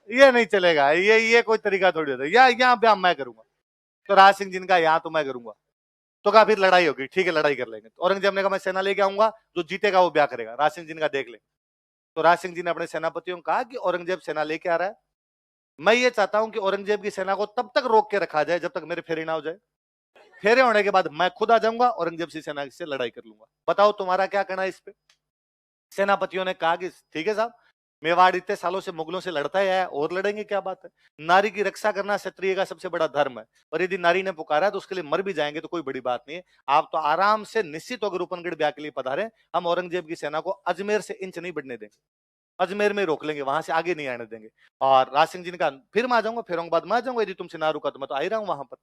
ये नहीं चलेगा, ये कोई तरीका थोड़ी होता है, या यहाँ ब्याह मैं करूंगा। तो राज सिंह जी ने कहा यहाँ तो मैं करूंगा। तो कहा फिर लड़ाई होगी, ठीक है लड़ाई कर लेंगे। तो औरंगजेब ने कहा मैं सेना लेके आऊंगा, जो जीतेगा वो ब्याह करेगा। राज सिंह जी ने कहा देख ले। तो राज सिंह जी ने अपने सेनापतियों को कहा कि औरंगजेब सेना लेके आ रहा है, मैं ये चाहता हूं कि औरंगजेब की सेना को तब तक रोक के रखा जाए जब तक मेरे फेरे ना हो जाए, फेरे होने के बाद मैं खुद आ जाऊंगा, औरंगजेब की सेना से लड़ाई कर लूंगा। बताओ तुम्हारा क्या कहना है इस पे। सेनापतियों ने कहा कि ठीक है साहब, मेवाड़ इतने सालों से मुगलों से लड़ता है और लड़ेंगे, क्या बात है, नारी की रक्षा करना क्षत्रिय का सबसे बड़ा धर्म है, और यदि नारी ने पुकारा तो उसके लिए मर भी जाएंगे तो कोई बड़ी बात नहीं है। आप तो आराम से निश्चित होकर रूपनगढ़ ब्याह के लिए पधारे, हम औरंगजेब की सेना को अजमेर से इंच नहीं बढ़ने देंगे, अजमेर में रोक लेंगे, वहां से आगे नहीं आने देंगे। और राज सिंह जी ने कहा फिर मैं आ जाऊंगा, फेरों के बाद मैं आ जाऊंगा, यदि तुमसे ना रुका तो मैं तो आ ही रहा हूं वहां पर।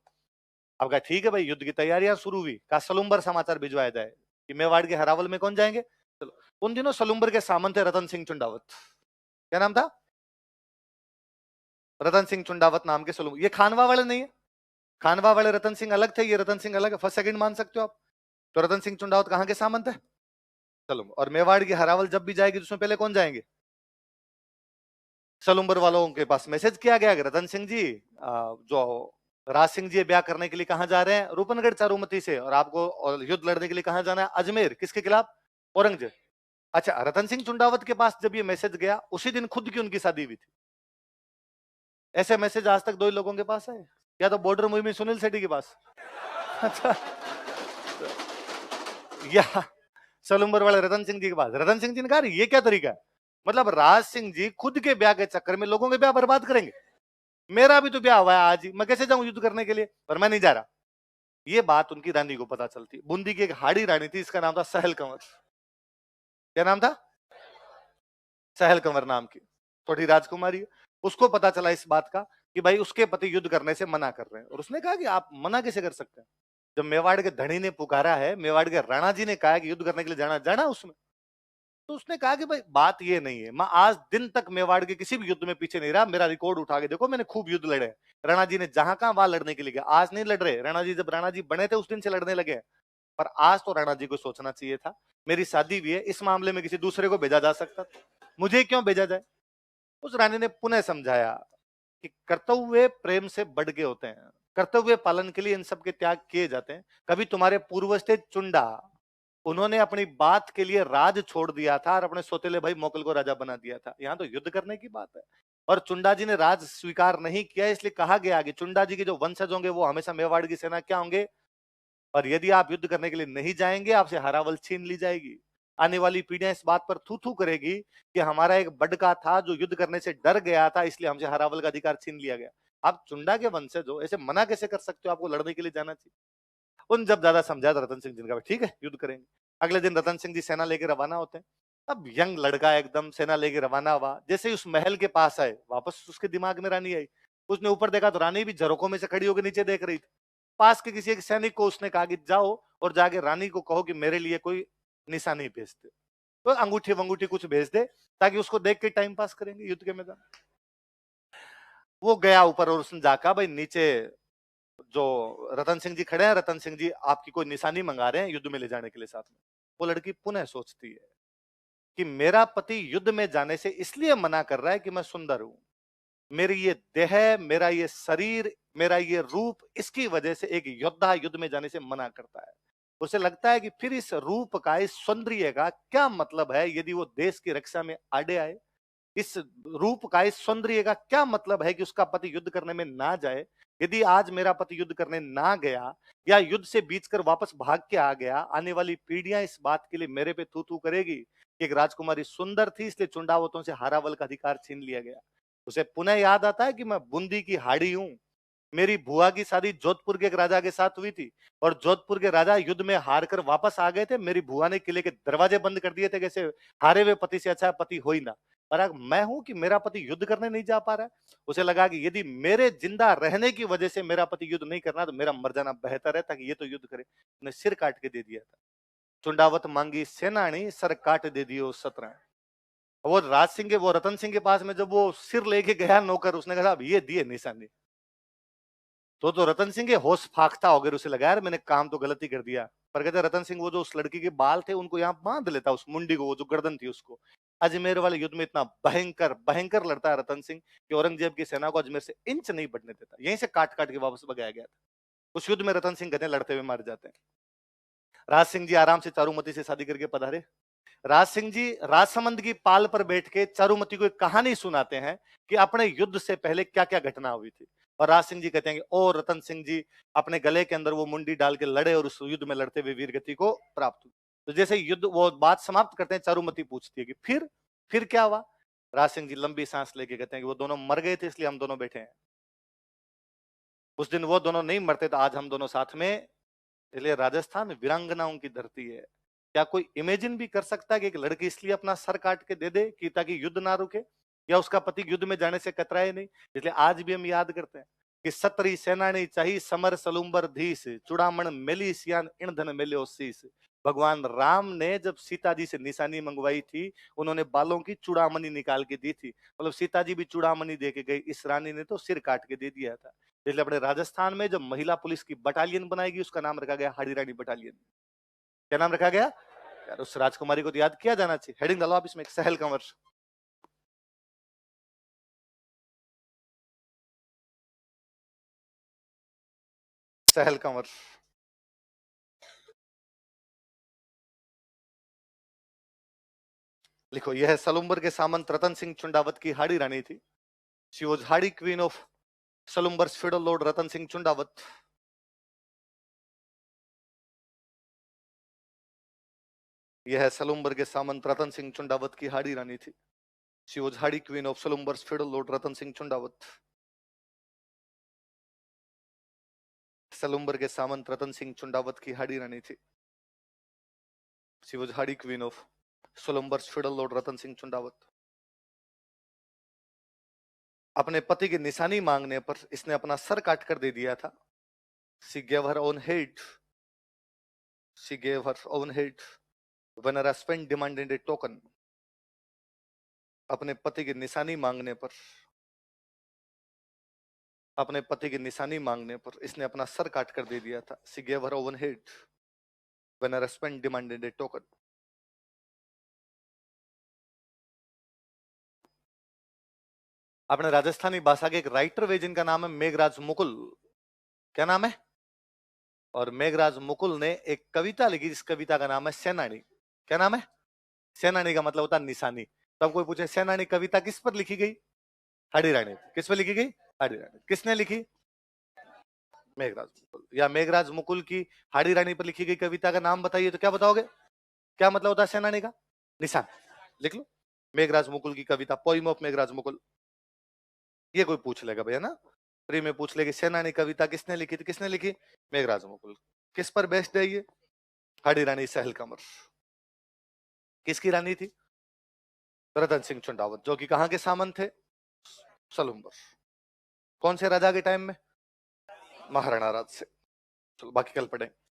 अब कहा ठीक है भाई, युद्ध की तैयारियां शुरू हुई, कहा सलुम्बर समाचार भिजवाया जाए कि मेवाड़ के हरावल में कौन जाएंगे। चलो, उन दिनों सलुम्बर के सामंत थे रतन सिंह चुंडावत, क्या नाम था, रतन सिंह चुंडावत नाम के सलूम, ये खानवा वाले नहीं है, खानवा वाले रतन सिंह अलग थे, ये रतन सिंह अलग है, फर्स्ट सेकंड मान सकते हो आप। तो रतन सिंह चुंडावत कहां के सामंत है, सलूम। और मेवाड़ की हरावल जब भी जाएगी तो उसमें पहले कौन जाएंगे, सलुम्बर वालों के पास मैसेज किया गया कि रतन सिंह जी, जो राज सिंह जी ब्याह करने के लिए कहां जा रहे हैं, रूपनगढ़ चारुमती से, और आपको युद्ध लड़ने के लिए कहां जाना है, अजमेर, किसके खिलाफ, औरंगजेब। अच्छा, रतन सिंह चुंडावत के पास जब ये मैसेज गया उसी दिन खुद की उनकी शादी हुई थी। ऐसे मैसेज आज तक दो ही लोगों के पास है, या तो बॉर्डर मूवी में सुनील शेट्टी के पास अच्छा, या सलुम्बर वाले रतन सिंह जी के पास। रतन सिंह जी ने कहा ये क्या तरीका है, मतलब राज सिंह जी खुद के ब्याह के चक्कर में लोगों के ब्याह बर्बाद करेंगे, मेरा भी तो ब्याह हुआ है आज ही, मैं कैसे जाऊं युद्ध करने के लिए, पर मैं नहीं जा रहा। ये बात उनकी रानी को पता चलती, बूंदी की एक हाड़ी रानी थी, इसका नाम था सहल कंवर, क्या नाम था, सहल कंवर नाम की, थोड़ी राजकुमारी है। उसको पता चला इस बात का कि भाई उसके पति युद्ध करने से मना कर रहे हैं, और उसने कहा कि आप मना कैसे कर सकते हैं, जब मेवाड़ के धनी ने पुकारा है, मेवाड़ के राणा जी ने कहा कि युद्ध करने के लिए जाना, जाना उसमें। तो उसने कहा कि भाई बात ये नहीं है, मैं आज दिन तक मेवाड़ के किसी भी युद्ध में पीछे नहीं रहा, मेरा रिकॉर्ड उठा के देखो, मैंने खूब युद्ध लड़े। राणा जी ने जहां कहां वहां लड़ने के लिए गया, आज नहीं लड़ रहे, राणा जी जब राणा जी बने थे उस दिन से लड़ने लगे। पर आज तो राणा जी को सोचना चाहिए था, मेरी शादी भी है, इस मामले में किसी दूसरे को भेजा जा सकता था, मुझे क्यों भेजा जाए। उस रानी ने पुनः समझाया कि कर्तव्य प्रेम से बढ़ के होते हैं, कर्तव्य पालन के लिए इन सब के त्याग किए जाते हैं। कभी तुम्हारे पूर्वज थे चुंडा, उन्होंने अपनी बात के लिए राज छोड़ दिया था और अपने सौतेले भाई मोकल को राजा बना दिया था। यहाँ तो युद्ध करने की बात है, और चुंडा जी ने राज स्वीकार नहीं किया, इसलिए कहा गया कि चुंडा जी के जो वंशज होंगे वो हमेशा मेवाड़ की सेना क्या होंगे, और यदि आप युद्ध करने के लिए नहीं जाएंगे आपसे हरावल छीन ली जाएगी। आने वाली पीढ़ियां इस बात पर थू थू करेगी कि हमारा एक बडका था जो युद्ध करने से डर गया था, इसलिए हमसे हरावल का अधिकार छीन लिया गया। आप चुंडा के वंशज हो, ऐसे मना कैसे कर सकते हो, आपको लड़ने के लिए जाना चाहिए। उन जब ज्यादा समझाया तो रतन सिंह जी ने कहा ठीक है युद्ध करेंगे। अगले दिन रतन सिंह जी सेना लेके रवाना होते हैं। अब यंग लड़का एकदम सेना लेके रवाना हुआ, जैसे ही उस महल के पास आए वापस उसके दिमाग में रानी आई। उसने ऊपर देखा तो रानी भी झरोकों में से खड़ी होकर नीचे देख रही थी। पास के किसी एक सैनिक को उसने कहा कि जाओ और जाके रानी को कहो कि मेरे लिए कोई निशानी भेज दे, तो अंगूठी वंगूठी कुछ भेज दे, ताकि उसको देख के टाइम पास करेंगे युद्ध के मैदान। वो गया ऊपर और उसने जाकर भाई नीचे जो रतन सिंह जी खड़े हैं, रतन सिंह जी आपकी कोई निशानी मंगा रहे हैं युद्ध में ले जाने के लिए साथ में। वो लड़की पुनः सोचती है कि मेरा पति युद्ध में जाने से इसलिए मना कर रहा है कि मैं सुंदर हूं, मेरी ये देह, मेरा ये शरीर, मेरा ये रूप, इसकी वजह से एक योद्धा युद्ध में जाने से मना करता है। उसे लगता है कि फिर इस रूप का, इस सौंदर्य का क्या मतलब है यदि वो देश की रक्षा में आड़े आए। इस रूप का, इस सौंदर्य का क्या मतलब है कि उसका पति युद्ध करने में ना जाए। यदि आज मेरा पति युद्ध करने ना गया या युद्ध से बीच कर वापस भाग के आ गया, आने वाली पीढ़ियां इस बात के लिए मेरे पे थू थू करेगी कि एक राजकुमारी सुंदर थी इसलिए चुंडावतों से हारावल का अधिकार छीन लिया गया। उसे पुनः याद आता है कि मैं बूंदी की हाड़ी हूं, मेरी बुआ की शादी जोधपुर के एक राजा के साथ हुई थी और जोधपुर के राजा युद्ध में हार कर वापस आ गए थे। मेरी बुआ ने किले के दरवाजे बंद कर दिए थे, कैसे हारे हुए पति से अच्छा पति हो ही ना। पर अब मैं हूं कि मेरा पति युद्ध करने नहीं जा पा रहा है। उसे लगा कि यदि मेरे जिंदा रहने की वजह से मेरा पति युद्ध नहीं करना तो मेरा मर जाना बेहतर है, ताकि ये तो युद्ध करे। उसने सिर काट के दे दिया था। चुंडावत मांगी सेनानी, सर काट दे दियो सतरा। वो राज सिंह के, वो रतन सिंह के पास में जब वो सिर लेके गया नौकर, उसने कहा अब ये दिए निशानी। तो रतन सिंह के होश फाख्ता हो गए, उसे लगा यार मैंने काम तो गलत ही कर दिया। पर कहते रतन सिंह वो जो उस लड़की के बाल थे उनको यहाँ बांध लेता, उस मुंडी को, वो जो गर्दन थी उसको। अजमेर वाले युद्ध में इतना भयंकर भयंकर लड़ता है रतन सिंह कि औरंगजेब की सेना को अजमेर से इंच नहीं बढ़ने देता, यहीं से काट काट के वापस भगाया गया था। उस युद्ध में रतन सिंह कहते लड़ते हुए मार जाते हैं। राज सिंह जी आराम से चारुमती से शादी करके पधारे। राज सिंह जी राजसमंद की पाल पर बैठ के चारुमती को एक कहानी सुनाते हैं कि अपने युद्ध से पहले क्या क्या घटना हुई थी। और राज सिंह जी कहते हैं कि ओ रतन सिंह जी अपने गले के अंदर वो मुंडी डाल के लड़े और उस युद्ध में लड़ते हुए वीर गति को प्राप्त हुई। तो जैसे युद्ध वो बात समाप्त करते हैं, चारुमती पूछती है कि फिर क्या हुआ। राज सिंह जी लंबी सांस लेके कहते हैं कि वो दोनों मर गए थे इसलिए हम दोनों बैठे हैं। उस दिन वो दोनों नहीं मरते तो आज हम दोनों साथ में। इसलिए राजस्थान वीरांगनाओं की धरती है। क्या कोई इमेजिन भी कर सकता है कि एक लड़की इसलिए अपना सर काट के दे दे कि ताकि युद्ध ना रुके या उसका पति युद्ध में जाने से कतराए नहीं। इसलिए आज भी हम याद करते हैं कि सतरी सेनानी चाही समर सलुम्बर धीस, चुड़ामण मेली सियान ईंधन मेल्यो शीस। भगवान राम ने जब सीता जी से निशानी मंगवाई थी, उन्होंने बालों की चूड़ामणि निकाल के दी थी, मतलब सीता जी भी चूड़ामणि दे के गई, इस रानी ने तो सिर काट के दे दिया था। इसलिए अपने राजस्थान में जब महिला पुलिस की बटालियन बनाएगी उसका नाम रखा गया हाड़ी रानी बटालियन। क्या नाम रखा गया यार, उस राजकुमारी को तो याद किया जाना चाहिए। हेडिंग डालो आप इसमें, एक सहल कंवर। सहल कंवर लिखो। यह है सलुम्बर के सामंत रतन सिंह चुंडावत की हाड़ी रानी थी। She was Hadi queen of Salumbar's federal lord Ratan Singh Chundawat. यह है सलुम्बर के सामंत रतन सिंह चुंडावत की हाड़ी रानी थी। She was Hadi queen of Salumbar's federal lord Ratan Singh Chundawat. Salumbar के सामंत रतन सिंह चुंडावत की हाड़ी रानी थी। She was Hadi queen of Salumbar's federal lord Ratan Singh Chundawat. अपने पति की निशानी मांगने पर इसने अपना सर काट कर दे दिया था। She gave her own head. She gave her own head when her husband demanded a token. अपने पति की निशानी मांगने पर, अपने पति की निशानी मांगने पर इसने अपना सर काट कर दे दिया था। She gave her own head when a respondent demanded a token. अपने राजस्थानी भाषा के एक राइटर वे जिनका नाम है मेघराज मुकुल. क्या नाम है? और मेघराज मुकुल ने एक कविता लिखी जिस कविता का नाम है सेनानी. क्या नाम है? सेनानी का मतलब होता है निशानी. तब कोई पूछे सेनानी कविता किस पर लिखी गई? हाड़ी रानी. किस पर लिखी गई? हाड़ी रानी. किसने लिखी? मेघराज मुकुल. या मेघराज मुकुल की हाड़ी रानी पर लिखी गई कविता का नाम बताइए तो क्या बताओगे? क्या मतलब होता है सेनानी का? निशान. लिख लो मेघराज मुकुल की कविता, पोइम ऑफ मेघराज मुकुल. ये कोई पूछ लेगा भैया ना, फ्री में पूछ लेगी सेनानी कविता किसने लिखी थी? किसने लिखी? मेघराज मुकुल. किस पर बेस्ड है ये? हाड़ी रानी सहल कमर. किसकी रानी थी? रतन सिंह चुंडावत, जो कि कहां के सामंत थे? सलूम्बर. कौन से राजा के टाइम में? महाराणा राज से. चलो बाकी कल पढ़ेंगे.